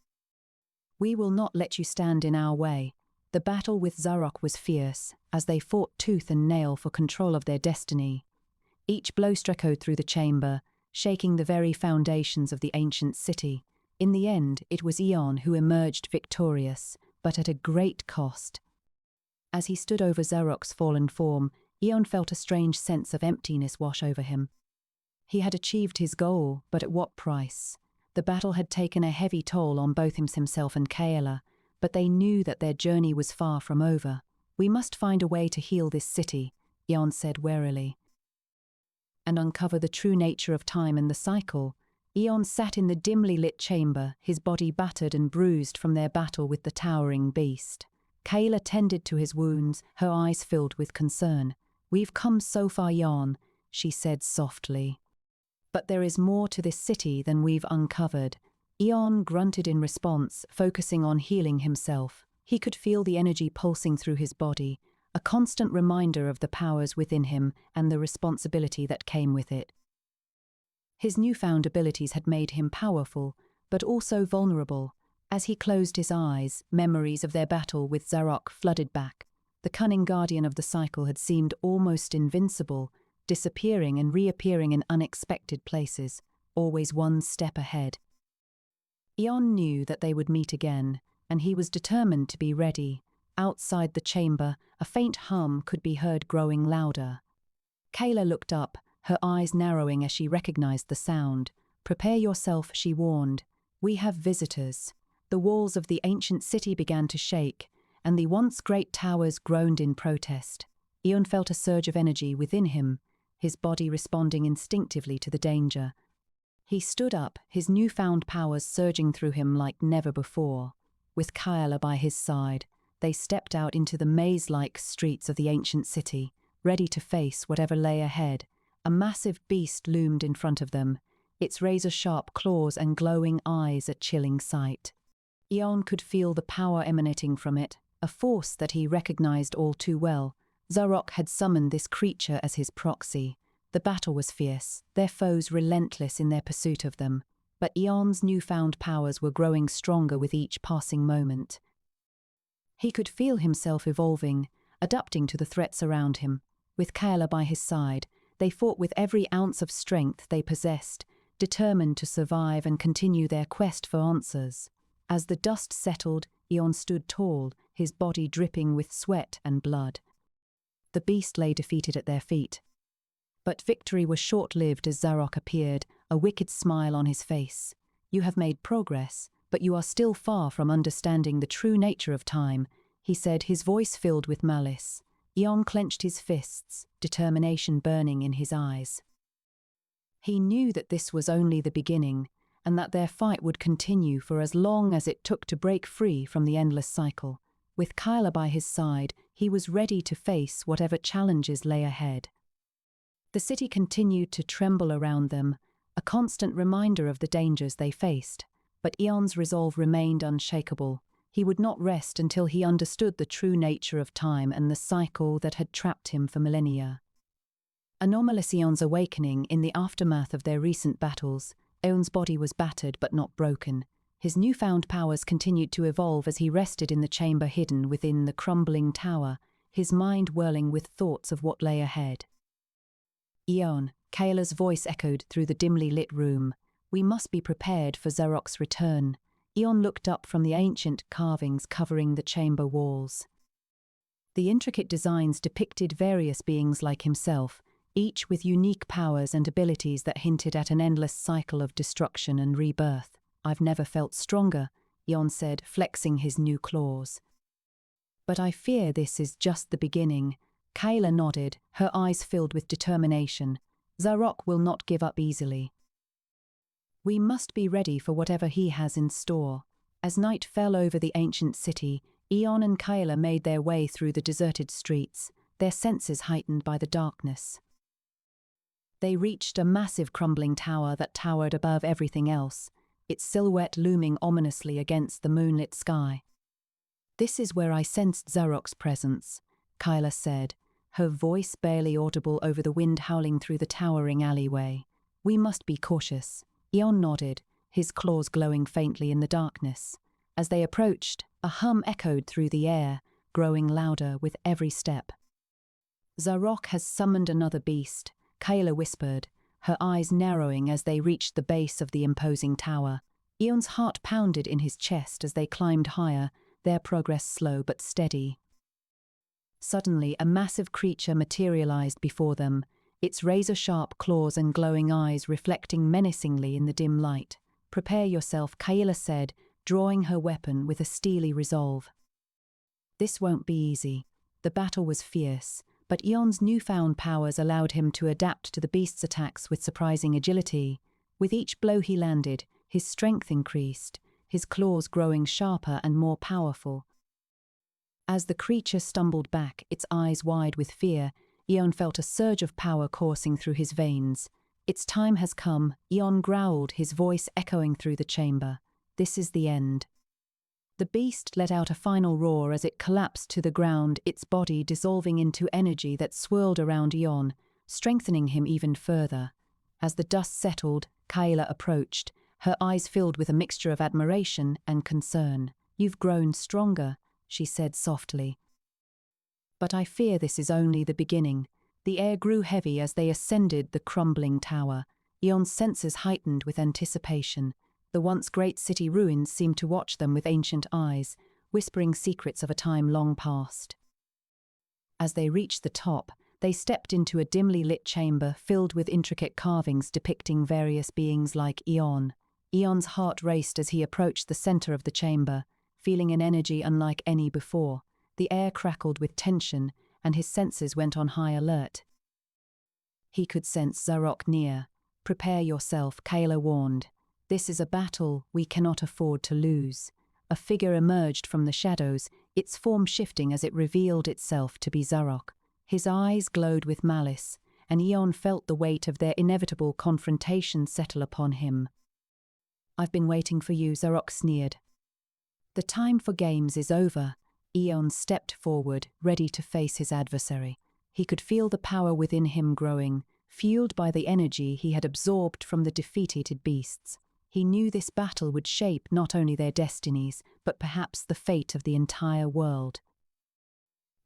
"We will not let you stand in our way." The battle with Zarok was fierce, as they fought tooth and nail for control of their destiny. Each blow echoed through the chamber, shaking the very foundations of the ancient city. In the end, it was Eon who emerged victorious, but at a great cost. As he stood over Zarok's fallen form, Eon felt a strange sense of emptiness wash over him. He had achieved his goal, but at what price? The battle had taken a heavy toll on both himself and Kayla, but they knew that their journey was far from over. "We must find a way to heal this city," Eon said warily, "and uncover the true nature of time and the cycle." Eon sat in the dimly lit chamber, his body battered and bruised from their battle with the towering beast. Kayla tended to his wounds, her eyes filled with concern. "We've come so far, Eon," she said softly. "But there is more to this city than we've uncovered." Eon grunted in response, focusing on healing himself. He could feel the energy pulsing through his body, a constant reminder of the powers within him and the responsibility that came with it. His newfound abilities had made him powerful, but also vulnerable. As he closed his eyes, memories of their battle with Zarok flooded back. The cunning guardian of the cycle had seemed almost invincible, disappearing and reappearing in unexpected places, always one step ahead. Eon knew that they would meet again, and he was determined to be ready. Outside the chamber, a faint hum could be heard growing louder. Kayla looked up, her eyes narrowing as she recognized the sound. "Prepare yourself," she warned. "We have visitors." The walls of the ancient city began to shake, and the once great towers groaned in protest. Eon felt a surge of energy within him, his body responding instinctively to the danger. He stood up, his newfound powers surging through him like never before. With Kyla by his side, they stepped out into the maze-like streets of the ancient city, ready to face whatever lay ahead. A massive beast loomed in front of them, its razor-sharp claws and glowing eyes a chilling sight. Eon could feel the power emanating from it, a force that he recognized all too well. Zarok had summoned this creature as his proxy. The battle was fierce, their foes relentless in their pursuit of them, but Eon's newfound powers were growing stronger with each passing moment. He could feel himself evolving, adapting to the threats around him. With Kayla by his side, they fought with every ounce of strength they possessed, determined to survive and continue their quest for answers. As the dust settled, Eon stood tall, his body dripping with sweat and blood. The beast lay defeated at their feet. But victory was short-lived as Zarok appeared, a wicked smile on his face. "You have made progress, but you are still far from understanding the true nature of time," he said, his voice filled with malice. Eon clenched his fists, determination burning in his eyes. He knew that this was only the beginning, and that their fight would continue for as long as it took to break free from the endless cycle. With Kyla by his side, he was ready to face whatever challenges lay ahead. The city continued to tremble around them, a constant reminder of the dangers they faced. But Eon's resolve remained unshakable. He would not rest until he understood the true nature of time and the cycle that had trapped him for millennia. Anomalous Eon's awakening in the aftermath of their recent battles. Eon's body was battered but not broken. His newfound powers continued to evolve as he rested in the chamber hidden within the crumbling tower, his mind whirling with thoughts of what lay ahead. "Eon," Kayla's voice echoed through the dimly lit room. "We must be prepared for Zarok's return." Eon looked up from the ancient carvings covering the chamber walls. The intricate designs depicted various beings like himself, each with unique powers and abilities that hinted at an endless cycle of destruction and rebirth. "I've never felt stronger," Eon said, flexing his new claws. "But I fear this is just the beginning." Kayla nodded, her eyes filled with determination. "Zarok will not give up easily. We must be ready for whatever he has in store." As night fell over the ancient city, Eon and Kayla made their way through the deserted streets, their senses heightened by the darkness. They reached a massive crumbling tower that towered above everything else, its silhouette looming ominously against the moonlit sky. "This is where I sensed Zarok's presence," Kayla said, her voice barely audible over the wind howling through the towering alleyway. "We must be cautious." Eon nodded, his claws glowing faintly in the darkness. As they approached, a hum echoed through the air, growing louder with every step. "Zarok has summoned another beast," Kayla whispered, her eyes narrowing as they reached the base of the imposing tower. Eon's heart pounded in his chest as they climbed higher, their progress slow but steady. Suddenly, a massive creature materialized before them, its razor-sharp claws and glowing eyes reflecting menacingly in the dim light. "Prepare yourself," Kayla said, drawing her weapon with a steely resolve. This won't be easy. The battle was fierce, but Eon's newfound powers allowed him to adapt to the beast's attacks with surprising agility. With each blow he landed, his strength increased, his claws growing sharper and more powerful. As the creature stumbled back, its eyes wide with fear, Eon felt a surge of power coursing through his veins. "Its time has come," Eon growled, his voice echoing through the chamber. This is the end. The beast let out a final roar as it collapsed to the ground, its body dissolving into energy that swirled around Ion, strengthening him even further. As the dust settled, Kayla approached, her eyes filled with a mixture of admiration and concern. "You've grown stronger," she said softly. "But I fear this is only the beginning." The air grew heavy as they ascended the crumbling tower. Ion's senses heightened with anticipation. The once great city ruins seemed to watch them with ancient eyes, whispering secrets of a time long past. As they reached the top, they stepped into a dimly lit chamber filled with intricate carvings depicting various beings like Ion. Ion's heart raced as he approached the center of the chamber, feeling an energy unlike any before. The air crackled with tension, and his senses went on high alert. He could sense Zarok near. "Prepare yourself," Kayla warned. "This is a battle we cannot afford to lose." A figure emerged from the shadows, its form shifting as it revealed itself to be Zarok. His eyes glowed with malice, and Ion felt the weight of their inevitable confrontation settle upon him. "I've been waiting for you," Zarok sneered. "The time for games is over." Ion stepped forward, ready to face his adversary. He could feel the power within him growing, fueled by the energy he had absorbed from the defeated beasts. He knew this battle would shape not only their destinies, but perhaps the fate of the entire world.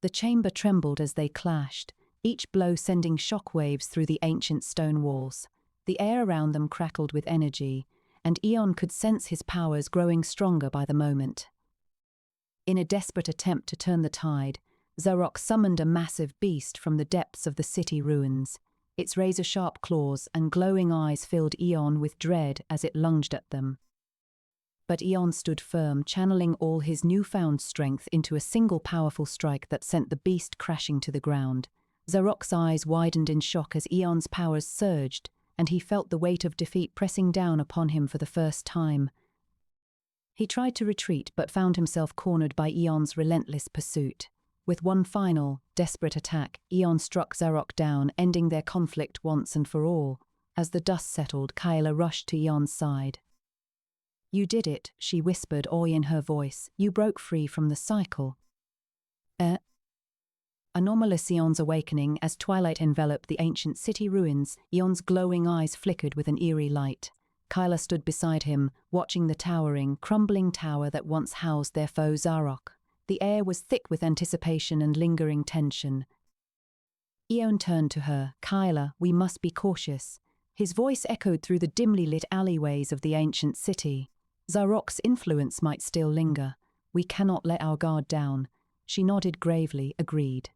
The chamber trembled as they clashed, each blow sending shockwaves through the ancient stone walls. The air around them crackled with energy, and Ion could sense his powers growing stronger by the moment. In a desperate attempt to turn the tide, Zarok summoned a massive beast from the depths of the city ruins. Its razor-sharp claws and glowing eyes filled Ion with dread as it lunged at them. But Ion stood firm, channeling all his newfound strength into a single powerful strike that sent the beast crashing to the ground. Zarok's eyes widened in shock as Ion's powers surged, and he felt the weight of defeat pressing down upon him for the first time. He tried to retreat but found himself cornered by Ion's relentless pursuit. With one final, desperate attack, Ion struck Zarok down, ending their conflict once and for all. As the dust settled, Kayla rushed to Ion's side. "You did it," she whispered, awe in her voice. "You broke free from the cycle." Anomalous Ion's awakening as twilight enveloped the ancient city ruins, Ion's glowing eyes flickered with an eerie light. Kayla stood beside him, watching the towering, crumbling tower that once housed their foe Zarok. The air was thick with anticipation and lingering tension. Ion turned to her. "Kayla, we must be cautious." His voice echoed through the dimly lit alleyways of the ancient city. "Zarok's influence might still linger. We cannot let our guard down." She nodded gravely, agreed.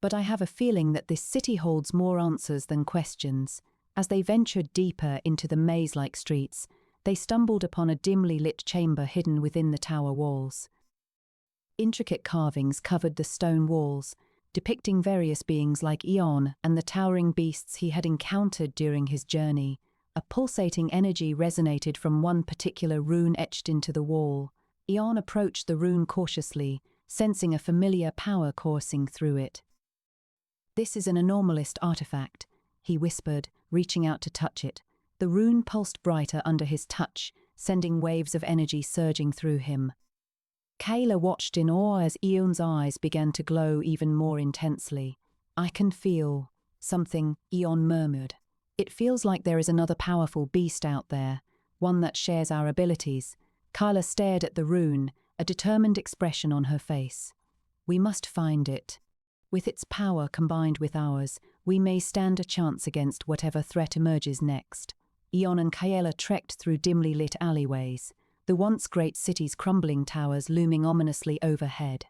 "But I have a feeling that this city holds more answers than questions." As they ventured deeper into the maze-like streets, they stumbled upon a dimly lit chamber hidden within the tower walls. Intricate carvings covered the stone walls, depicting various beings like Ion and the towering beasts he had encountered during his journey. A pulsating energy resonated from one particular rune etched into the wall. Ion approached the rune cautiously, sensing a familiar power coursing through it. "This is an anomalist artifact," he whispered, reaching out to touch it. The rune pulsed brighter under his touch, sending waves of energy surging through him. Kayla watched in awe as Ion's eyes began to glow even more intensely. "I can feel something," Ion murmured. "It feels like there is another powerful beast out there, one that shares our abilities." Kayla stared at the rune, a determined expression on her face. "We must find it. With its power combined with ours, we may stand a chance against whatever threat emerges next." Ion and Kayla trekked through dimly lit alleyways, the once great city's crumbling towers looming ominously overhead.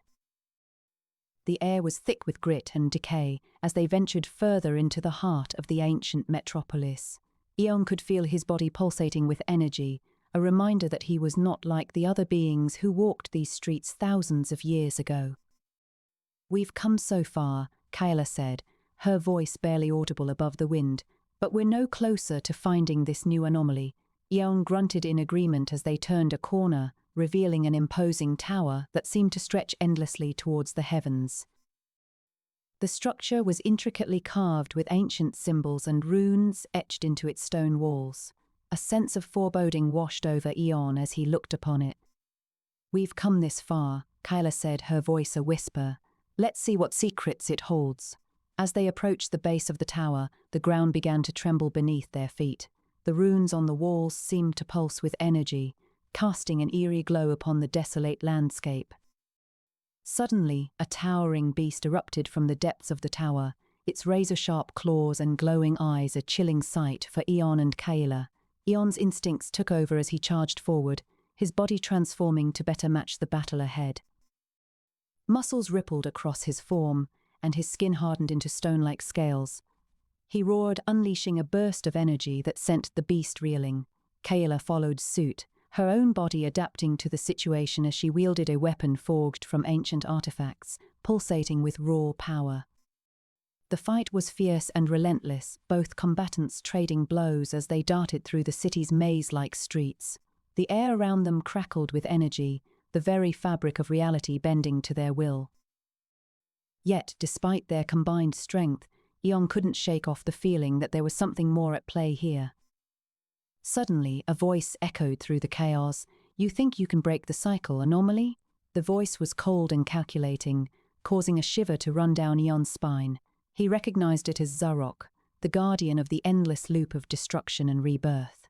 The air was thick with grit and decay as they ventured further into the heart of the ancient metropolis. Ion could feel his body pulsating with energy, a reminder that he was not like the other beings who walked these streets thousands of years ago. "We've come so far," Kayla said, her voice barely audible above the wind, "but we're no closer to finding this new anomaly." Ion grunted in agreement as they turned a corner, revealing an imposing tower that seemed to stretch endlessly towards the heavens. The structure was intricately carved with ancient symbols and runes etched into its stone walls. A sense of foreboding washed over Eon as he looked upon it. "We've come this far," Kyla said, her voice a whisper. "Let's see what secrets it holds." As they approached the base of the tower, the ground began to tremble beneath their feet. The runes on the walls seemed to pulse with energy, casting an eerie glow upon the desolate landscape. Suddenly, a towering beast erupted from the depths of the tower, its razor-sharp claws and glowing eyes a chilling sight for Eon and Kayla. Eon's instincts took over as he charged forward, his body transforming to better match the battle ahead. Muscles rippled across his form, and his skin hardened into stone-like scales. He roared, unleashing a burst of energy that sent the beast reeling. Kayla followed suit, her own body adapting to the situation as she wielded a weapon forged from ancient artifacts, pulsating with raw power. The fight was fierce and relentless, both combatants trading blows as they darted through the city's maze-like streets. The air around them crackled with energy, the very fabric of reality bending to their will. Yet, despite their combined strength, Eon couldn't shake off the feeling that there was something more at play here. Suddenly, a voice echoed through the chaos. "You think you can break the cycle, anomaly?" The voice was cold and calculating, causing a shiver to run down Eon's spine. He recognized it as Zarok, the guardian of the endless loop of destruction and rebirth.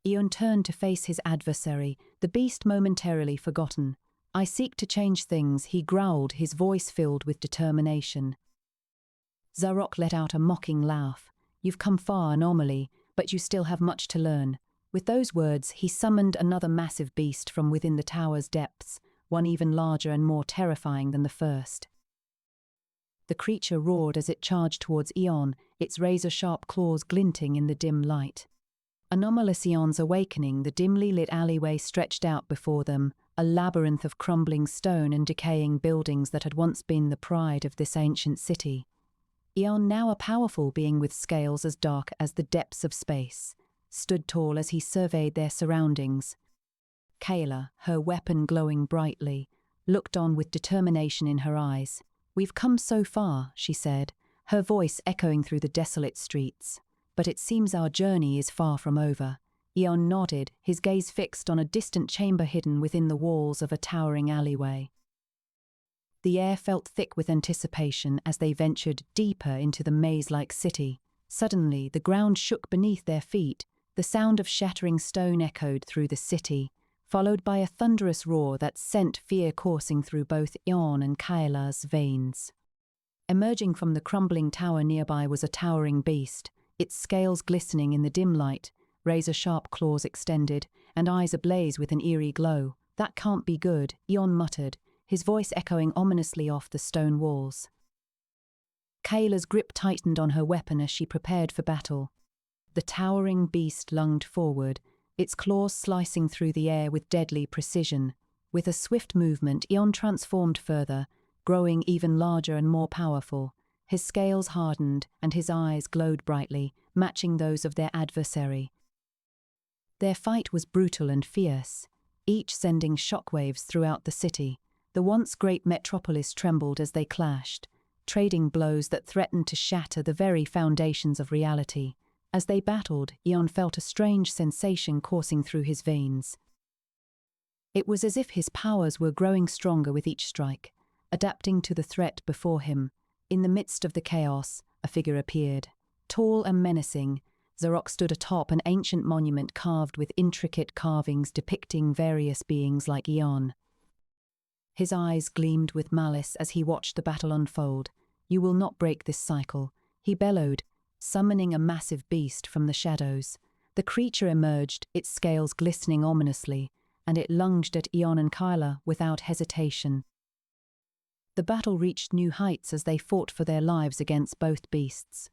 Eon turned to face his adversary, the beast momentarily forgotten. "I seek to change things," he growled, his voice filled with determination. Zarok let out a mocking laugh. "You've come far, anomaly, but you still have much to learn." With those words, he summoned another massive beast from within the tower's depths, one even larger and more terrifying than the first. The creature roared as it charged towards Eon, its razor-sharp claws glinting in the dim light. Anomalous Eon's awakening, the dimly lit alleyway stretched out before them, a labyrinth of crumbling stone and decaying buildings that had once been the pride of this ancient city. Eon, now a powerful being with scales as dark as the depths of space, stood tall as he surveyed their surroundings. Kayla, her weapon glowing brightly, looked on with determination in her eyes. "We've come so far," she said, her voice echoing through the desolate streets. "But it seems our journey is far from over." Eon nodded, his gaze fixed on a distant chamber hidden within the walls of a towering alleyway. The air felt thick with anticipation as they ventured deeper into the maze-like city. Suddenly, the ground shook beneath their feet, the sound of shattering stone echoed through the city, followed by a thunderous roar that sent fear coursing through both Eon and Kayla's veins. Emerging from the crumbling tower nearby was a towering beast, its scales glistening in the dim light, razor-sharp claws extended, and eyes ablaze with an eerie glow. "That can't be good," Eon muttered, his voice echoing ominously off the stone walls. Kayla's grip tightened on her weapon as she prepared for battle. The towering beast lunged forward, its claws slicing through the air with deadly precision. With a swift movement, Eon transformed further, growing even larger and more powerful. His scales hardened, and his eyes glowed brightly, matching those of their adversary. Their fight was brutal and fierce, each sending shockwaves throughout the city. The once great metropolis trembled as they clashed, trading blows that threatened to shatter the very foundations of reality. As they battled, Eon felt a strange sensation coursing through his veins. It was as if his powers were growing stronger with each strike, adapting to the threat before him. In the midst of the chaos, a figure appeared. Tall and menacing, Zarok stood atop an ancient monument carved with intricate carvings depicting various beings like Eon. His eyes gleamed with malice as he watched the battle unfold. "You will not break this cycle," he bellowed, summoning a massive beast from the shadows. The creature emerged, its scales glistening ominously, and it lunged at Eon and Kayla without hesitation. The battle reached new heights as they fought for their lives against both beasts.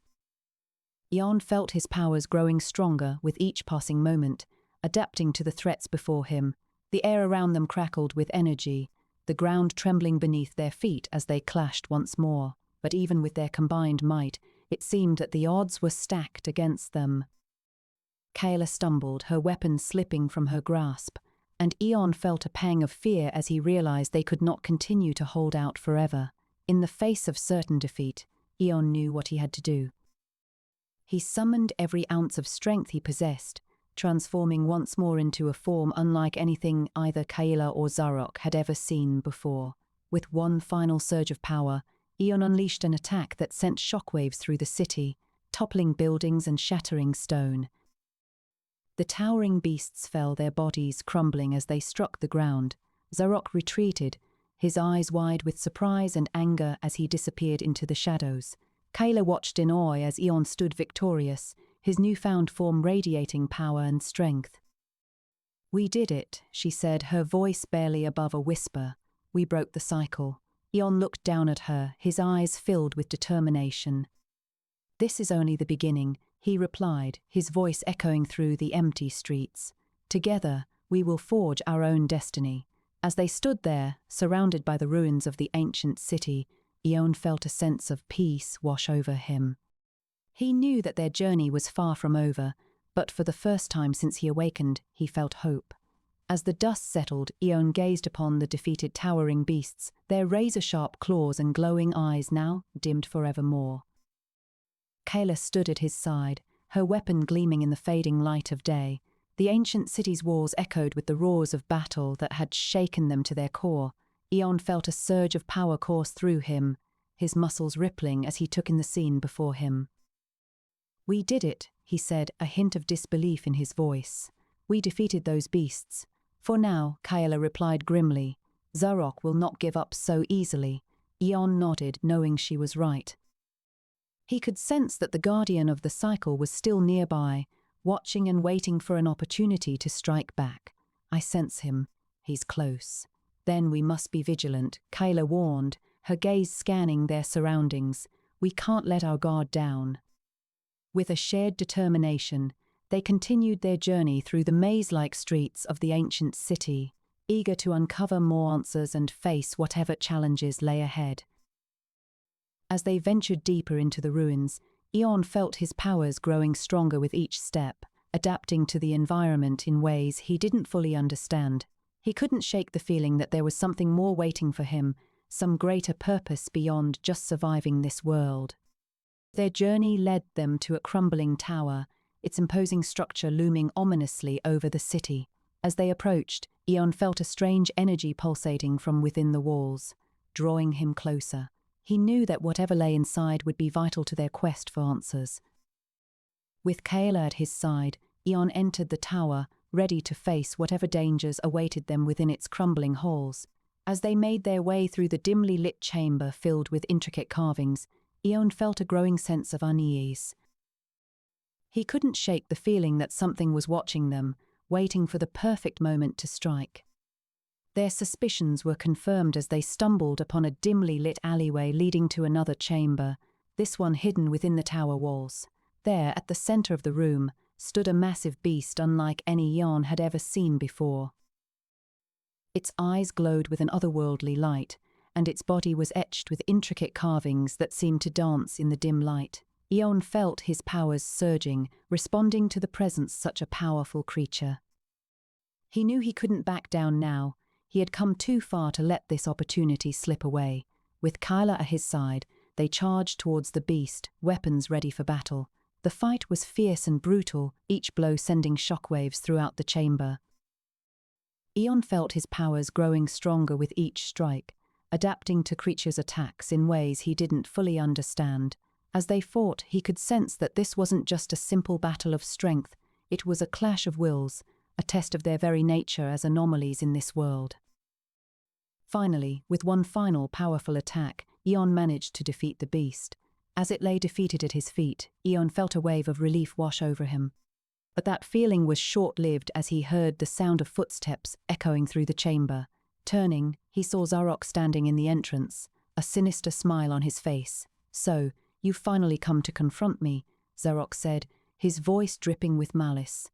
Eon felt his powers growing stronger with each passing moment, adapting to the threats before him. The air around them crackled with energy, the ground trembling beneath their feet as they clashed once more. But even with their combined might, it seemed that the odds were stacked against them. Kayla stumbled, her weapon slipping from her grasp, and Eon felt a pang of fear as he realized they could not continue to hold out forever. In the face of certain defeat, Eon knew what he had to do. He summoned every ounce of strength he possessed, transforming once more into a form unlike anything either Kayla or Zarok had ever seen before. With one final surge of power, Eon unleashed an attack that sent shockwaves through the city, toppling buildings and shattering stone. The towering beasts fell, their bodies crumbling as they struck the ground. Zarok retreated, his eyes wide with surprise and anger as he disappeared into the shadows. Kayla watched in awe as Eon stood victorious, his newfound form radiating power and strength. "We did it," she said, her voice barely above a whisper. "We broke the cycle." Eon looked down at her, his eyes filled with determination. "This is only the beginning," he replied, his voice echoing through the empty streets. "Together, we will forge our own destiny." As they stood there, surrounded by the ruins of the ancient city, Eon felt a sense of peace wash over him. He knew that their journey was far from over, but for the first time since he awakened, he felt hope. As the dust settled, Eon gazed upon the defeated towering beasts, their razor-sharp claws and glowing eyes now dimmed forevermore. Kayla stood at his side, her weapon gleaming in the fading light of day. The ancient city's walls echoed with the roars of battle that had shaken them to their core. Eon felt a surge of power course through him, his muscles rippling as he took in the scene before him. "We did it," he said, a hint of disbelief in his voice. "We defeated those beasts." "For now," Kayla replied grimly. "Zarok will not give up so easily." Eon nodded, knowing she was right. He could sense that the guardian of the cycle was still nearby, watching and waiting for an opportunity to strike back. "I sense him. He's close." "Then we must be vigilant," Kayla warned, her gaze scanning their surroundings. "We can't let our guard down." With a shared determination, they continued their journey through the maze-like streets of the ancient city, eager to uncover more answers and face whatever challenges lay ahead. As they ventured deeper into the ruins, Eon felt his powers growing stronger with each step, adapting to the environment in ways he didn't fully understand. He couldn't shake the feeling that there was something more waiting for him, some greater purpose beyond just surviving this world. Their journey led them to a crumbling tower, its imposing structure looming ominously over the city. As they approached, Eon felt a strange energy pulsating from within the walls, drawing him closer. He knew that whatever lay inside would be vital to their quest for answers. With Kayla at his side, Eon entered the tower, ready to face whatever dangers awaited them within its crumbling halls. As they made their way through the dimly lit chamber filled with intricate carvings, Eon felt a growing sense of unease. He couldn't shake the feeling that something was watching them, waiting for the perfect moment to strike. Their suspicions were confirmed as they stumbled upon a dimly lit alleyway leading to another chamber, this one hidden within the tower walls. There, at the center of the room, stood a massive beast unlike any Eon had ever seen before. Its eyes glowed with an otherworldly light, and its body was etched with intricate carvings that seemed to dance in the dim light. Eon felt his powers surging, responding to the presence of such a powerful creature. He knew he couldn't back down now. He had come too far to let this opportunity slip away. With Kayla at his side, they charged towards the beast, weapons ready for battle. The fight was fierce and brutal, each blow sending shockwaves throughout the chamber. Eon felt his powers growing stronger with each strike, adapting to creatures' attacks in ways he didn't fully understand. As they fought, he could sense that this wasn't just a simple battle of strength, it was a clash of wills, a test of their very nature as anomalies in this world. Finally, with one final powerful attack, Eon managed to defeat the beast. As it lay defeated at his feet, Eon felt a wave of relief wash over him. But that feeling was short-lived as he heard the sound of footsteps echoing through the chamber. Turning, he saw Zarok standing in the entrance, a sinister smile on his face. "So, you've finally come to confront me," Zarok said, his voice dripping with malice.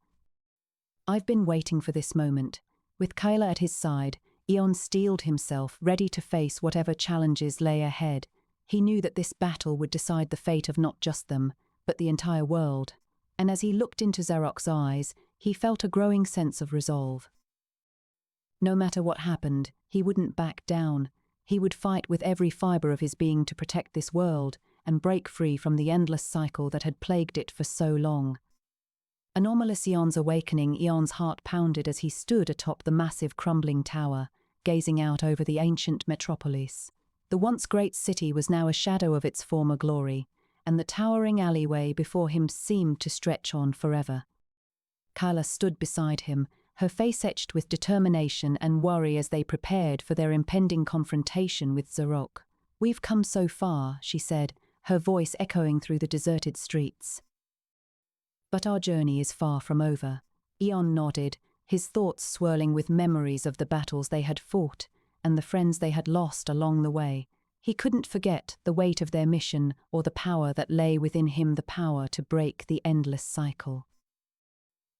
"I've been waiting for this moment." With Kayla at his side, Eon steeled himself, ready to face whatever challenges lay ahead. He knew that this battle would decide the fate of not just them, but the entire world. And as he looked into Zarok's eyes, he felt a growing sense of resolve. No matter what happened, he wouldn't back down. He would fight with every fiber of his being to protect this world and break free from the endless cycle that had plagued it for so long. Anomalous Eon's awakening. Eon's heart pounded as he stood atop the massive crumbling tower, gazing out over the ancient metropolis. The once great city was now a shadow of its former glory, and the towering alleyway before him seemed to stretch on forever. Kayla stood beside him, her face etched with determination and worry as they prepared for their impending confrontation with Zarok. "We've come so far," she said, her voice echoing through the deserted streets. "But our journey is far from over." Eon nodded, his thoughts swirling with memories of the battles they had fought and the friends they had lost along the way. He couldn't forget the weight of their mission or the power that lay within him, the power to break the endless cycle.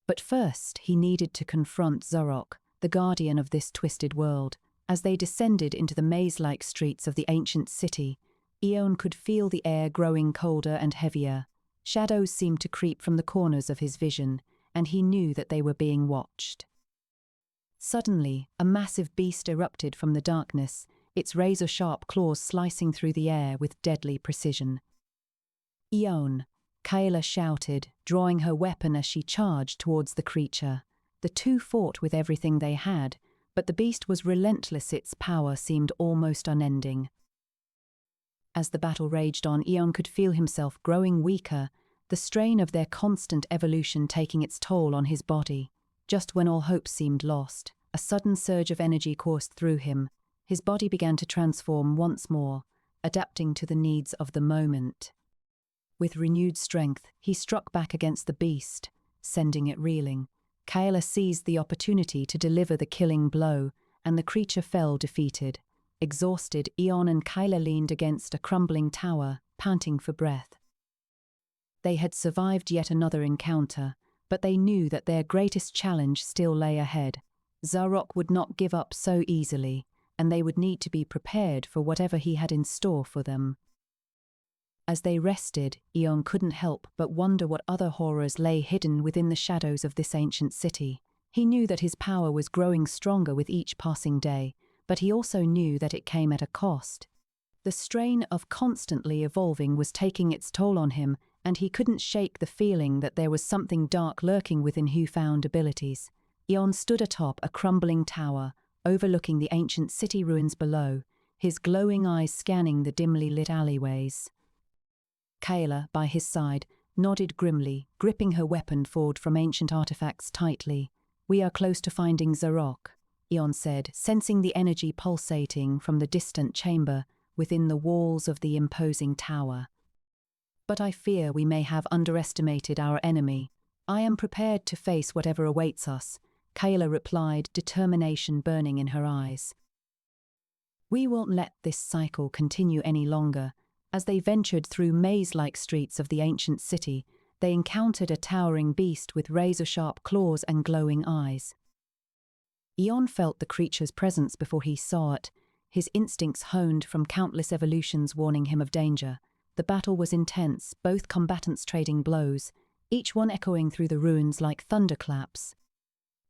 But first, he needed to confront Zarok, the guardian of this twisted world. As they descended into the maze-like streets of the ancient city, Eon could feel the air growing colder and heavier. Shadows seemed to creep from the corners of his vision, and he knew that they were being watched. Suddenly, a massive beast erupted from the darkness, its razor-sharp claws slicing through the air with deadly precision. "Eon!" Kayla shouted, drawing her weapon as she charged towards the creature. The two fought with everything they had, but the beast was relentless. Its power seemed almost unending. As the battle raged on, Eon could feel himself growing weaker, the strain of their constant evolution taking its toll on his body. Just when all hope seemed lost, a sudden surge of energy coursed through him. His body began to transform once more, adapting to the needs of the moment. With renewed strength, he struck back against the beast, sending it reeling. Kayla seized the opportunity to deliver the killing blow, and the creature fell defeated. Exhausted, Eon and Kayla leaned against a crumbling tower, panting for breath. They had survived yet another encounter, but they knew that their greatest challenge still lay ahead. Zarok would not give up so easily, and they would need to be prepared for whatever he had in store for them. As they rested, Eon couldn't help but wonder what other horrors lay hidden within the shadows of this ancient city. He knew that his power was growing stronger with each passing day, but he also knew that it came at a cost. The strain of constantly evolving was taking its toll on him, and he couldn't shake the feeling that there was something dark lurking within newfound abilities. Eon stood atop a crumbling tower, overlooking the ancient city ruins below, his glowing eyes scanning the dimly lit alleyways. Kayla, by his side, nodded grimly, gripping her weapon forged from ancient artifacts tightly. "We are close to finding Zarok," Eon said, sensing the energy pulsating from the distant chamber within the walls of the imposing tower. "But I fear we may have underestimated our enemy. I am prepared to face whatever awaits us," Kayla replied, determination burning in her eyes. "We won't let this cycle continue any longer." As they ventured through maze-like streets of the ancient city, they encountered a towering beast with razor-sharp claws and glowing eyes. Eon felt the creature's presence before he saw it, his instincts honed from countless evolutions warning him of danger. The battle was intense, both combatants trading blows, each one echoing through the ruins like thunderclaps.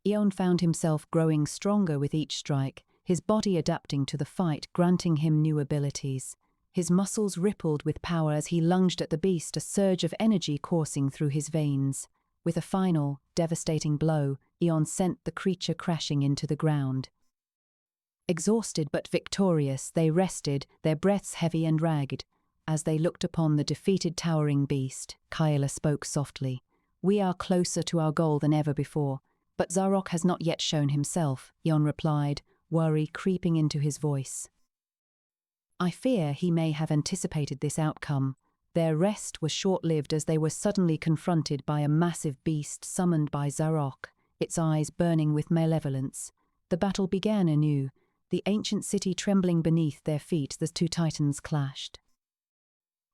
Eon found himself growing stronger with each strike, his body adapting to the fight, granting him new abilities. His muscles rippled with power as he lunged at the beast, a surge of energy coursing through his veins. With a final, devastating blow, Eon sent the creature crashing into the ground. Exhausted but victorious, they rested, their breaths heavy and ragged. As they looked upon the defeated towering beast, Kayla spoke softly. "We are closer to our goal than ever before, but Zarok has not yet shown himself," Eon replied, worry creeping into his voice. "I fear he may have anticipated this outcome." Their rest was short-lived as they were suddenly confronted by a massive beast summoned by Zarok, its eyes burning with malevolence. The battle began anew, the ancient city trembling beneath their feet. The two titans clashed.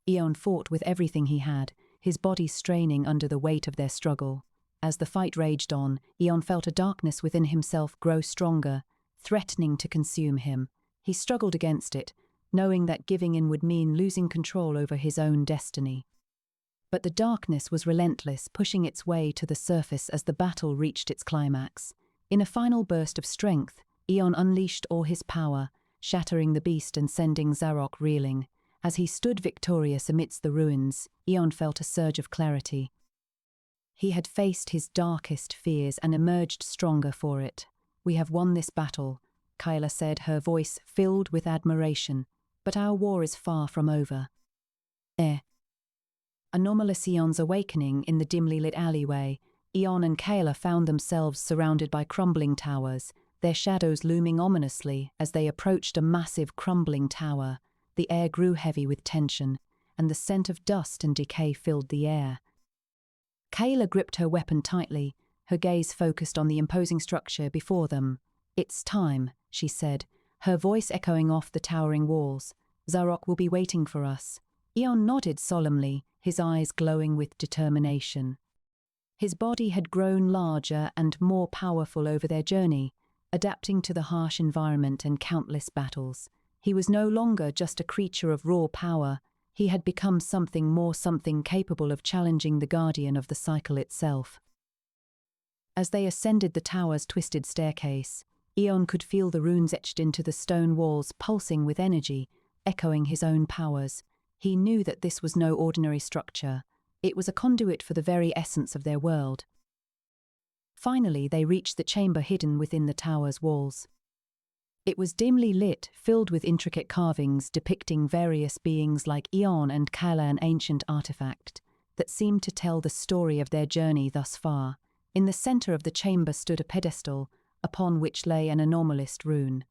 Eon fought with everything he had, his body straining under the weight of their struggle. As the fight raged on, Eon felt a darkness within himself grow stronger, threatening to consume him. He struggled against it, knowing that giving in would mean losing control over his own destiny. But the darkness was relentless, pushing its way to the surface as the battle reached its climax. In a final burst of strength, Eon unleashed all his power, shattering the beast and sending Zarok reeling. As he stood victorious amidst the ruins, Eon felt a surge of clarity. He had faced his darkest fears and emerged stronger for it. "We have won this battle," Kyla said, her voice filled with admiration. "But our war is far from over." Anomalous Eon's awakening in the dimly lit alleyway. Eon and Kayla found themselves surrounded by crumbling towers, their shadows looming ominously as they approached a massive crumbling tower. The air grew heavy with tension, and the scent of dust and decay filled the air. Kayla gripped her weapon tightly, her gaze focused on the imposing structure before them. "It's time," she said, her voice echoing off the towering walls. "Zarok will be waiting for us." Eon nodded solemnly, his eyes glowing with determination. His body had grown larger and more powerful over their journey, adapting to the harsh environment and countless battles. He was no longer just a creature of raw power. He had become something more, something capable of challenging the guardian of the cycle itself. As they ascended the tower's twisted staircase, Eon could feel the runes etched into the stone walls pulsing with energy, echoing his own powers. He knew that this was no ordinary structure. It was a conduit for the very essence of their world. Finally, they reached the chamber hidden within the tower's walls. It was dimly lit, filled with intricate carvings depicting various beings like Eon and Kala, an ancient artifact that seemed to tell the story of their journey thus far. In the center of the chamber stood a pedestal, upon which lay an anomalous rune.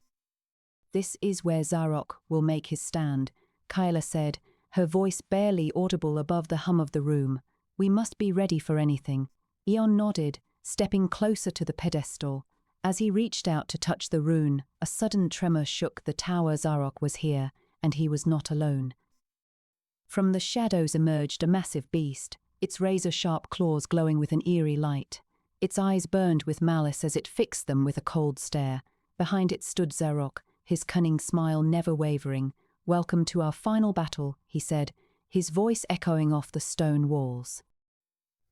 "This is where Zarok will make his stand," Kyla said, her voice barely audible above the hum of the room. "We must be ready for anything." Eon nodded, stepping closer to the pedestal. As he reached out to touch the rune, a sudden tremor shook the tower. Zarok was here, and he was not alone. From the shadows emerged a massive beast, its razor-sharp claws glowing with an eerie light. Its eyes burned with malice as it fixed them with a cold stare. Behind it stood Zarok, his cunning smile never wavering. "Welcome to our final battle," he said, his voice echoing off the stone walls.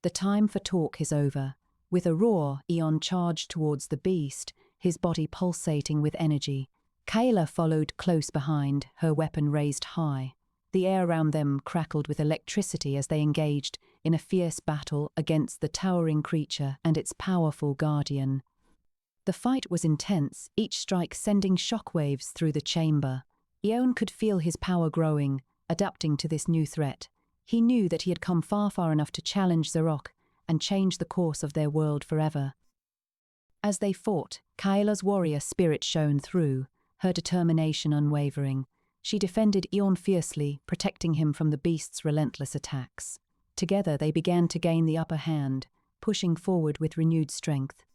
"The time for talk is over." With a roar, Eon charged towards the beast, his body pulsating with energy. Kayla followed close behind, her weapon raised high. The air around them crackled with electricity as they engaged in a fierce battle against the towering creature and its powerful guardian. The fight was intense, each strike sending shockwaves through the chamber. Eon could feel his power growing, adapting to this new threat. He knew that he had come far enough to challenge Zarok and change the course of their world forever. As they fought, Kayla's warrior spirit shone through, her determination unwavering. She defended Eon fiercely, protecting him from the beast's relentless attacks. Together they began to gain the upper hand, pushing forward with renewed strength.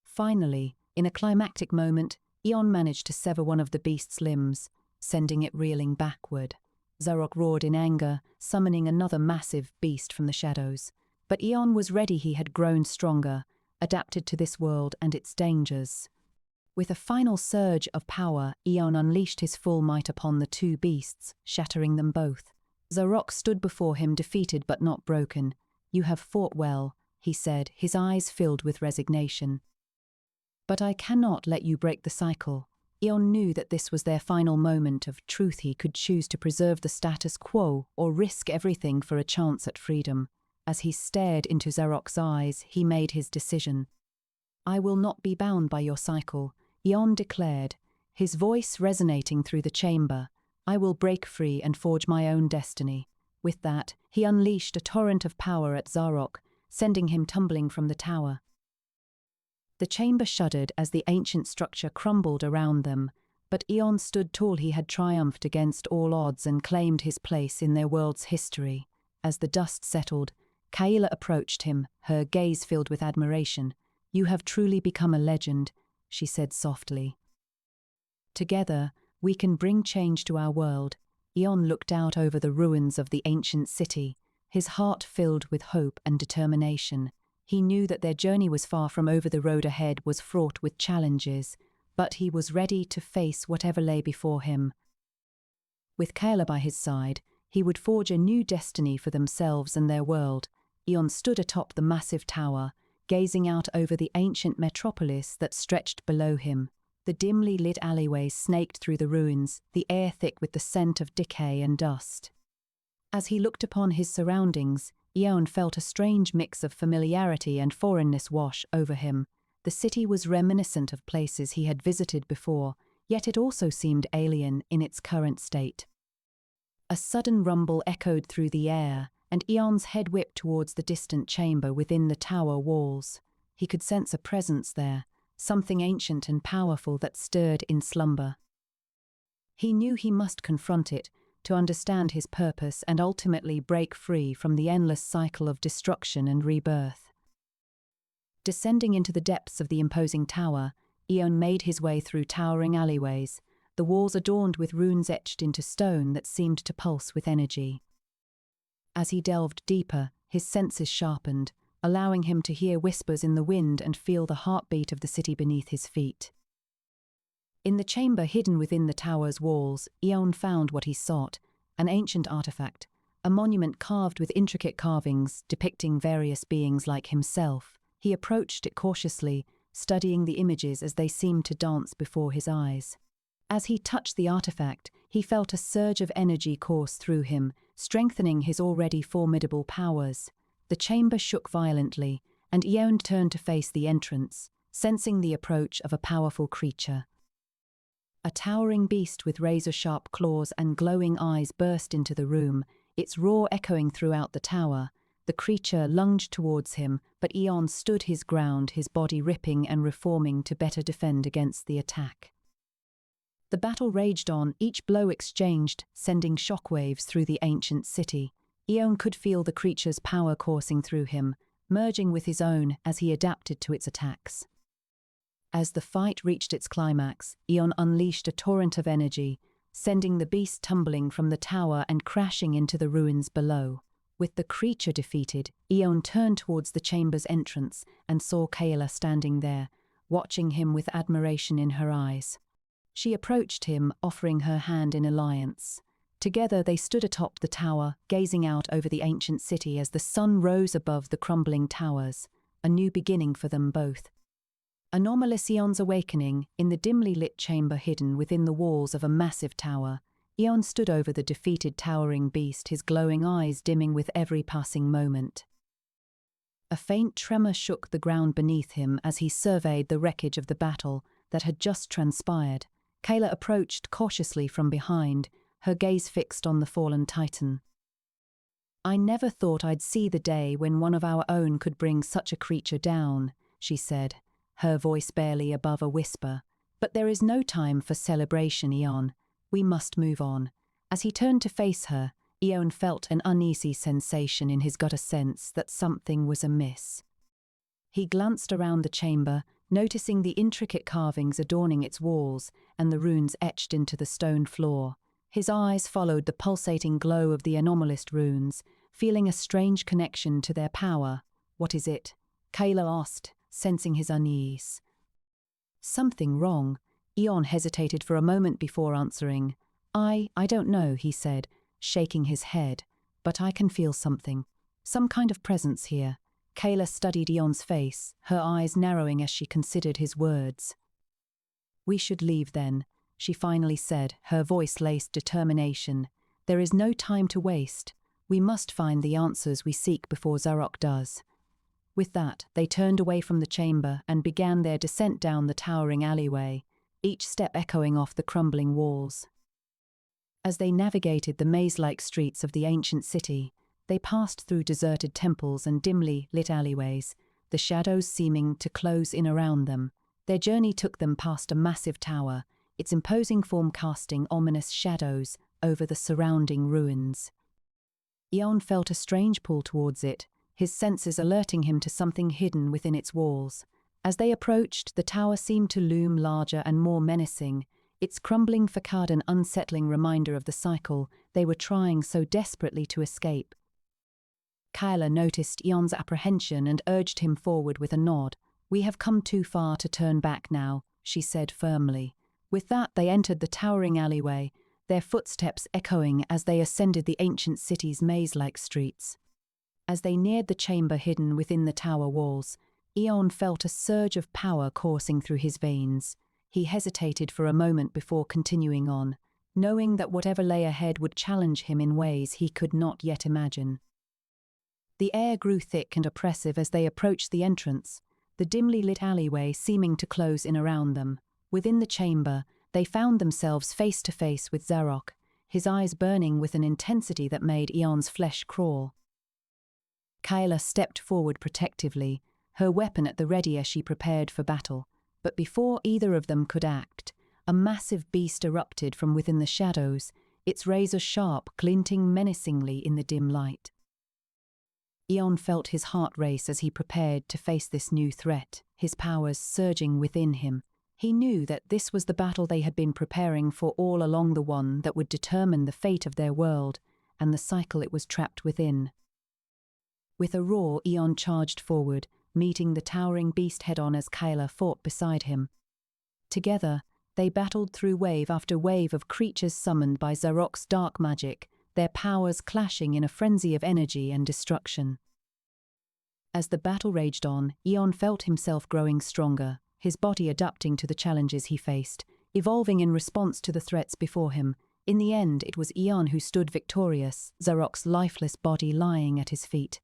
Finally, in a climactic moment, Eon managed to sever one of the beast's limbs, sending it reeling backward. Zarok roared in anger, summoning another massive beast from the shadows. But Eon was ready. He had grown stronger, adapted to this world and its dangers. With a final surge of power, Eon unleashed his full might upon the two beasts, shattering them both. Zarok stood before him, defeated but not broken. "You have fought well," he said, his eyes filled with resignation. "But I cannot let you break the cycle." Eon knew that this was their final moment of truth. He could choose to preserve the status quo or risk everything for a chance at freedom. As he stared into Zarok's eyes, he made his decision. "I will not be bound by your cycle," Eon declared, his voice resonating through the chamber. "I will break free and forge my own destiny." With that, he unleashed a torrent of power at Zarok, sending him tumbling from the tower. The chamber shuddered as the ancient structure crumbled around them, but Eon stood tall. He had triumphed against all odds and claimed his place in their world's history. As the dust settled, Kayla approached him, her gaze filled with admiration. "You have truly become a legend," she said softly. "Together, we can bring change to our world." Eon looked out over the ruins of the ancient city, his heart filled with hope and determination. He knew that their journey was far from over. The road ahead was fraught with challenges, but he was ready to face whatever lay before him. With Kayla by his side, he would forge a new destiny for themselves and their world. Eon stood atop the massive tower, gazing out over the ancient metropolis that stretched below him. The dimly lit alleyways snaked through the ruins, the air thick with the scent of decay and dust. As he looked upon his surroundings, Eon felt a strange mix of familiarity and foreignness wash over him. The city was reminiscent of places he had visited before, yet it also seemed alien in its current state. A sudden rumble echoed through the air, and Eon's head whipped towards the distant chamber within the tower walls. He could sense a presence there, something ancient and powerful that stirred in slumber. He knew he must confront it to understand his purpose and ultimately break free from the endless cycle of destruction and rebirth. Descending into the depths of the imposing tower, Eon made his way through towering alleyways, the walls adorned with runes etched into stone that seemed to pulse with energy. As he delved deeper, his senses sharpened, allowing him to hear whispers in the wind and feel the heartbeat of the city beneath his feet. In the chamber hidden within the tower's walls, Eon found what he sought, an ancient artifact, a monument carved with intricate carvings depicting various beings like himself. He approached it cautiously, studying the images as they seemed to dance before his eyes. As he touched the artifact, he felt a surge of energy course through him, strengthening his already formidable powers. The chamber shook violently, and Eon turned to face the entrance, sensing the approach of a powerful creature. A towering beast with razor-sharp claws and glowing eyes burst into the room, its roar echoing throughout the tower. The creature lunged towards him, but Eon stood his ground, his body ripping and reforming to better defend against the attack. The battle raged on, each blow exchanged, sending shockwaves through the ancient city. Eon could feel the creature's power coursing through him, merging with his own as he adapted to its attacks. As the fight reached its climax, Eon unleashed a torrent of energy, sending the beast tumbling from the tower and crashing into the ruins below. With the creature defeated, Eon turned towards the chamber's entrance and saw Kayla standing there, watching him with admiration in her eyes. She approached him, offering her hand in alliance. Together they stood atop the tower, gazing out over the ancient city as the sun rose above the crumbling towers, a new beginning for them both. Anomalous Eon's awakening, in the dimly lit chamber hidden within the walls of a massive tower. Eon stood over the defeated towering beast, his glowing eyes dimming with every passing moment. A faint tremor shook the ground beneath him as he surveyed the wreckage of the battle that had just transpired. Kayla approached cautiously from behind, her gaze fixed on the fallen titan. "I never thought I'd see the day when one of our own could bring such a creature down," she said, her voice barely above a whisper. "But there is no time for celebration, Eon. We must move on." As he turned to face her, Eon felt an uneasy sensation in his gut, a sense that something was amiss. He glanced around the chamber, noticing the intricate carvings adorning its walls and the runes etched into the stone floor. His eyes followed the pulsating glow of the anomalous runes, feeling a strange connection to their power. "What is it?" Kayla asked, sensing his unease. "Something wrong?" Eon hesitated for a moment before answering. I don't know," he said, shaking his head, "but I can feel something. Some kind of presence here." Kayla studied Eon's face, her eyes narrowing as she considered his words. "We should leave then," she finally said, her voice laced determination. "There is no time to waste. We must find the answers we seek before Zarok does." With that, they turned away from the chamber and began their descent down the towering alleyway, each step echoing off the crumbling walls. As they navigated the maze-like streets of the ancient city, they passed through deserted temples and dimly lit alleyways, the shadows seeming to close in around them. Their journey took them past a massive tower, its imposing form casting ominous shadows over the surrounding ruins. Eon felt a strange pull towards it, his senses alerting him to something hidden within its walls. As they approached, the tower seemed to loom larger and more menacing, its crumbling facade an unsettling reminder of the cycle they were trying so desperately to escape. Kayla noticed Eon's apprehension and urged him forward with a nod. "We have come too far to turn back now," she said firmly. With that, they entered the towering alleyway, their footsteps echoing as they ascended the ancient city's maze-like streets. As they neared the chamber hidden within the tower walls, Eon felt a surge of power coursing through his veins. He hesitated for a moment before continuing on, knowing that whatever lay ahead would challenge him in ways he could not yet imagine. The air grew thick and oppressive as they approached the entrance, the dimly lit alleyway seeming to close in around them. Within the chamber, they found themselves face to face with Zarok, his eyes burning with an intensity that made Eon's flesh crawl. Kyla stepped forward protectively, her weapon at the ready as she prepared for battle. But before either of them could act, a massive beast erupted from within the shadows, its razor sharp glinting menacingly in the dim light. Eon felt his heart race as he prepared to face this new threat, his powers surging within him. He knew that this was the battle they had been preparing for all along, the one that would determine the fate of their world and the cycle it was trapped within. With a roar, Eon charged forward, meeting the towering beast head-on as Kyla fought beside him. Together, they battled through wave after wave of creatures summoned by Zarok's dark magic, their powers clashing in a frenzy of energy and destruction. As the battle raged on, Eon felt himself growing stronger, his body adapting to the challenges he faced, evolving in response to the threats before him. In the end, it was Eon who stood victorious, Zarok's lifeless body lying at his feet.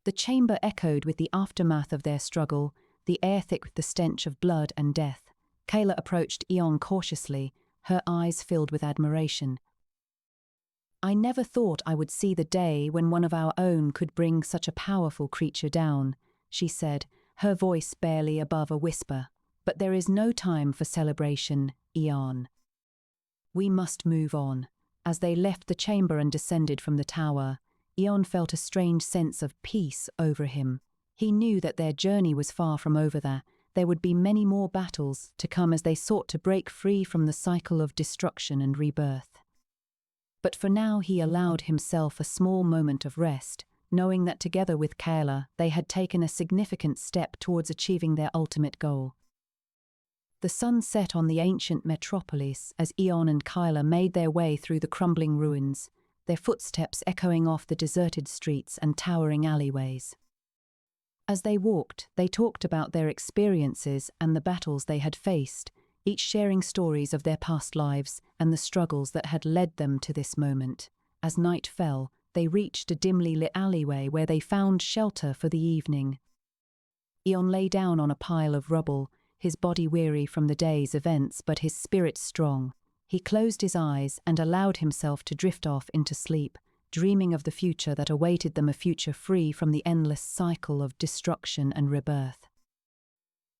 The chamber echoed with the aftermath of their struggle, the air thick with the stench of blood and death. Kayla approached Eon cautiously, her eyes filled with admiration. "I never thought I would see the day when one of our own could bring such a powerful creature down," she said, her voice barely above a whisper. "But there is no time for celebration, Eon. We must move on." As they left the chamber and descended from the tower, Eon felt a strange sense of peace over him. He knew that their journey was far from over there would be many more battles to come as they sought to break free from the cycle of destruction and rebirth. But for now he allowed himself a small moment of rest, knowing that together with Kayla they had taken a significant step towards achieving their ultimate goal. The sun set on the ancient metropolis as Eon and Kyla made their way through the crumbling ruins, their footsteps echoing off the deserted streets and towering alleyways. As they walked, they talked about their experiences and the battles they had faced, each sharing stories of their past lives and the struggles that had led them to this moment. As night fell, they reached a dimly lit alleyway where they found shelter for the evening. Eon lay down on a pile of rubble, his body weary from the day's events but his spirit strong. He closed his eyes and allowed himself to drift off into sleep, dreaming of the future that awaited them, a future free from the endless cycle of destruction and rebirth.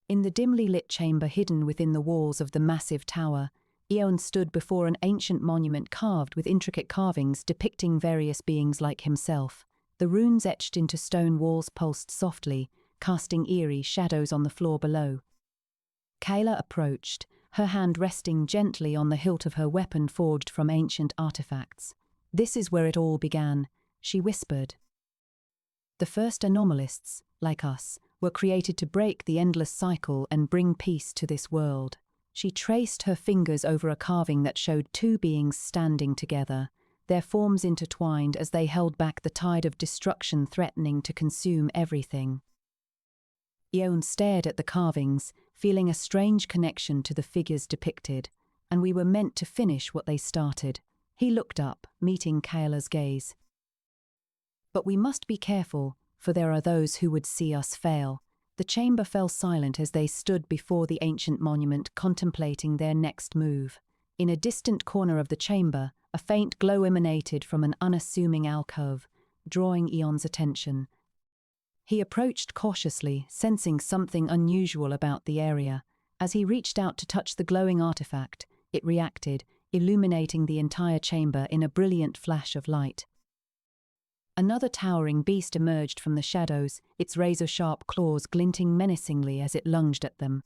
In the dimly lit chamber hidden within the walls of the massive tower, Eon stood before an ancient monument carved with intricate carvings depicting various beings like himself. The runes etched into stone walls pulsed softly, casting eerie shadows on the floor below. Kayla approached, her hand resting gently on the hilt of her weapon forged from ancient artifacts. "This is where it all began," she whispered. "The first anomalists, like us, were created to break the endless cycle and bring peace to this world." She traced her fingers over a carving that showed two beings standing together, their forms intertwined as they held back the tide of destruction threatening to consume everything. Eon stared at the carvings, feeling a strange connection to the figures depicted, and we were meant to finish what they started. He looked up, meeting Kayla's gaze. "But we must be careful, for there are those who would see us fail." The chamber fell silent as they stood before the ancient monument, contemplating their next move. In a distant corner of the chamber, a faint glow emanated from an unassuming alcove, drawing Eon's attention. He approached cautiously, sensing something unusual about the area. As he reached out to touch the glowing artifact, it reacted, illuminating the entire chamber in a brilliant flash of light. Another towering beast emerged from the shadows, its razor-sharp claws glinting menacingly as it lunged at them.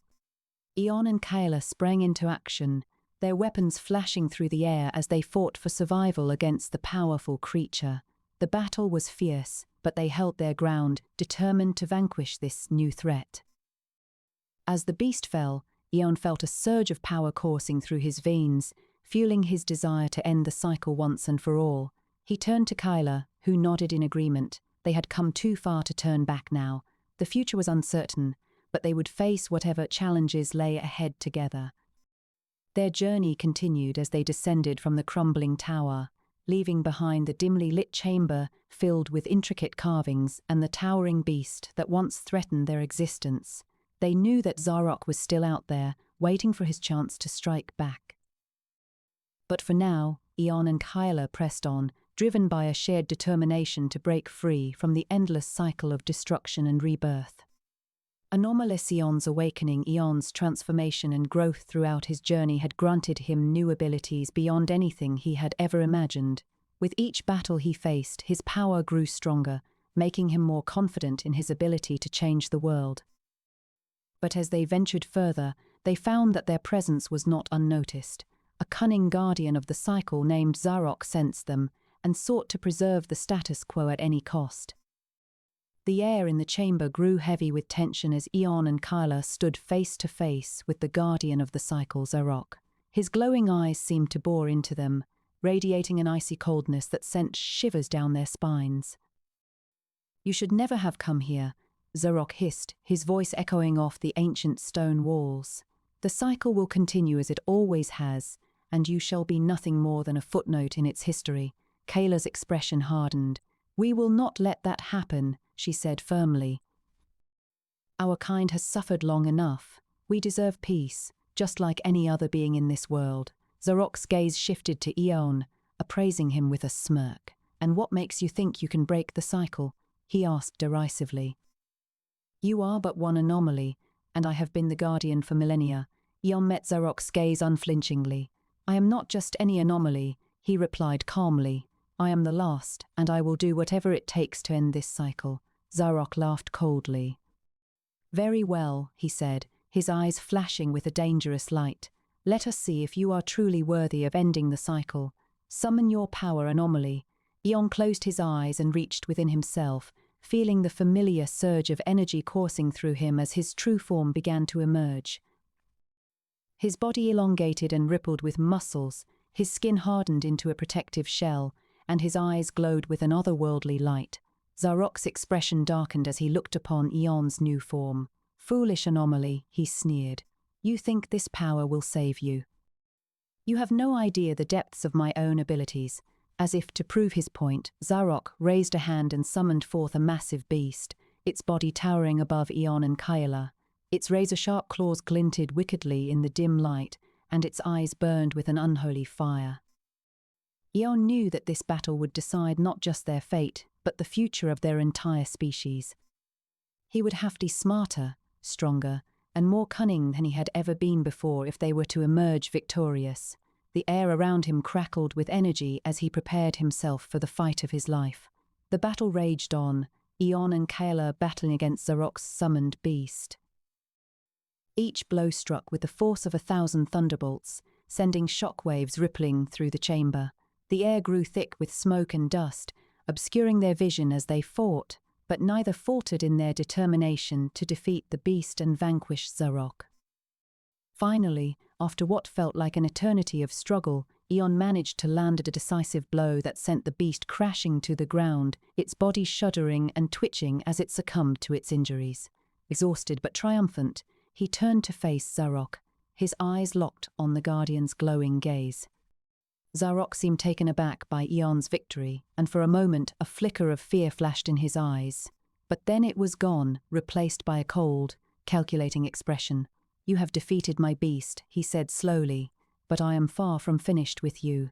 Eon and Kayla sprang into action, their weapons flashing through the air as they fought for survival against the powerful creature. The battle was fierce, but they held their ground, determined to vanquish this new threat. As the beast fell, Eon felt a surge of power coursing through his veins, fueling his desire to end the cycle once and for all. He turned to Kayla, who nodded in agreement. They had come too far to turn back now. The future was uncertain, but they would face whatever challenges lay ahead together. Their journey continued as they descended from the crumbling tower, leaving behind the dimly lit chamber filled with intricate carvings and the towering beast that once threatened their existence. They knew that Zarok was still out there, waiting for his chance to strike back. But for now, Eon and Kyla pressed on, driven by a shared determination to break free from the endless cycle of destruction and rebirth. Anomalous Eon's awakening, Eon's transformation and growth throughout his journey had granted him new abilities beyond anything he had ever imagined. With each battle he faced, his power grew stronger, making him more confident in his ability to change the world. But as they ventured further, they found that their presence was not unnoticed. A cunning guardian of the cycle named Zarok sensed them and sought to preserve the status quo at any cost. The air in the chamber grew heavy with tension as Eon and Kyla stood face to face with the guardian of the cycle, Zarok. His glowing eyes seemed to bore into them, radiating an icy coldness that sent shivers down their spines. "You should never have come here," Zarok hissed, his voice echoing off the ancient stone walls. "The cycle will continue as it always has, and you shall be nothing more than a footnote in its history." Kayla's expression hardened. "We will not let that happen," she said firmly. "Our kind has suffered long enough. We deserve peace, just like any other being in this world." Zarok's gaze shifted to Eon, appraising him with a smirk. "And what makes you think you can break the cycle?" he asked derisively. "You are but one anomaly, and I have been the guardian for millennia." Eon met Zarok's gaze unflinchingly. "I am not just any anomaly," he replied calmly. "I am the last, and I will do whatever it takes to end this cycle." Zarok laughed coldly. "Very well," he said, his eyes flashing with a dangerous light. "Let us see if you are truly worthy of ending the cycle. Summon your power, anomaly." Eon closed his eyes and reached within himself, feeling the familiar surge of energy coursing through him as his true form began to emerge. His body elongated and rippled with muscles, his skin hardened into a protective shell, and his eyes glowed with an otherworldly light. Zarok's expression darkened as he looked upon Eon's new form. "Foolish anomaly," he sneered. "You think this power will save you. You have no idea the depths of my own abilities." As if to prove his point, Zarok raised a hand and summoned forth a massive beast, its body towering above Eon and Kyla. Its razor-sharp claws glinted wickedly in the dim light, and its eyes burned with an unholy fire. Eon knew that this battle would decide not just their fate, but the future of their entire species. He would have to be smarter, stronger, and more cunning than he had ever been before if they were to emerge victorious. The air around him crackled with energy as he prepared himself for the fight of his life. The battle raged on, Eon and Kyla battling against Zarok's summoned beast. Each blow struck with the force of 1,000 thunderbolts, sending shockwaves rippling through the chamber. The air grew thick with smoke and dust, obscuring their vision as they fought, but neither faltered in their determination to defeat the beast and vanquish Zarok. Finally, after what felt like an eternity of struggle, Eon managed to land a decisive blow that sent the beast crashing to the ground, its body shuddering and twitching as it succumbed to its injuries. Exhausted but triumphant, he turned to face Zarok, his eyes locked on the Guardian's glowing gaze. Zarok seemed taken aback by Eon's victory, and for a moment a flicker of fear flashed in his eyes. But then it was gone, replaced by a cold, calculating expression. "You have defeated my beast," he said slowly, "but I am far from finished with you."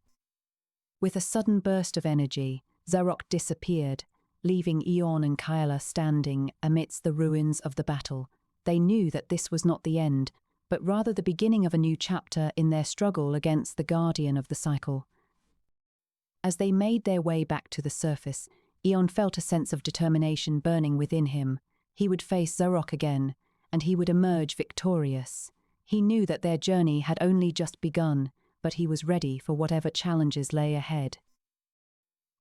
With a sudden burst of energy, Zarok disappeared, leaving Eon and Kyla standing amidst the ruins of the battle. They knew that this was not the end, but rather the beginning of a new chapter in their struggle against the guardian of the cycle. As they made their way back to the surface, Eon felt a sense of determination burning within him. He would face Zarok again, and he would emerge victorious. He knew that their journey had only just begun, but he was ready for whatever challenges lay ahead.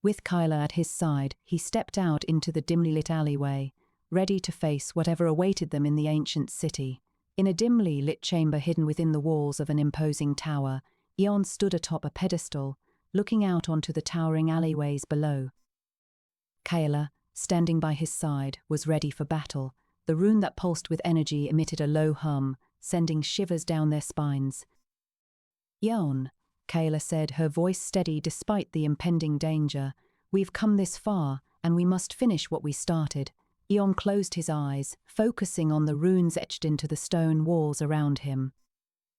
With Kyla at his side, he stepped out into the dimly lit alleyway, ready to face whatever awaited them in the ancient city. In a dimly lit chamber hidden within the walls of an imposing tower, Eon stood atop a pedestal, looking out onto the towering alleyways below. Kyla, standing by his side, was ready for battle. The rune that pulsed with energy emitted a low hum, sending shivers down their spines. "Eon," Kayla said, her voice steady despite the impending danger. "We've come this far, and we must finish what we started." Eon closed his eyes, focusing on the runes etched into the stone walls around him.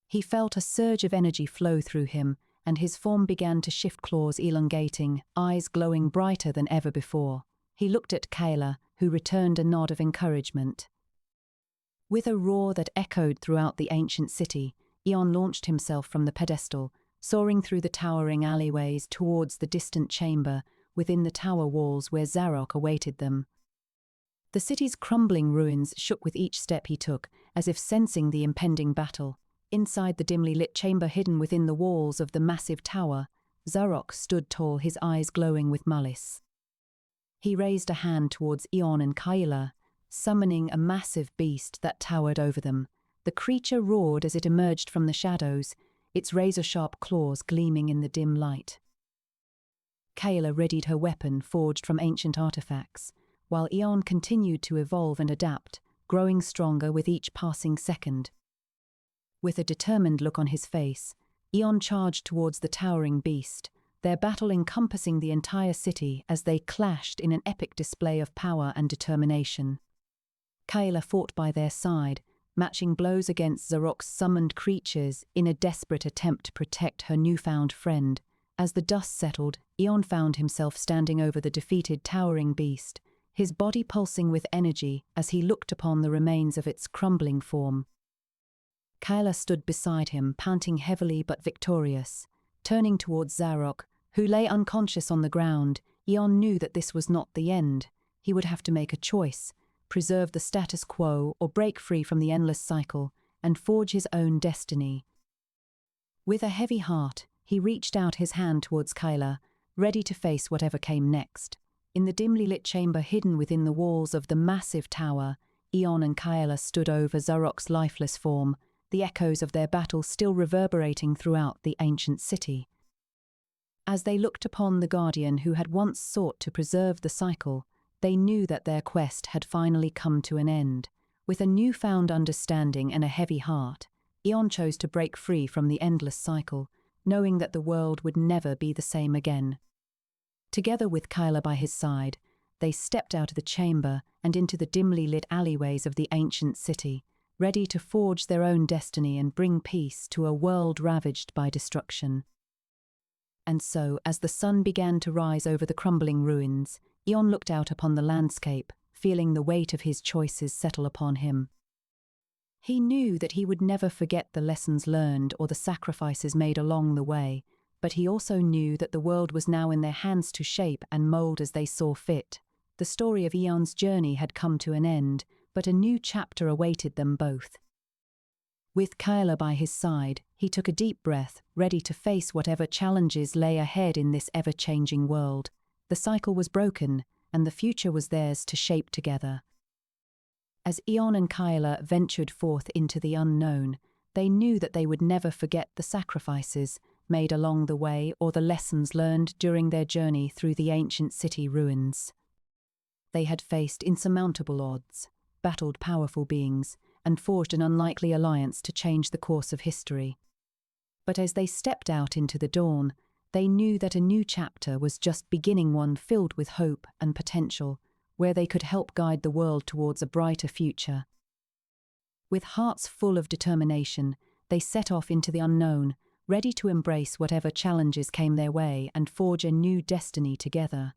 He felt a surge of energy flow through him, and his form began to shift, claws elongating, eyes glowing brighter than ever before. He looked at Kayla, who returned a nod of encouragement. With a roar that echoed throughout the ancient city, Eon launched himself from the pedestal, soaring through the towering alleyways towards the distant chamber within the tower walls where Zarok awaited them. The city's crumbling ruins shook with each step he took, as if sensing the impending battle. Inside the dimly lit chamber hidden within the walls of the massive tower, Zarok stood tall, his eyes glowing with malice. He raised a hand towards Eon and Kayla, summoning a massive beast that towered over them. The creature roared as it emerged from the shadows, its razor-sharp claws gleaming in the dim light. Kayla readied her weapon forged from ancient artifacts, while Eon continued to evolve and adapt, growing stronger with each passing second. With a determined look on his face, Eon charged towards the towering beast, their battle encompassing the entire city as they clashed in an epic display of power and determination. Kayla fought by their side, matching blows against Zarok's summoned creatures in a desperate attempt to protect her newfound friend. As the dust settled, Eon found himself standing over the defeated towering beast, his body pulsing with energy as he looked upon the remains of its crumbling form. Kayla stood beside him, panting heavily but victorious. Turning towards Zarok, who lay unconscious on the ground, Eon knew that this was not the end. He would have to make a choice: preserve the status quo or break free from the endless cycle and forge his own destiny. With a heavy heart, he reached out his hand towards Kayla, ready to face whatever came next. In the dimly lit chamber hidden within the walls of the massive tower, Eon and Kayla stood over Zarok's lifeless form, the echoes of their battle still reverberating throughout the ancient city. As they looked upon the guardian who had once sought to preserve the cycle, they knew that their quest had finally come to an end. With a newfound understanding and a heavy heart, Eon chose to break free from the endless cycle, knowing that the world would never be the same again. Together with Kayla by his side, they stepped out of the chamber and into the dimly lit alleyways of the ancient city, ready to forge their own destiny and bring peace to a world ravaged by destruction. And so, as the sun began to rise over the crumbling ruins, Eon looked out upon the landscape, feeling the weight of his choices settle upon him. He knew that he would never forget the lessons learned or the sacrifices made along the way, but he also knew that the world was now in their hands to shape and mold as they saw fit. The story of Eon's journey had come to an end, but a new chapter awaited them both. With Kayla by his side, he took a deep breath, ready to face whatever challenges lay ahead in this ever-changing world. The cycle was broken, and the future was theirs to shape together. As Eon and Kayla ventured forth into the unknown, they knew that they would never forget the sacrifices made along the way or the lessons learned during their journey through the ancient city ruins. They had faced insurmountable odds, battled powerful beings, and forged an unlikely alliance to change the course of history. But as they stepped out into the dawn, they knew that a new chapter was just beginning, one filled with hope and potential, where they could help guide the world towards a brighter future. With hearts full of determination, they set off into the unknown, ready to embrace whatever challenges came their way and forge a new destiny together.